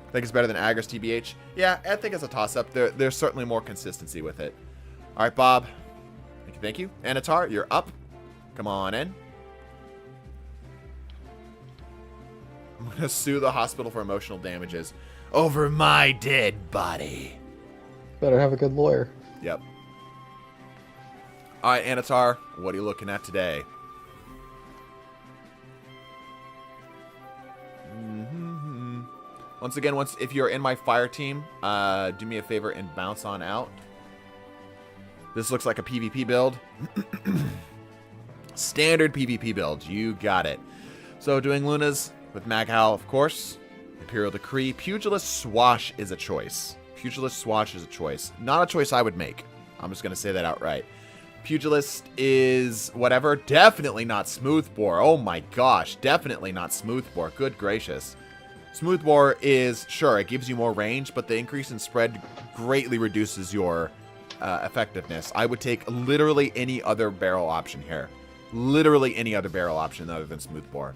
I think it's better than Agris TBH. Yeah, I think it's a toss-up. There's certainly more consistency with it. All right, Bob. Thank you. Anatar, you're up. Come on in. I'm going to sue the hospital for emotional damages over my dead body. Better have a good lawyer. Yep. All right, Anatar, what are you looking at today? Once again, if you're in my fire team, do me a favor and bounce on out. This looks like a PvP build. Standard PvP build. You got it. So doing Lunas with Maghal, of course. Imperial Decree. Pugilist Swash is a choice. Pugilist Swash is a choice. Not a choice I would make. I'm just going to say that outright. Pugilist is whatever. Definitely not Smoothbore. Oh my gosh. Definitely not Smoothbore. Good gracious. Smoothbore is, sure, it gives you more range, but the increase in spread greatly reduces your effectiveness. I would take literally any other barrel option here. Literally any other barrel option other than Smoothbore.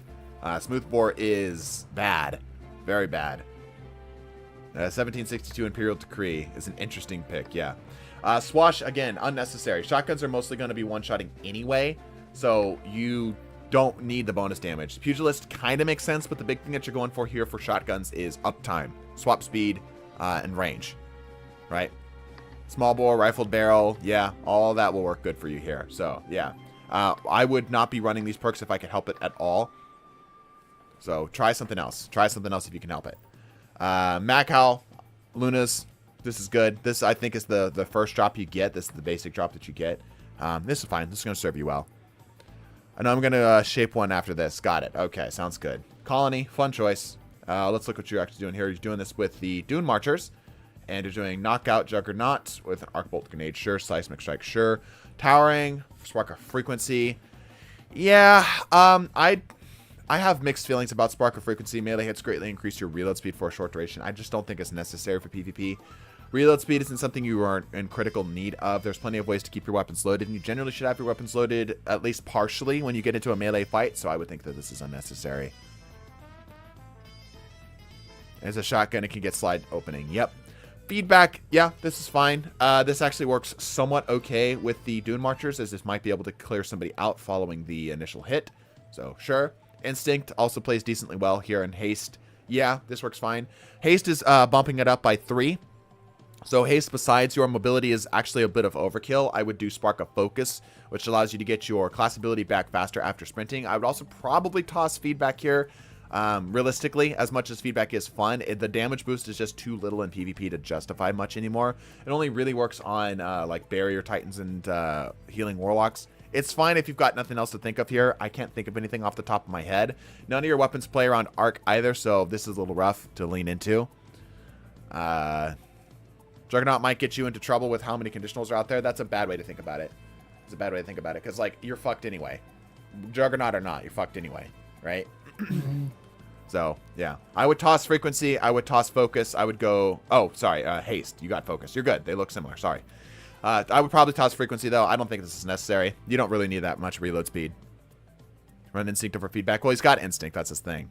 Smoothbore is bad. Very bad. 1762 Imperial Decree is an interesting pick, yeah. Swash, again, unnecessary. Shotguns are mostly going to be one-shotting anyway, so you don't need the bonus damage. Pugilist kind of makes sense, but the big thing that you're going for here for shotguns is uptime, swap speed, and range, right? Small bore, rifled barrel, yeah, all that will work good for you here. So, yeah. I would not be running these perks if I could help it at all. So, try something else. Try something else if you can help it. Maghal, Lunas, this is good. This, I think, is the first drop you get. This is the basic drop that you get. This is fine. This is going to serve you well. I know I'm going to shape one after this. Got it. Okay, sounds good. Colony, fun choice. Let's look what you're actually doing here. You're doing this with the Dune Marchers. And you're doing Knockout Juggernaut with an Arcbolt Grenade, sure. Seismic Strike, sure. Towering, Spark of Frequency. Yeah, I have mixed feelings about Spark of Frequency. Melee hits greatly increase your reload speed for a short duration. I just don't think it's necessary for PvP. Reload speed isn't something you are in critical need of. There's plenty of ways to keep your weapons loaded, and you generally should have your weapons loaded at least partially when you get into a melee fight, so I would think that this is unnecessary. As a shotgun, it can get slide opening. Yep. Feedback, yeah, this is fine. This actually works somewhat okay with the Dune Marchers, as this might be able to clear somebody out following the initial hit. So, sure. Instinct also plays decently well here in Haste. Yeah, this works fine. Haste is bumping it up by 3. So Haste, besides your mobility, is actually a bit of overkill. I would do Spark of Focus, which allows you to get your class ability back faster after sprinting. I would also probably toss Feedback here. Realistically, as much as Feedback is fun, the damage boost is just too little in PvP to justify much anymore. It only really works on like Barrier Titans and Healing Warlocks. It's fine if you've got nothing else to think of here. I can't think of anything off the top of my head. None of your weapons play around Arc either, so this is a little rough to lean into. Juggernaut might get you into trouble with how many conditionals are out there. That's a bad way to think about it. It's a bad way to think about it, because, like, you're fucked anyway. Juggernaut or not, you're fucked anyway, right? So, yeah. I would toss Frequency. I would toss Focus. I would go... Oh, sorry. Haste. You got Focus. You're good. They look similar. Sorry. I would probably toss Frequency, though. I don't think this is necessary. You don't really need that much reload speed. Run Instinct over Feedback. Well, he's got Instinct. That's his thing.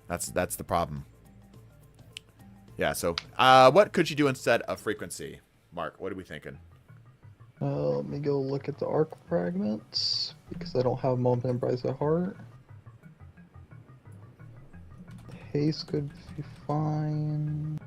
That's the problem. Yeah, so what could you do instead of Frequency? Mark, what are we thinking? Let me go look at the Arc Fragments, because I don't have Moment and Rise of Heart. Haste could be fine.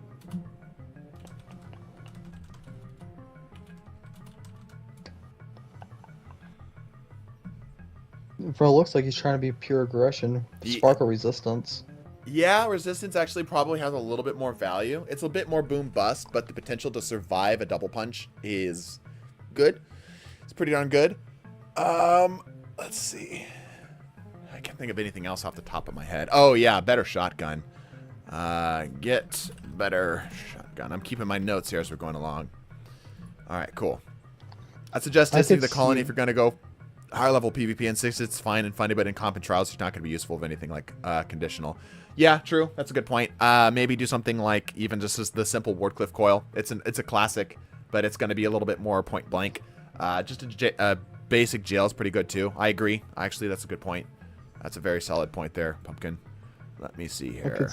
Bro, it looks like he's trying to be pure aggression. Spark of Resistance. Yeah, Resistance actually probably has a little bit more value. It's a bit more boom bust, but the potential to survive a double punch is good. It's pretty darn good. Let's see. I can't think of anything else off the top of my head. Oh, yeah, better shotgun. Get better shotgun. I'm keeping my notes here as we're going along. All right, cool. I suggest testing the colony if you're going to go higher level PvP. In 6, it's fine and funny, but in comp and trials, it's not going to be useful of anything like conditional. Yeah, true. That's a good point. Maybe do something like even just as the simple Wardcliff Coil. It's a classic, but it's going to be a little bit more point blank. Just a basic jail is pretty good too. I agree. Actually, that's a good point. That's a very solid point there, Pumpkin. Let me see here.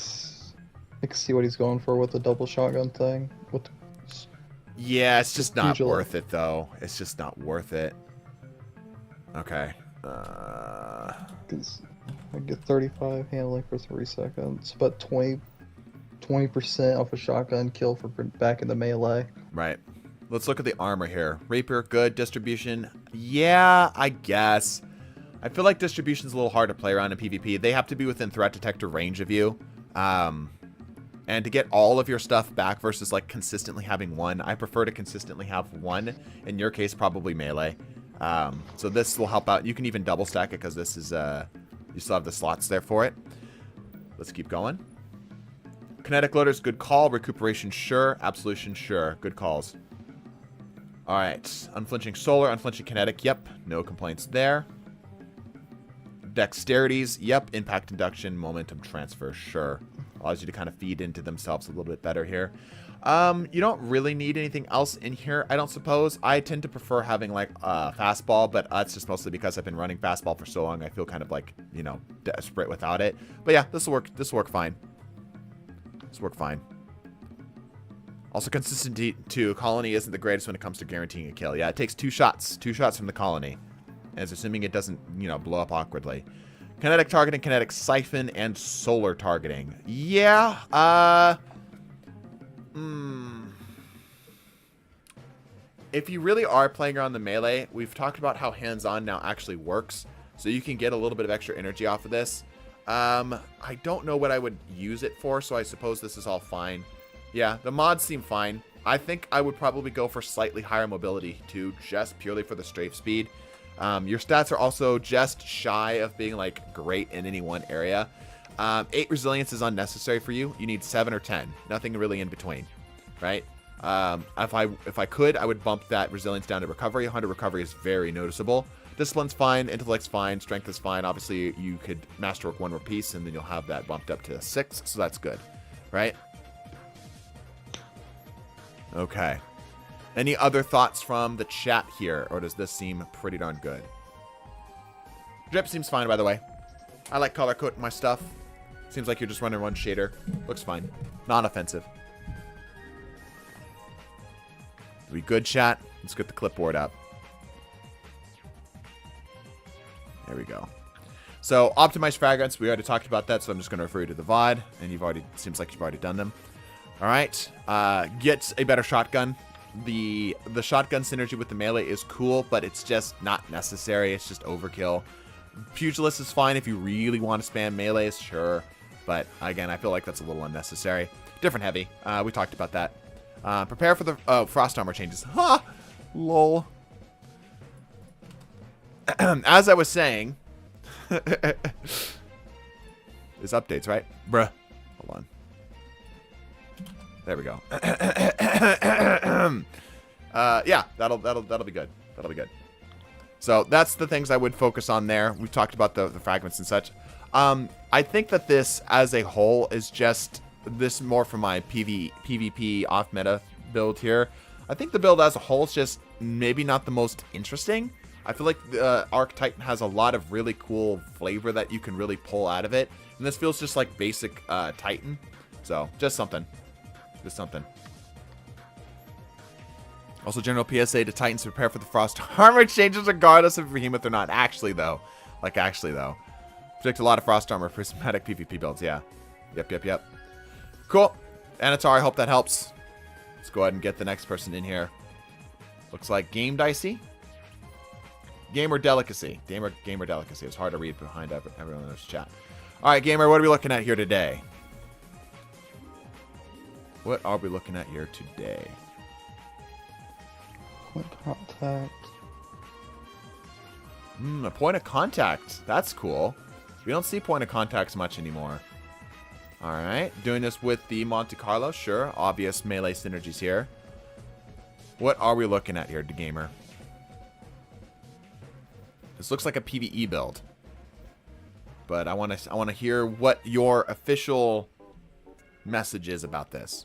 I can see what he's going for with the double shotgun thing. Yeah, it's just not worth it though. It's just not worth it. Okay. I get 35 handling for 3 seconds, but 20% off a shotgun kill for back in the melee. Right. Let's look at the armor here. Rapier, good. Distribution, yeah, I guess. I feel like distribution's a little hard to play around in PvP. They have to be within threat detector range of you. And to get all of your stuff back versus like consistently having one, I prefer to consistently have one. In your case, probably melee. So this will help out. You can even double stack it because this is, you still have the slots there for it. Let's keep going. Kinetic loaders, good call. Recuperation, sure. Absolution, sure. Good calls. All right. Unflinching solar, unflinching kinetic. Yep. No complaints there. Dexterities. Yep. Impact induction, momentum transfer. Sure. Allows you to kind of feed into themselves a little bit better here. You don't really need anything else in here, I don't suppose. I tend to prefer having like fastball, but that's just mostly because I've been running fastball for so long. I feel kind of like, you know, desperate without it. But yeah, this will work. This will work fine. This will work fine. Also, consistency too. Colony isn't the greatest when it comes to guaranteeing a kill. Yeah, it takes 2 shots. 2 shots from the colony. And it's assuming it doesn't, you know, blow up awkwardly. Kinetic targeting, kinetic siphon, and solar targeting. Yeah, if you really are playing around the melee, we've talked about how hands-on now actually works. So you can get a little bit of extra energy off of this. I don't know what I would use it for, so I suppose this is all fine. Yeah, the mods seem fine. I think I would probably go for slightly higher mobility too, just purely for the strafe speed. Your stats are also just shy of being like great in any one area. 8 resilience is unnecessary for you. You need 7 or 10. Nothing really in between, right? If I could, I would bump that resilience down to recovery. 100 recovery is very noticeable. Discipline's fine. Intellect's fine. Strength is fine. Obviously, you could masterwork 1 more piece, and then you'll have that bumped up to 6. So that's good, right? Okay. Any other thoughts from the chat here, or does this seem pretty darn good? Drip seems fine, by the way. I like color coding my stuff. Seems like you're just running one shader. Looks fine. Non-offensive. We good, chat? Let's get the clipboard up. There we go. So, optimized fragrance. We already talked about that, so I'm just going to refer you to the VOD. And seems like you've already done them. Alright. Get a better shotgun. The shotgun synergy with the melee is cool, but it's just not necessary. It's just overkill. Pugilist is fine if you really want to spam melees, sure. But again, I feel like that's a little unnecessary. Different heavy. We talked about that. Prepare for the frost armor changes. Ha! Lol. As I was saying, there's updates, right? Bruh. Hold on. There we go. Yeah, that'll be good. That'll be good. So that's the things I would focus on there. We've talked about the fragments and such. I think that this as a whole is just this more for my PvP off meta build here. I think the build as a whole is just maybe not the most interesting. I feel like the Arc Titan has a lot of really cool flavor that you can really pull out of it. And this feels just like basic Titan. So just something. Just something. Also, general PSA to Titans, prepare for the frost armor changes regardless of behemoth or not. Actually, though. Predict a lot of frost armor for prismatic PvP builds, yeah. Yep. Cool. Anatar, I hope that helps. Let's go ahead and get the next person in here. Looks like Game Dicey. Gamer Delicacy. Gamer Delicacy. It's hard to read behind everyone in this chat. Alright, Gamer, what are we looking at here today? What are we looking at here today? Point contact. A point of contact. That's cool. We don't see point of contacts much anymore. Alright. Doing this with the Monte Carlo. Sure. Obvious melee synergies here. What are we looking at here, Gamer? This looks like a PvE build. But I want to hear what your official message is about this.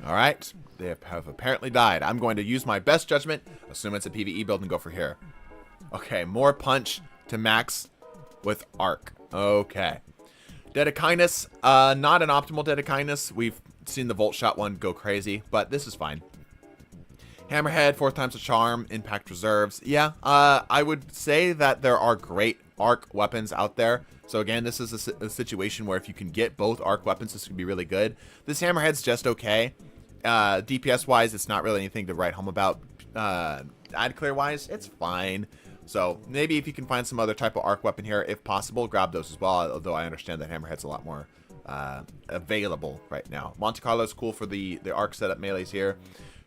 Alright, they have apparently died. I'm going to use my best judgment, assume it's a PvE build, and go for here. Okay, more punch to max with Arc. Okay. Dead of Kindness, not an optimal Dead of Kindness. We've seen the Volt Shot one go crazy, but this is fine. Hammerhead, 4 times a charm, impact reserves. Yeah, I would say that there are great arc weapons out there. So again, this is a situation where if you can get both arc weapons, this could be really good. This Hammerhead's just okay. DPS-wise, it's not really anything to write home about. Ad clear-wise, it's fine. So maybe if you can find some other type of arc weapon here, if possible, grab those as well. Although I understand that Hammerhead's a lot more available right now. Monte Carlo's cool for the arc setup melees here.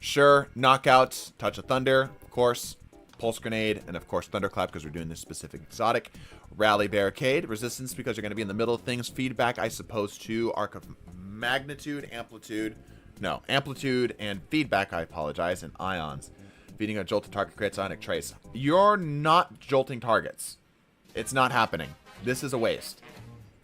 Sure, Knockout, Touch of Thunder, of course, Pulse Grenade, and of course Thunderclap because we're doing this specific exotic. Rally Barricade, Resistance because you're going to be in the middle of things. Feedback, I suppose, too. Arc of Magnitude, Amplitude, and Feedback, I apologize, and Ions. Feeding a jolted target creates Ionic Trace. You're not jolting targets. It's not happening. This is a waste.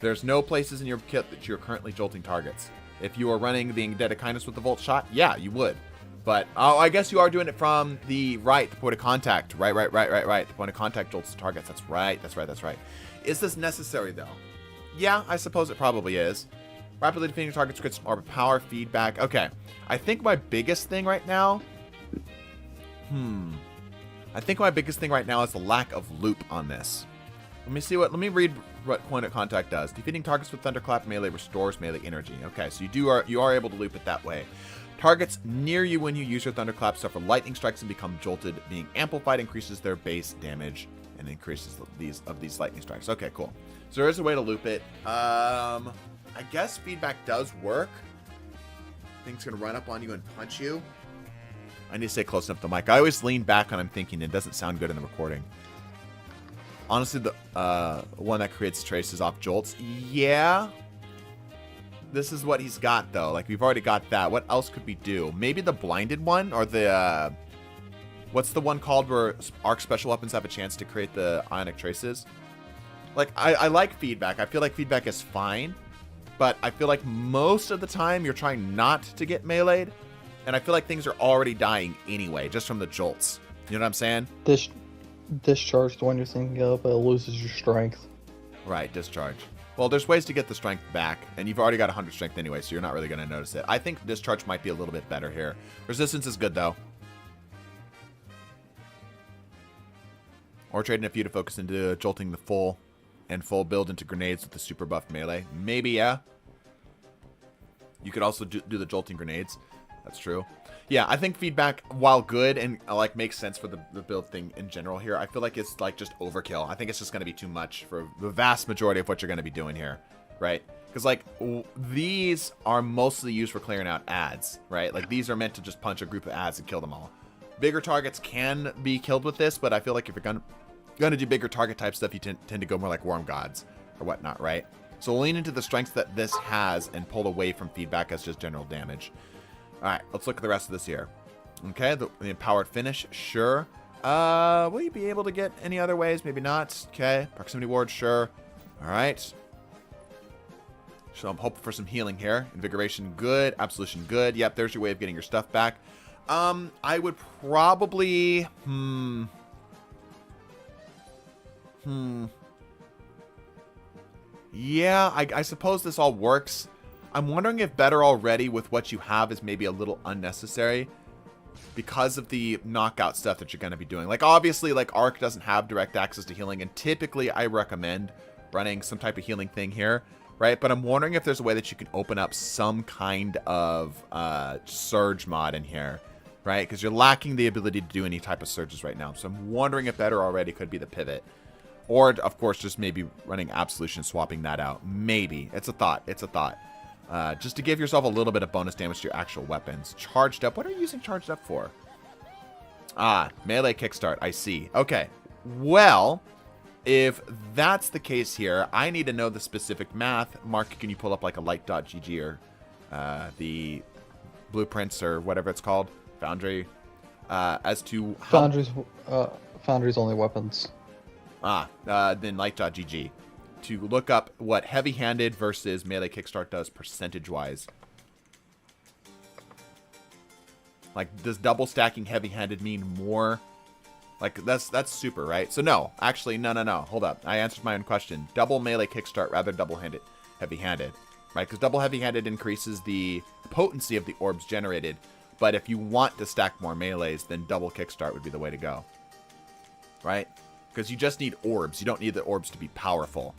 There's no places in your kit that you're currently jolting targets. If you are running the Indebted Kindness with the Volt Shot, yeah, you would. But, I guess you are doing it from the right, the point of contact. Right. The point of contact jolts the targets. That's right. Is this necessary, though? Yeah, I suppose it probably is. Rapidly defeating targets creates more power, feedback. Okay. I think my biggest thing right now... I think my biggest thing right now is the lack of loop on this. Let me read what point of contact does. Defeating targets with Thunderclap melee restores melee energy. Okay, so you are able to loop it that way. Targets near you when you use your Thunderclap suffer lightning strikes and become jolted. Being amplified increases their base damage and increases these lightning strikes. Okay, cool. So there is a way to loop it. I guess feedback does work. Things gonna run up on you and punch you. I need to stay close enough to the mic. I always lean back when I'm thinking. It doesn't sound good in the recording. Honestly, the one that creates traces off jolts. Yeah. This is what he's got, though. Like, we've already got that. What else could we do? Maybe the blinded one? Or the, what's the one called where arc special weapons have a chance to create the Ionic Traces? Like, I like feedback. I feel like feedback is fine. But I feel like most of the time you're trying not to get meleeed. And I feel like things are already dying anyway, just from the jolts. You know what I'm saying? Discharge, the one you're thinking of, it loses your strength. Right, discharge. Well, there's ways to get the strength back, and you've already got 100 strength anyway, so you're not really going to notice it. I think discharge might be a little bit better here. Resistance is good, though. Or trading a few to focus into jolting the full build into grenades with the super buff melee. Maybe, yeah. You could also do the jolting grenades. That's true. Yeah, I think feedback, while good and like makes sense for the build thing in general here, I feel like it's like just overkill. I think it's just going to be too much for the vast majority of what you're going to be doing here, right? Because like these are mostly used for clearing out ads, right? Like these are meant to just punch a group of ads and kill them all. Bigger targets can be killed with this, but I feel like if you're gonna do bigger target type stuff, you tend to go more like Worm Gods or whatnot, right? So lean into the strengths that this has and pull away from feedback as just general damage. All right, let's look at the rest of this here. Okay, the empowered finish, sure. Will you be able to get any other ways? Maybe not. Okay, proximity ward, sure. All right. So I'm hoping for some healing here. Invigoration, good. Absolution, good. Yep, there's your way of getting your stuff back. I would probably... Yeah, I suppose this all works. I'm wondering if better already with what you have is maybe a little unnecessary because of the knockout stuff that you're going to be doing. Like, obviously, like, Arc doesn't have direct access to healing, and typically I recommend running some type of healing thing here, right? But I'm wondering if there's a way that you can open up some kind of surge mod in here, right? Because you're lacking the ability to do any type of surges right now. So I'm wondering if better already could be the pivot. Or, of course, just maybe running Absolution, swapping that out. Maybe. It's a thought. It's a thought. Just to give yourself a little bit of bonus damage to your actual weapons. Charged up. What are you using charged up for? Ah, melee kickstart. I see. Okay. Well, if that's the case here, I need to know the specific math. Mark, can you pull up like a light.gg or the blueprints or whatever it's called? Foundry. As to how... Foundry's only weapons. Then light.gg. To look up what heavy-handed versus melee kickstart does percentage-wise. Like, does double stacking heavy-handed mean more? Like, that's super, right? So no, actually, no. Hold up. I answered my own question. Double melee kickstart rather double-handed heavy-handed, right? Because double heavy-handed increases the potency of the orbs generated, But if you want to stack more melees, then double kickstart would be the way to go. Right? Because you just need orbs. You don't need the orbs to be powerful.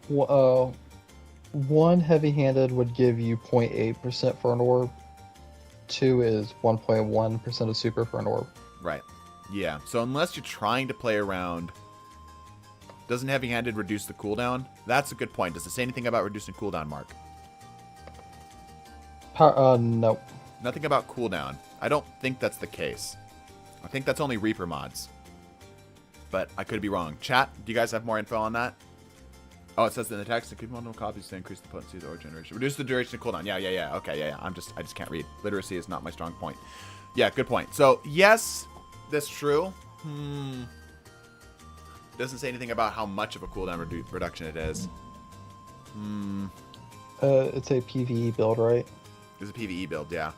One heavy-handed would give you 0.8% for an orb. 2 is 1.1% of super for an orb. Right. Yeah. So unless you're trying to play around... Doesn't heavy-handed reduce the cooldown? That's a good point. Does it say anything about reducing cooldown, Mark? No. Nothing about cooldown. I don't think that's the case. I think that's only Reaper mods. But I could be wrong. Chat, do you guys have more info on that? Oh, it says in the text, it could be multiple copies to increase the potency of the orb generation. Reduce the duration of cooldown. Yeah. Okay, yeah. I just can't read. Literacy is not my strong point. Yeah, good point. So, yes, that's true. Doesn't say anything about how much of a cooldown reduction it is. It's a PvE build, right? It's a PvE build, yeah.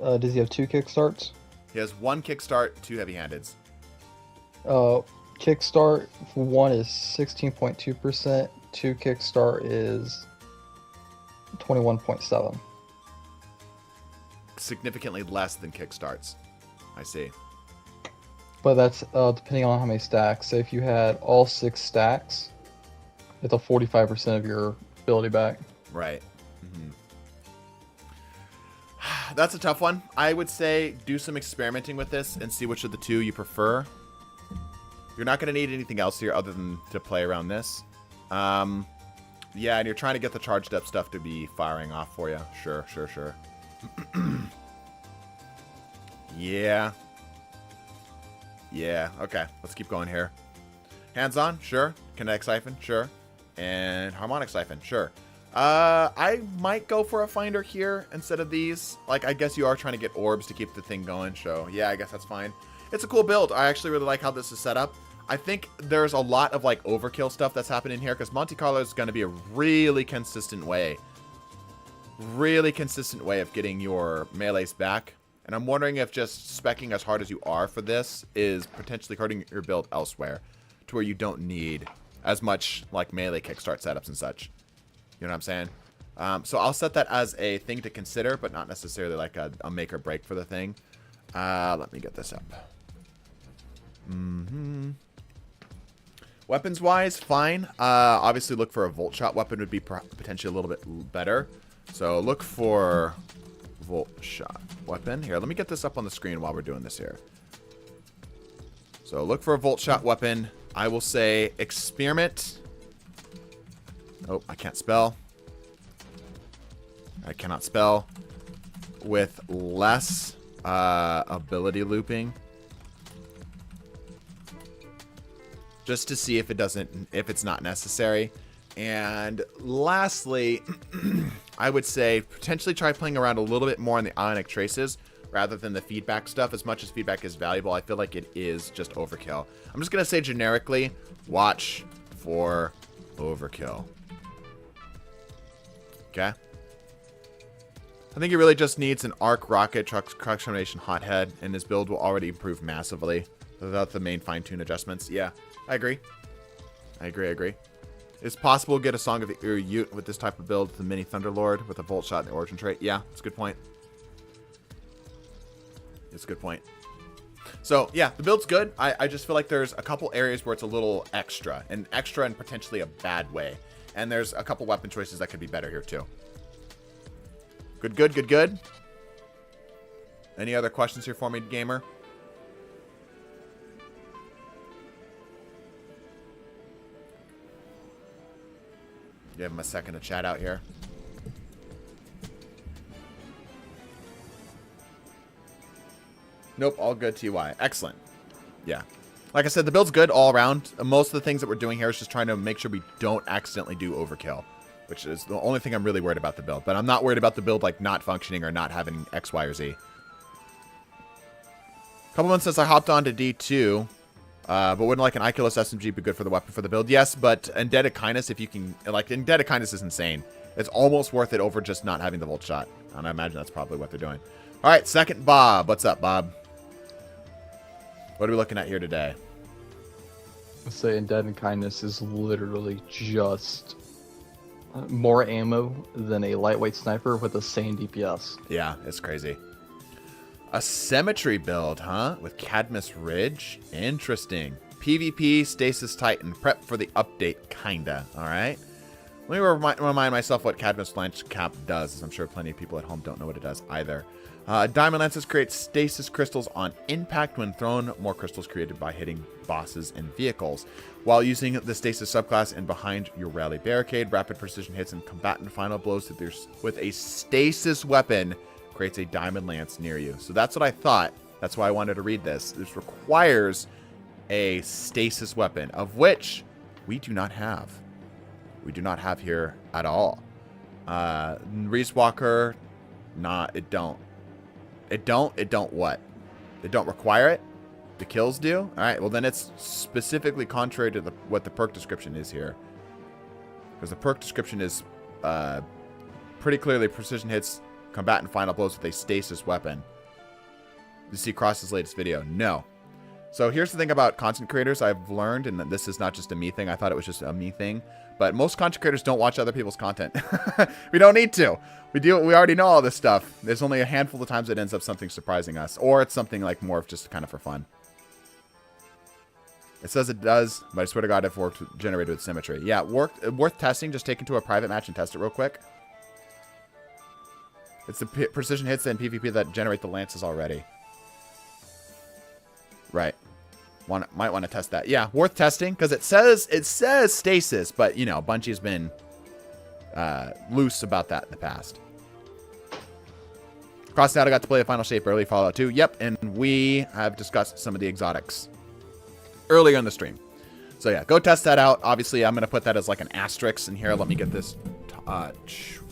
Does he have 2 kickstarts? He has 1 kickstart, 2 heavy-handeds. Kickstart 1 is 16.2%. 2 kickstart is 21.7. Significantly less than kickstarts. I see. But that's depending on how many stacks. So if you had all 6 stacks, it's a 45% of your ability back. Right. That's a tough one. I would say do some experimenting with this and see which of the 2 you prefer. You're not going to need anything else here other than to play around this. Yeah, and you're trying to get the charged up stuff to be firing off for you. Sure. Yeah. Yeah, okay. Let's keep going here. Hands-on, sure. Kinetic Siphon, sure. And Harmonic Siphon, sure. I might go for a Finder here instead of these. Like, I guess you are trying to get orbs to keep the thing going, so yeah, I guess that's fine. It's a cool build. I actually really like how this is set up. I think there's a lot of, like, overkill stuff that's happening here, because Monte Carlo is going to be a really consistent way of getting your melees back. And I'm wondering if just speccing as hard as you are for this is potentially hurting your build elsewhere, to where you don't need as much, like, melee kickstart setups and such. You know what I'm saying? So I'll set that as a thing to consider, but not necessarily like a make or break for the thing. Let me get this up. Weapons-wise, fine. Obviously, look for a Volt Shot weapon would be potentially a little bit better. So look for Volt Shot weapon. Here, let me get this up on the screen while we're doing this here. So look for a Volt Shot weapon. I will say experiment. Oh, I can't spell. I cannot spell. With less ability looping. Just to see if it's not necessary. And lastly, I would say potentially try playing around a little bit more on the ionic traces rather than the feedback stuff. As much as feedback is valuable, I feel like it is just overkill. I'm just going to say generically, watch for overkill. Okay? I think he really just needs an arc rocket truck combination hothead, and his build will already improve massively without the main fine-tune adjustments. Yeah, I agree. I agree. It's possible to get a Song of the Eerie Ute with this type of build, the Mini Thunderlord with a Volt Shot and the Origin trait. Yeah, that's a good point. It's a good point. So, yeah, the build's good. I just feel like there's a couple areas where it's a little extra in potentially a bad way. And there's a couple weapon choices that could be better here, too. Good. Any other questions here for me, gamer? Give him a second to chat out here. Nope, all good, TY. Excellent. Yeah. Like I said, the build's good all around. Most of the things that we're doing here is just trying to make sure we don't accidentally do overkill, which is the only thing I'm really worried about the build. But I'm not worried about the build like not functioning or not having X, Y, or Z. A couple months since I hopped on to D2, but wouldn't like an Iculus SMG be good for the weapon for the build? Yes, but Indebted Kindness, if you can, like, Indebted Kindness is insane. It's almost worth it over just not having the Volt Shot. And I imagine that's probably what they're doing. All right, second Bob. What's up, Bob? What are we looking at here today? Let's say Indebted Kindness is literally just more ammo than a lightweight sniper with the same DPS. Yeah, it's crazy. A Symmetry build, huh? With Cadmus Ridge? Interesting. PvP, Stasis Titan, prep for the update, kinda, alright? Let me remind myself what Cadmus Lance Cap does, as I'm sure plenty of people at home don't know what it does either. Diamond Lances create stasis crystals on impact when thrown, more crystals created by hitting bosses and vehicles. While using the stasis subclass and behind your rally barricade, rapid precision hits and combatant final blows with a stasis weapon creates a Diamond Lance near you. So that's what I thought. That's why I wanted to read this. This requires a stasis weapon, of which we do not have. We do not have here at all. Reese Walker, nah, it don't. It don't what? It don't require it? The kills do? Alright, well then it's specifically contrary to what the perk description is here. Because the perk description is pretty clearly precision hits, combatant final blows with a stasis weapon. You see Cross's latest video? No. So here's the thing about content creators I've learned, and this is not just a me thing. I thought it was just a me thing. But most content creators don't watch other people's content. We don't need to. We already know all this stuff. There's only a handful of times it ends up something surprising us. Or it's something like more of just kind of for fun. It says it does, but I swear to God if it worked generated with Symmetry. Yeah, worth testing. Just take it to a private match and test it real quick. It's the precision hits and PvP that generate the lances already. Right. Might want to test that. Yeah, worth testing because it says stasis, but you know, Bungie's been loose about that in the past. Cross out, I got to play the final shape early, Fallout 2. Yep, and we have discussed some of the exotics earlier in the stream. So yeah, go test that out. Obviously, I'm going to put that as like an asterisk in here. Let me get this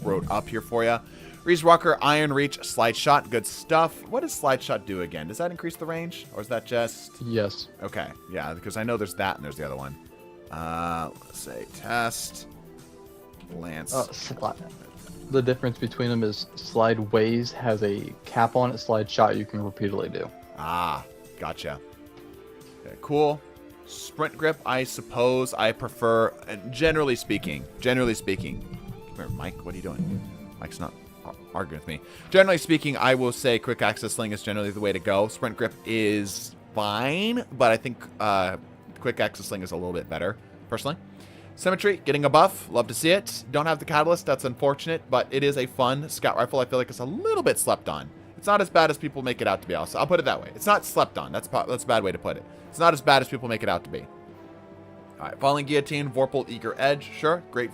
wrote up here for you. Reese Walker, Iron Reach, Slide Shot, good stuff. What does Slide Shot do again? Does that increase the range? Or is that just... Yes. Okay, yeah, because I know there's that and there's the other one. Let's say test. Lance. The difference between them is Slide Ways has a cap on it. Slide Shot you can repeatedly do. Ah, gotcha. Okay, cool. Sprint Grip, I suppose I prefer, generally speaking. Come here, Mike, what are you doing? Mike's not arguing with me. Generally speaking, I will say Quick Access Sling is generally the way to go. Sprint Grip is fine, but I think Quick Access Sling is a little bit better, personally. Symmetry, getting a buff. Love to see it. Don't have the Catalyst. That's unfortunate, but it is a fun scout rifle. I feel like it's a little bit slept on. It's not as bad as people make it out to be. I'll put it that way. It's not slept on. That's a bad way to put it. It's not as bad as people make it out to be. All right, Falling Guillotine, Vorpal, Eager Edge. Sure, great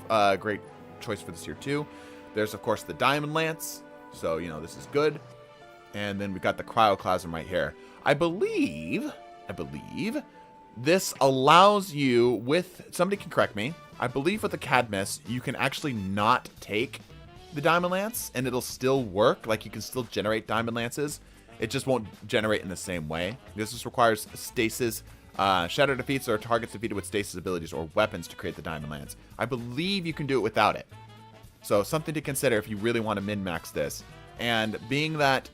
choice for this year too. There's, of course, the Diamond Lance. So, you know, this is good. And then we got the Cryoclasm right here. I believe this allows you with... Somebody can correct me. I believe with the Cadmus, you can actually not take the Diamond Lance, and it'll still work. Like, you can still generate Diamond Lances. It just won't generate in the same way. This just requires stasis... shatter defeats or targets defeated with stasis abilities or weapons to create the Diamond Lance. I believe you can do it without it. So something to consider if you really want to min-max this. And being that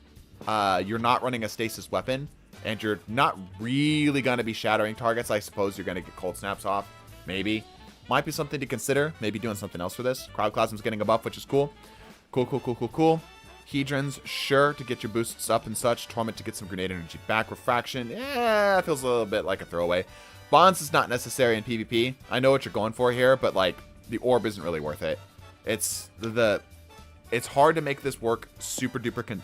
you're not running a stasis weapon and you're not really going to be shattering targets, I suppose you're going to get cold snaps off. Maybe. Might be something to consider. Maybe doing something else for this. Cryoclasm's getting a buff, which is cool. Cool. Hedrons, sure, to get your boosts up and such. Torment to get some grenade energy back. Refraction, feels a little bit like a throwaway. Bonds is not necessary in PvP. I know what you're going for here, but like the orb isn't really worth it. It's hard to make this work super duper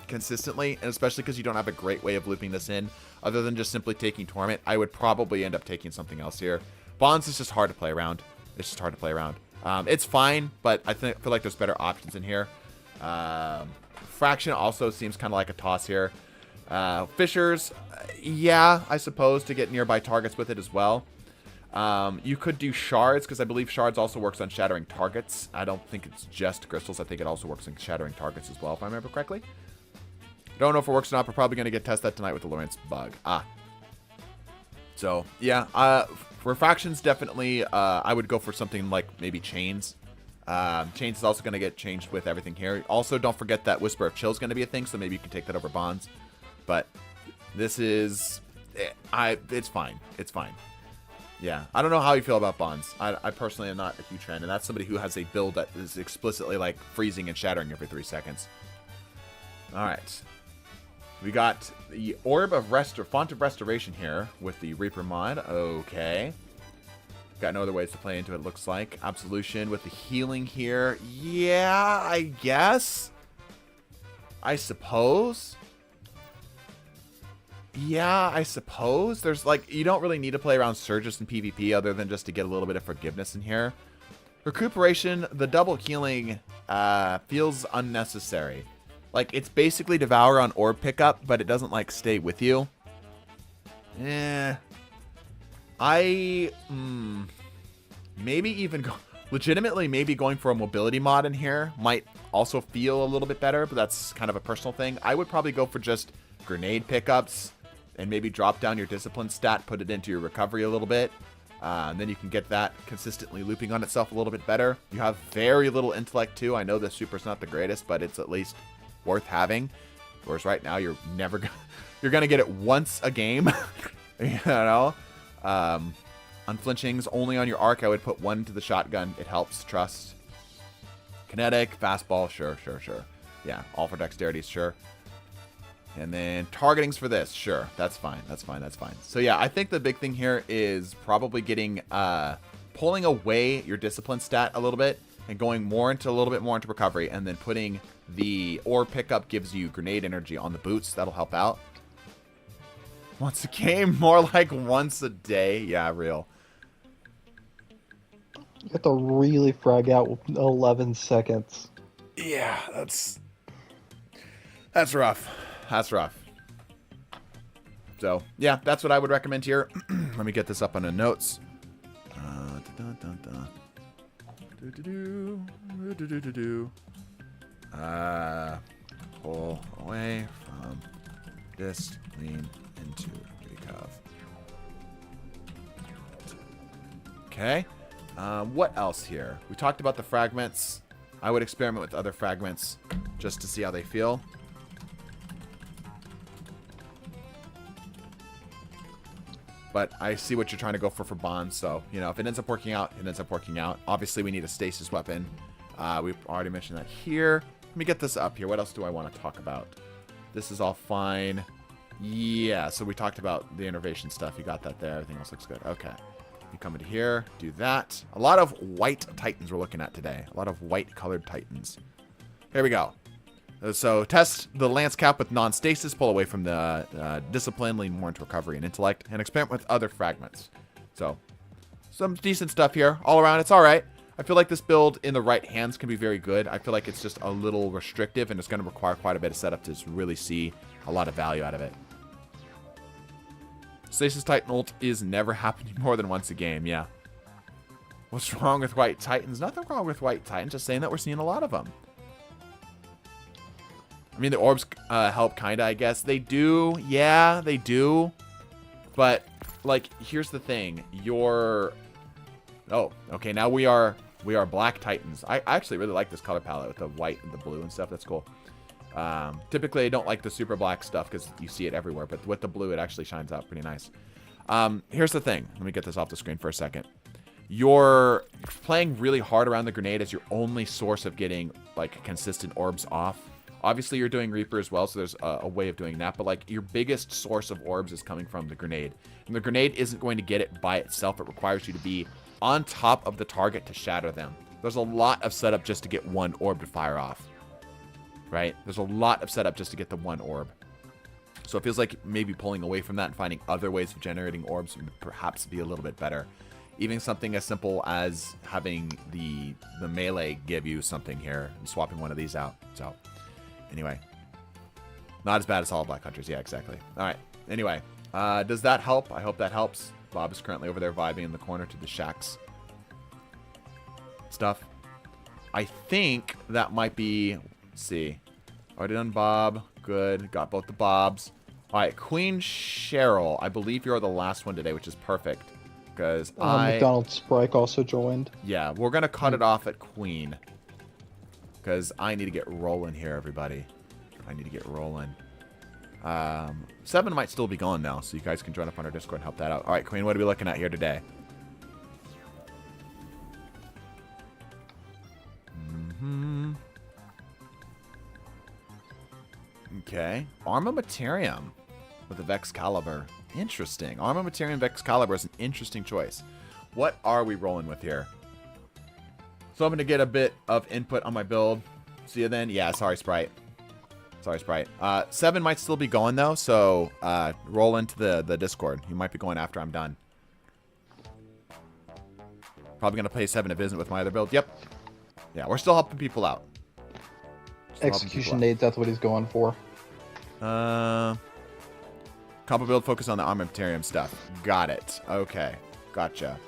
consistently, and especially because you don't have a great way of looping this in other than just simply taking Torment. I would probably end up taking something else here. Bonds is just hard to play around. It's fine, but I feel like there's better options in here. Fraction also seems kind of like a toss here. Fissures, yeah, I suppose, to get nearby targets with it as well. You could do Shards, because I believe Shards also works on shattering targets. I don't think it's just crystals. I think it also works on shattering targets as well, if I remember correctly. Don't know if it works or not, but probably going to get test that tonight with the Lawrence bug. So, yeah, Refractions definitely, I would go for something like maybe Chains. Chains is also going to get changed with everything here. Also, don't forget that Whisper of Chill is going to be a thing, so maybe you can take that over Bonds. But this is... it's fine. Yeah, I don't know how you feel about bonds. I personally am not a huge fan, and that's somebody who has a build that is explicitly like freezing and shattering every 3 seconds. All right, we got the Orb of Font of Restoration here with the Reaper mod. Okay, got no other ways to play into it. Looks like Absolution with the healing here. Yeah, I guess. I suppose. Yeah, I suppose. There's like, you don't really need to play around Surges and PvP other than just to get a little bit of forgiveness in here. Recuperation, the double healing feels unnecessary. Like, it's basically Devour on Orb pickup, but it doesn't like stay with you. Maybe even legitimately maybe going for a mobility mod in here might also feel a little bit better, but that's kind of a personal thing. I would probably go for just grenade pickups and maybe drop down your discipline stat, put it into your recovery a little bit. And then you can get that consistently looping on itself a little bit better. You have very little intellect too. I know the super's not the greatest, but it's at least worth having. Whereas right now you're never you're gonna get it once a game. You know? Unflinching's only on your arc. I would put 1 to the shotgun. It helps. Trust. Kinetic, fastball, sure. Yeah, all for dexterity, sure. And then targeting's for this, sure. That's fine. So yeah, I think the big thing here is probably getting pulling away your discipline stat a little bit and going a little bit more into recovery, and then putting the orb pickup gives you grenade energy on the boots. That'll help out. Once a game, more like once a day. Yeah, real. You have to really frag out with 11 seconds. Yeah, that's rough. So, yeah, that's what I would recommend here. Let me get this up on the notes. Pull away from this, lean into recov. Okay. What else here? We talked about the fragments. I would experiment with other fragments just to see how they feel. But I see what you're trying to go for bonds, so, you know, if it ends up working out, it ends up working out. Obviously, we need a stasis weapon. We've already mentioned that here. Let me get this up here. What else do I want to talk about? This is all fine. Yeah, so we talked about the innovation stuff. You got that there. Everything else looks good. Okay. You come into here, do that. A lot of white titans we're looking at today. A lot of white-colored titans. Here we go. So test the lance cap with non-stasis, pull away from the discipline, lean more into recovery and intellect, and experiment with other fragments. So some decent stuff here. All around, it's all right. I feel like this build in the right hands can be very good. I feel like it's just a little restrictive, and it's going to require quite a bit of setup to really see a lot of value out of it. Stasis Titan ult is never happening more than once a game, yeah. What's wrong with White Titans? Nothing wrong with White Titans, just saying that we're seeing a lot of them. I mean, the orbs help, kinda, I guess. They do. Yeah, they do. But, like, here's the thing. Oh, okay, now we are Black Titans. I actually really like this color palette with the white and the blue and stuff. That's cool. Typically, I don't like the super black stuff because you see it everywhere. But with the blue, it actually shines out pretty nice. Here's the thing. Let me get this off the screen for a second. You're playing really hard around the grenade as your only source of getting, like, consistent orbs off. Obviously, you're doing Reaper as well, so there's a way of doing that. But, like, your biggest source of orbs is coming from the grenade. And the grenade isn't going to get it by itself. It requires you to be on top of the target to shatter them. There's a lot of setup just to get one orb to fire off. Right? There's a lot of setup just to get the one orb. So it feels like maybe pulling away from that and finding other ways of generating orbs would perhaps be a little bit better. Even something as simple as having the melee give you something here and swapping one of these out. So, anyway. Not as bad as all Black Hunters. Yeah, exactly. All right. Anyway, does that help? I hope that helps. Bob is currently over there vibing in the corner to the Shacks stuff. I think that might be... Let's see. Already done Bob. Good. Got both the Bobs. All right. Queen Cheryl. I believe you're the last one today, which is perfect. Because McDonald Sprite also joined. Yeah, we're going to cut it off at Queen. Because I need to get rolling here, everybody. I need to get rolling. 7 might still be gone now, so you guys can join up on our Discord and help that out. All right, Queen, what are we looking at here today? Okay. Armamentarium with the Vex Caliber. Interesting. Armamentarium Vex Caliber is an interesting choice. What are we rolling with here? So I'm going to get a bit of input on my build. See you then. Yeah, sorry, Sprite. Sorry, Sprite. 7 might still be going, though, so roll into the Discord. You might be going after I'm done. Probably going to play 7 if isn't with my other build. Yep. Yeah, we're still helping people out. Execution nades, that's what he's going for. Combo build, focus on the armamentarium stuff. Got it. Okay. Gotcha.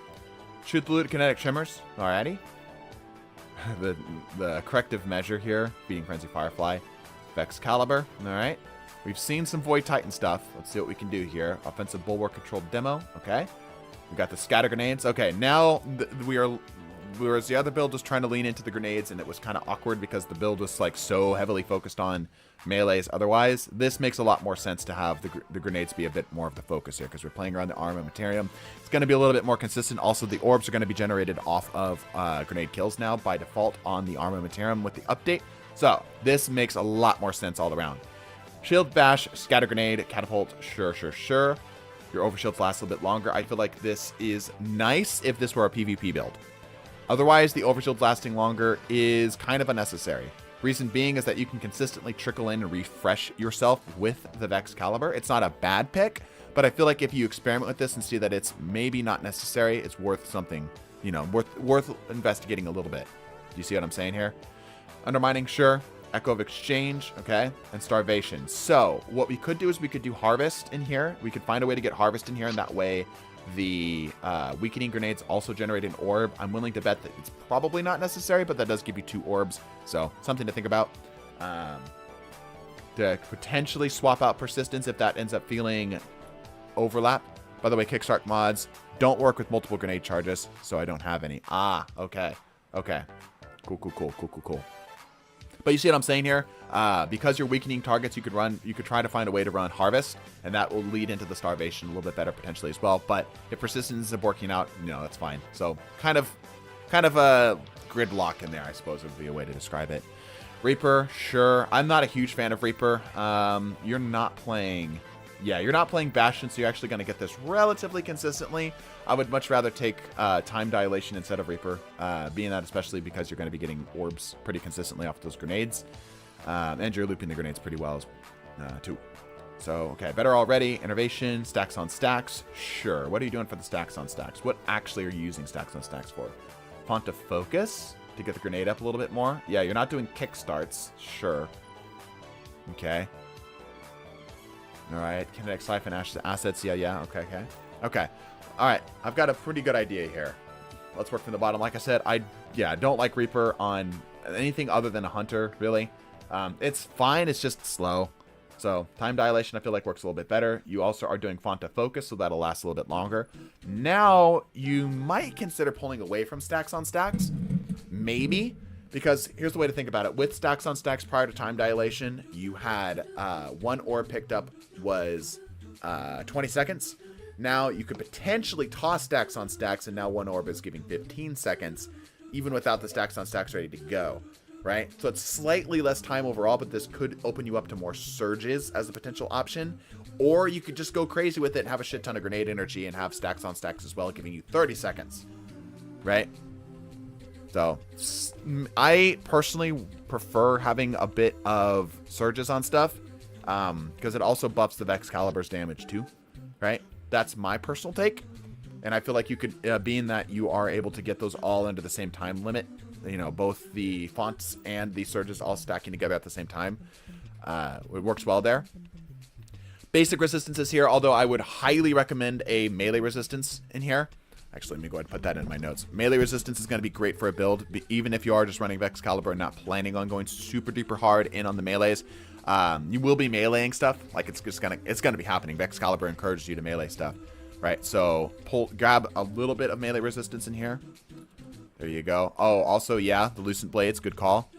Shoot the loot kinetic shimmers. Alrighty. The corrective measure here, beating Frenzy Firefly. Vex Caliber. Alright. We've seen some Void Titan stuff. Let's see what we can do here. Offensive Bulwark controlled demo. Okay. We got the scatter grenades. Okay, now whereas the other build was trying to lean into the grenades and it was kind of awkward because the build was like so heavily focused on melees otherwise, this makes a lot more sense to have the grenades be a bit more of the focus here because we're playing around the armamentarium. It's going to be a little bit more consistent. Also, the orbs are going to be generated off of grenade kills now by default on the armamentarium with the update. So this makes a lot more sense all around. Shield, bash, scatter grenade, catapult, sure. Your overshields last a little bit longer. I feel like this is nice if this were a PvP build. Otherwise, the overshield lasting longer is kind of unnecessary. Reason being is that you can consistently trickle in and refresh yourself with the Vex Caliber. It's not a bad pick, but I feel like if you experiment with this and see that it's maybe not necessary, it's worth something, you know, worth investigating a little bit. Do you see what I'm saying here? Undermining, sure. Echo of Exchange, okay, and Starvation. So what we could do is we could do Harvest in here. We could find a way to get Harvest in here, and that way the weakening grenades also generate an orb. I'm willing to bet that it's probably not necessary, but that does give you 2 orbs, so something to think about. To potentially swap out Persistence if that ends up feeling overlap. By the way, Kickstart mods don't work with multiple grenade charges, so I don't have any. Ah, okay. Cool. But you see what I'm saying here? Because you're weakening targets, you could try to find a way to run Harvest, and that will lead into the Starvation a little bit better potentially as well. But if Persistence isn't working out, that's fine. So kind of a gridlock in there, I suppose would be a way to describe it. Reaper, sure. I'm not a huge fan of Reaper. You're not playing Bastion, so you're actually going to get this relatively consistently. I would much rather take Time Dilation instead of Reaper, being that especially because you're going to be getting orbs pretty consistently off those grenades. And you're looping the grenades pretty well too. So, okay, better already. Innervation, stacks on stacks. Sure. What are you doing for the stacks on stacks? What actually are you using stacks on stacks for? Font of Focus to get the grenade up a little bit more. Yeah, you're not doing kickstarts. Sure. Okay. All right, Kinetic Siphon assets. Yeah. Okay. All right, I've got a pretty good idea here. Let's work from the bottom. Like I said, I don't like Reaper on anything other than a Hunter, really. It's fine. It's just slow. So Time Dilation, I feel like works a little bit better. You also are doing Font of Focus, so that'll last a little bit longer. Now you might consider pulling away from stacks on stacks, maybe. Because here's the way to think about it. With stacks on stacks prior to Time Dilation, you had 1 orb picked up was 20 seconds. Now you could potentially toss stacks on stacks, and now 1 orb is giving 15 seconds, even without the stacks on stacks ready to go, right? So it's slightly less time overall, but this could open you up to more surges as a potential option. Or you could just go crazy with it and have a shit ton of grenade energy and have stacks on stacks as well, giving you 30 seconds, right? So, I personally prefer having a bit of surges on stuff, because it also buffs the Vex Caliber's damage too, right? That's my personal take, and I feel like you could, being that you are able to get those all into the same time limit, both the fonts and the surges all stacking together at the same time, it works well there. Basic resistances here, although I would highly recommend a melee resistance in here. Actually, let me go ahead and put that in my notes. Melee resistance is going to be great for a build, even if you are just running Vex Caliber and not planning on going super duper hard in on the melees. You will be meleeing stuff. Like it's gonna be happening. Vex Caliber encourages you to melee stuff, right? So grab a little bit of melee resistance in here. There you go. Oh, also, yeah, the Lucent Blades, good call.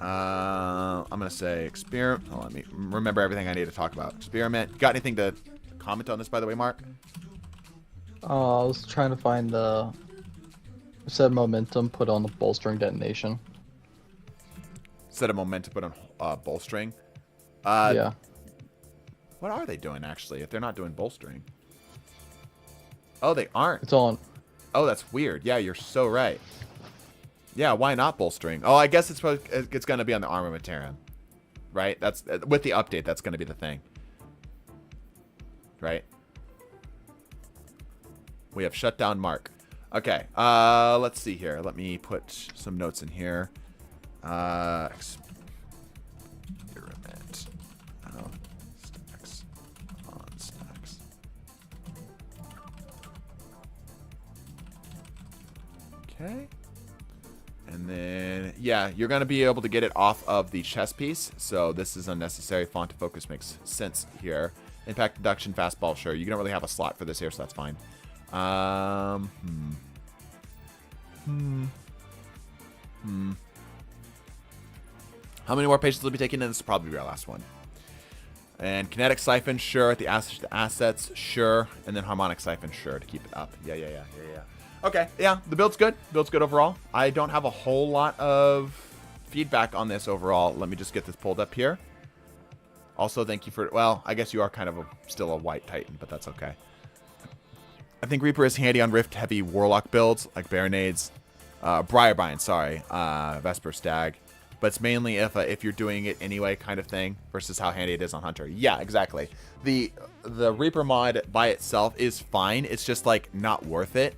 I'm gonna say experiment. Oh, let me remember everything I need to talk about. Experiment. Got anything to comment on this, by the way, Mark? I was trying to find the set momentum put on the bolstering detonation. Set a momentum put on bolstering. Yeah. What are they doing, actually, if they're not doing bolstering? Oh, they aren't. It's on. Oh, that's weird. Yeah, you're so right. Yeah, why not bolstering? Oh, I guess it's going to be on the armamentarium, right? That's with the update. That's going to be the thing, right? We have shut down Mark. Okay, let's see here. Let me put some notes in here. Experiment. Oh, stacks on stacks. Okay. And then, yeah, you're going to be able to get it off of the chess piece. So this is unnecessary. Font to focus makes sense here. Impact deduction, fastball, sure. You don't really have a slot for this here, so that's fine. How many more patients will be taken in? This will probably be our last one. And kinetic siphon, sure. The assets, sure. And then harmonic siphon, sure, to keep it up. Yeah. Okay, yeah, the build's good. Build's good overall. I don't have a whole lot of feedback on this overall. Let me just get this pulled up here. Also, thank you for, well, I guess you are kind of still a white Titan, but that's okay. I think Reaper is handy on Rift heavy Warlock builds, like Baronades, Briarbind, sorry, Vesper Stag. But it's mainly if you're doing it anyway kind of thing versus how handy it is on Hunter. Yeah, exactly. The Reaper mod by itself is fine. It's just like not worth it.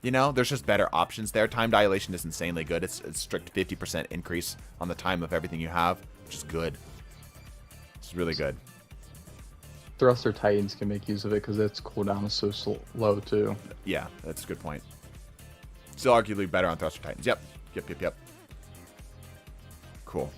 You know, there's just better options there. Time dilation is insanely good. It's a strict 50% increase on the time of everything you have, which is good. It's really good. Thruster Titans can make use of it because its cooldown is so low too. Yeah, that's a good point. Still arguably better on Thruster Titans. Yep. Cool.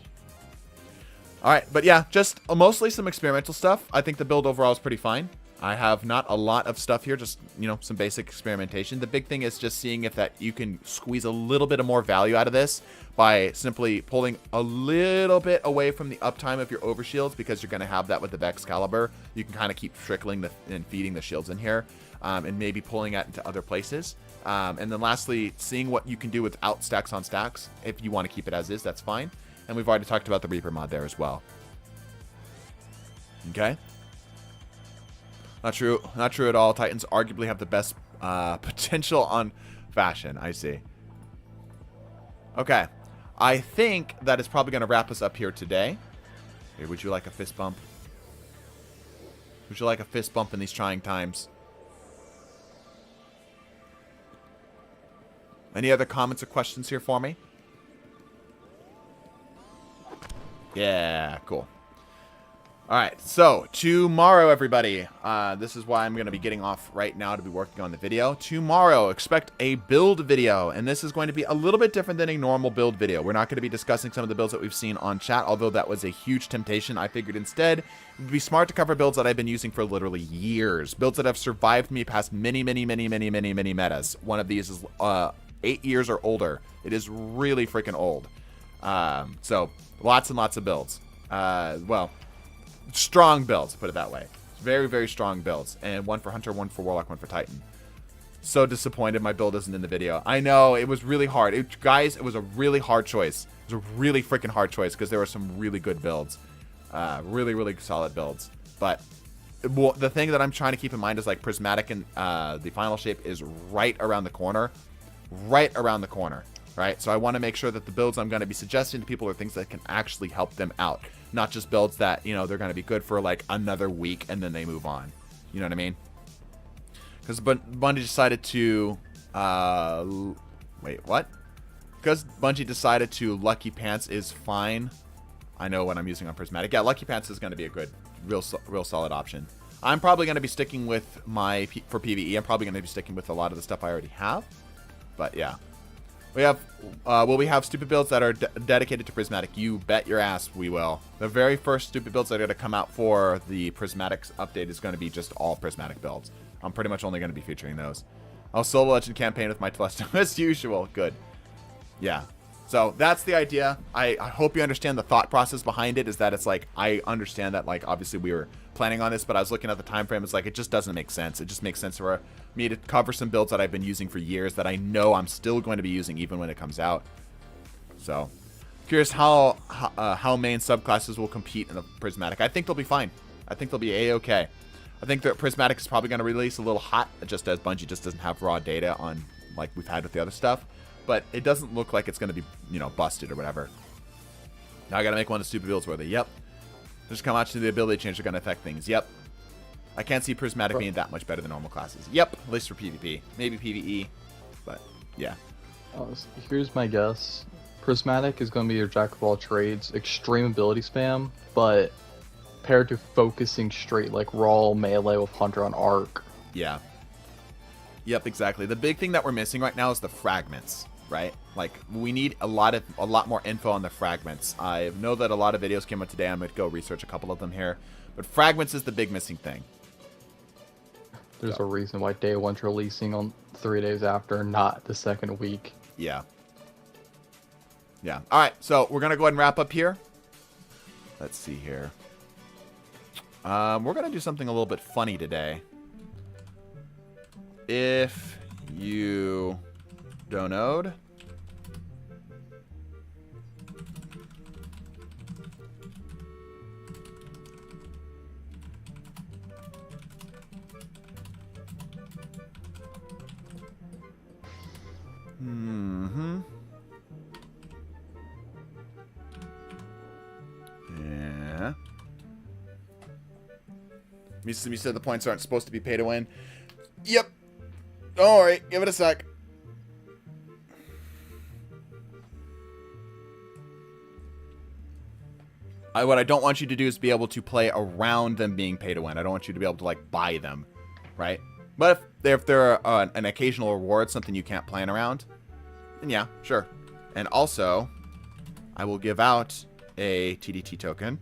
All right, but yeah, just mostly some experimental stuff. I think the build overall is pretty fine. I have not a lot of stuff here, just, you know, some basic experimentation. The big thing is just seeing if that you can squeeze a little bit of more value out of this by simply pulling a little bit away from the uptime of your overshields, because you're going to have that with the Vex Caliber. You can kind of keep trickling and feeding the shields in here, and maybe pulling it into other places. And then lastly, seeing what you can do without stacks on stacks. If you want to keep it as is, that's fine. And we've already talked about the Reaper mod there as well. Okay. Not true at all. Titans arguably have the best potential on fashion. I see. Okay. I think that is probably going to wrap us up here today. Here, would you like a fist bump? Would you like a fist bump in these trying times? Any other comments or questions here for me? Yeah, cool. All right, so tomorrow, everybody, this is why I'm going to be getting off right now to be working on the video. Tomorrow, expect a build video, and this is going to be a little bit different than a normal build video. We're not going to be discussing some of the builds that we've seen on chat, although that was a huge temptation. I figured instead it would be smart to cover builds that I've been using for literally years, builds that have survived me past many metas. One of these is 8 years or older. It is really freaking old. So lots and lots of builds. Well, strong builds, put it that way. Very strong builds. And one for Hunter, one for Warlock, one for Titan. So disappointed my build isn't in the video. I know, it was really hard. Guys, it was a really hard choice. It was a really freaking hard choice because there were some really good builds. Really solid builds. But the thing that I'm trying to keep in mind is like Prismatic and the final shape is right around the corner. Right around the corner. Right? So I want to make sure that the builds I'm going to be suggesting to people are things that can actually help them out. Not just builds that, you know, they're going to be good for like another week and then they move on. You know what I mean? Because Bungie decided to... wait, what? Because Bungie decided to Lucky Pants is fine. I know what I'm using on Prismatic. Yeah, Lucky Pants is going to be a good, real solid option. I'm probably going to be sticking with for PvE, I'm probably going to be sticking with a lot of the stuff I already have. But yeah. We have, will we have stupid builds that are dedicated to Prismatic? You bet your ass we will. The very first stupid builds that are going to come out for the Prismatics update is going to be just all Prismatic builds. I'm pretty much only going to be featuring those. I'll solo legend campaign with my Telesto as usual. Good. Yeah. So that's the idea. I hope you understand the thought process behind it, is that it's like, I understand that, like, obviously we were planning on this, but I was looking at the time frame. It's like, it just doesn't make sense. It just makes sense for me to cover some builds that I've been using for years that I know I'm still going to be using even when it comes out. So Curious how main subclasses will compete in the Prismatic. I think they'll be fine. I think they'll be A-okay. I think that Prismatic is probably going to release a little hot, just as Bungie just doesn't have raw data on like we've had with the other stuff. But it doesn't look like it's going to be, you know, busted or whatever. Now I got to make one of the stupid builds where they, yep. Just come out to the ability change are going to affect things. Yep. I can't see Prismatic being that much better than normal classes. Yep. At least for PvP. Maybe PvE. But, yeah. Here's my guess. Prismatic is going to be your jack of all trades, extreme ability spam, but paired to focusing straight like raw melee with Hunter on Arc. Yeah. Yep, exactly. The big thing that we're missing right now is the fragments, right? Like we need a lot more info on the fragments. I know that a lot of videos came out today. I'm going to go research a couple of them here, but fragments is the big missing thing. There's a reason why day one's releasing on 3 days after, not the second week. Yeah. Yeah. All right. So we're going to go ahead and wrap up here. Let's see here. We're going to do something a little bit funny today. If you download, yeah. You said the points aren't supposed to be pay to win. Yep. Don't worry. Give it a sec. What I don't want you to do is be able to play around them being pay to win. I don't want you to be able to like buy them, right? But if they're an occasional reward, something you can't plan around, then yeah, sure. And also, I will give out a TDT token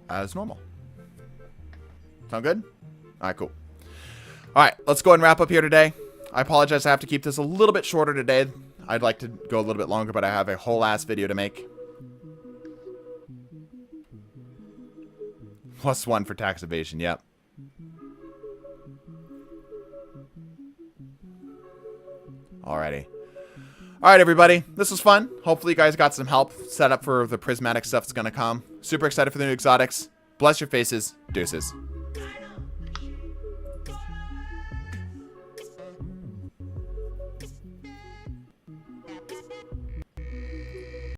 as normal. Sound good? All right, cool. All right, let's go ahead and wrap up here today. I apologize. I have to keep this a little bit shorter today. I'd like to go a little bit longer, but I have a whole ass video to make. +1 for tax evasion. Yep. Alrighty. Alright, everybody. This was fun. Hopefully you guys got some help set up for the prismatic stuff that's going to come. Super excited for the new exotics. Bless your faces. Deuces.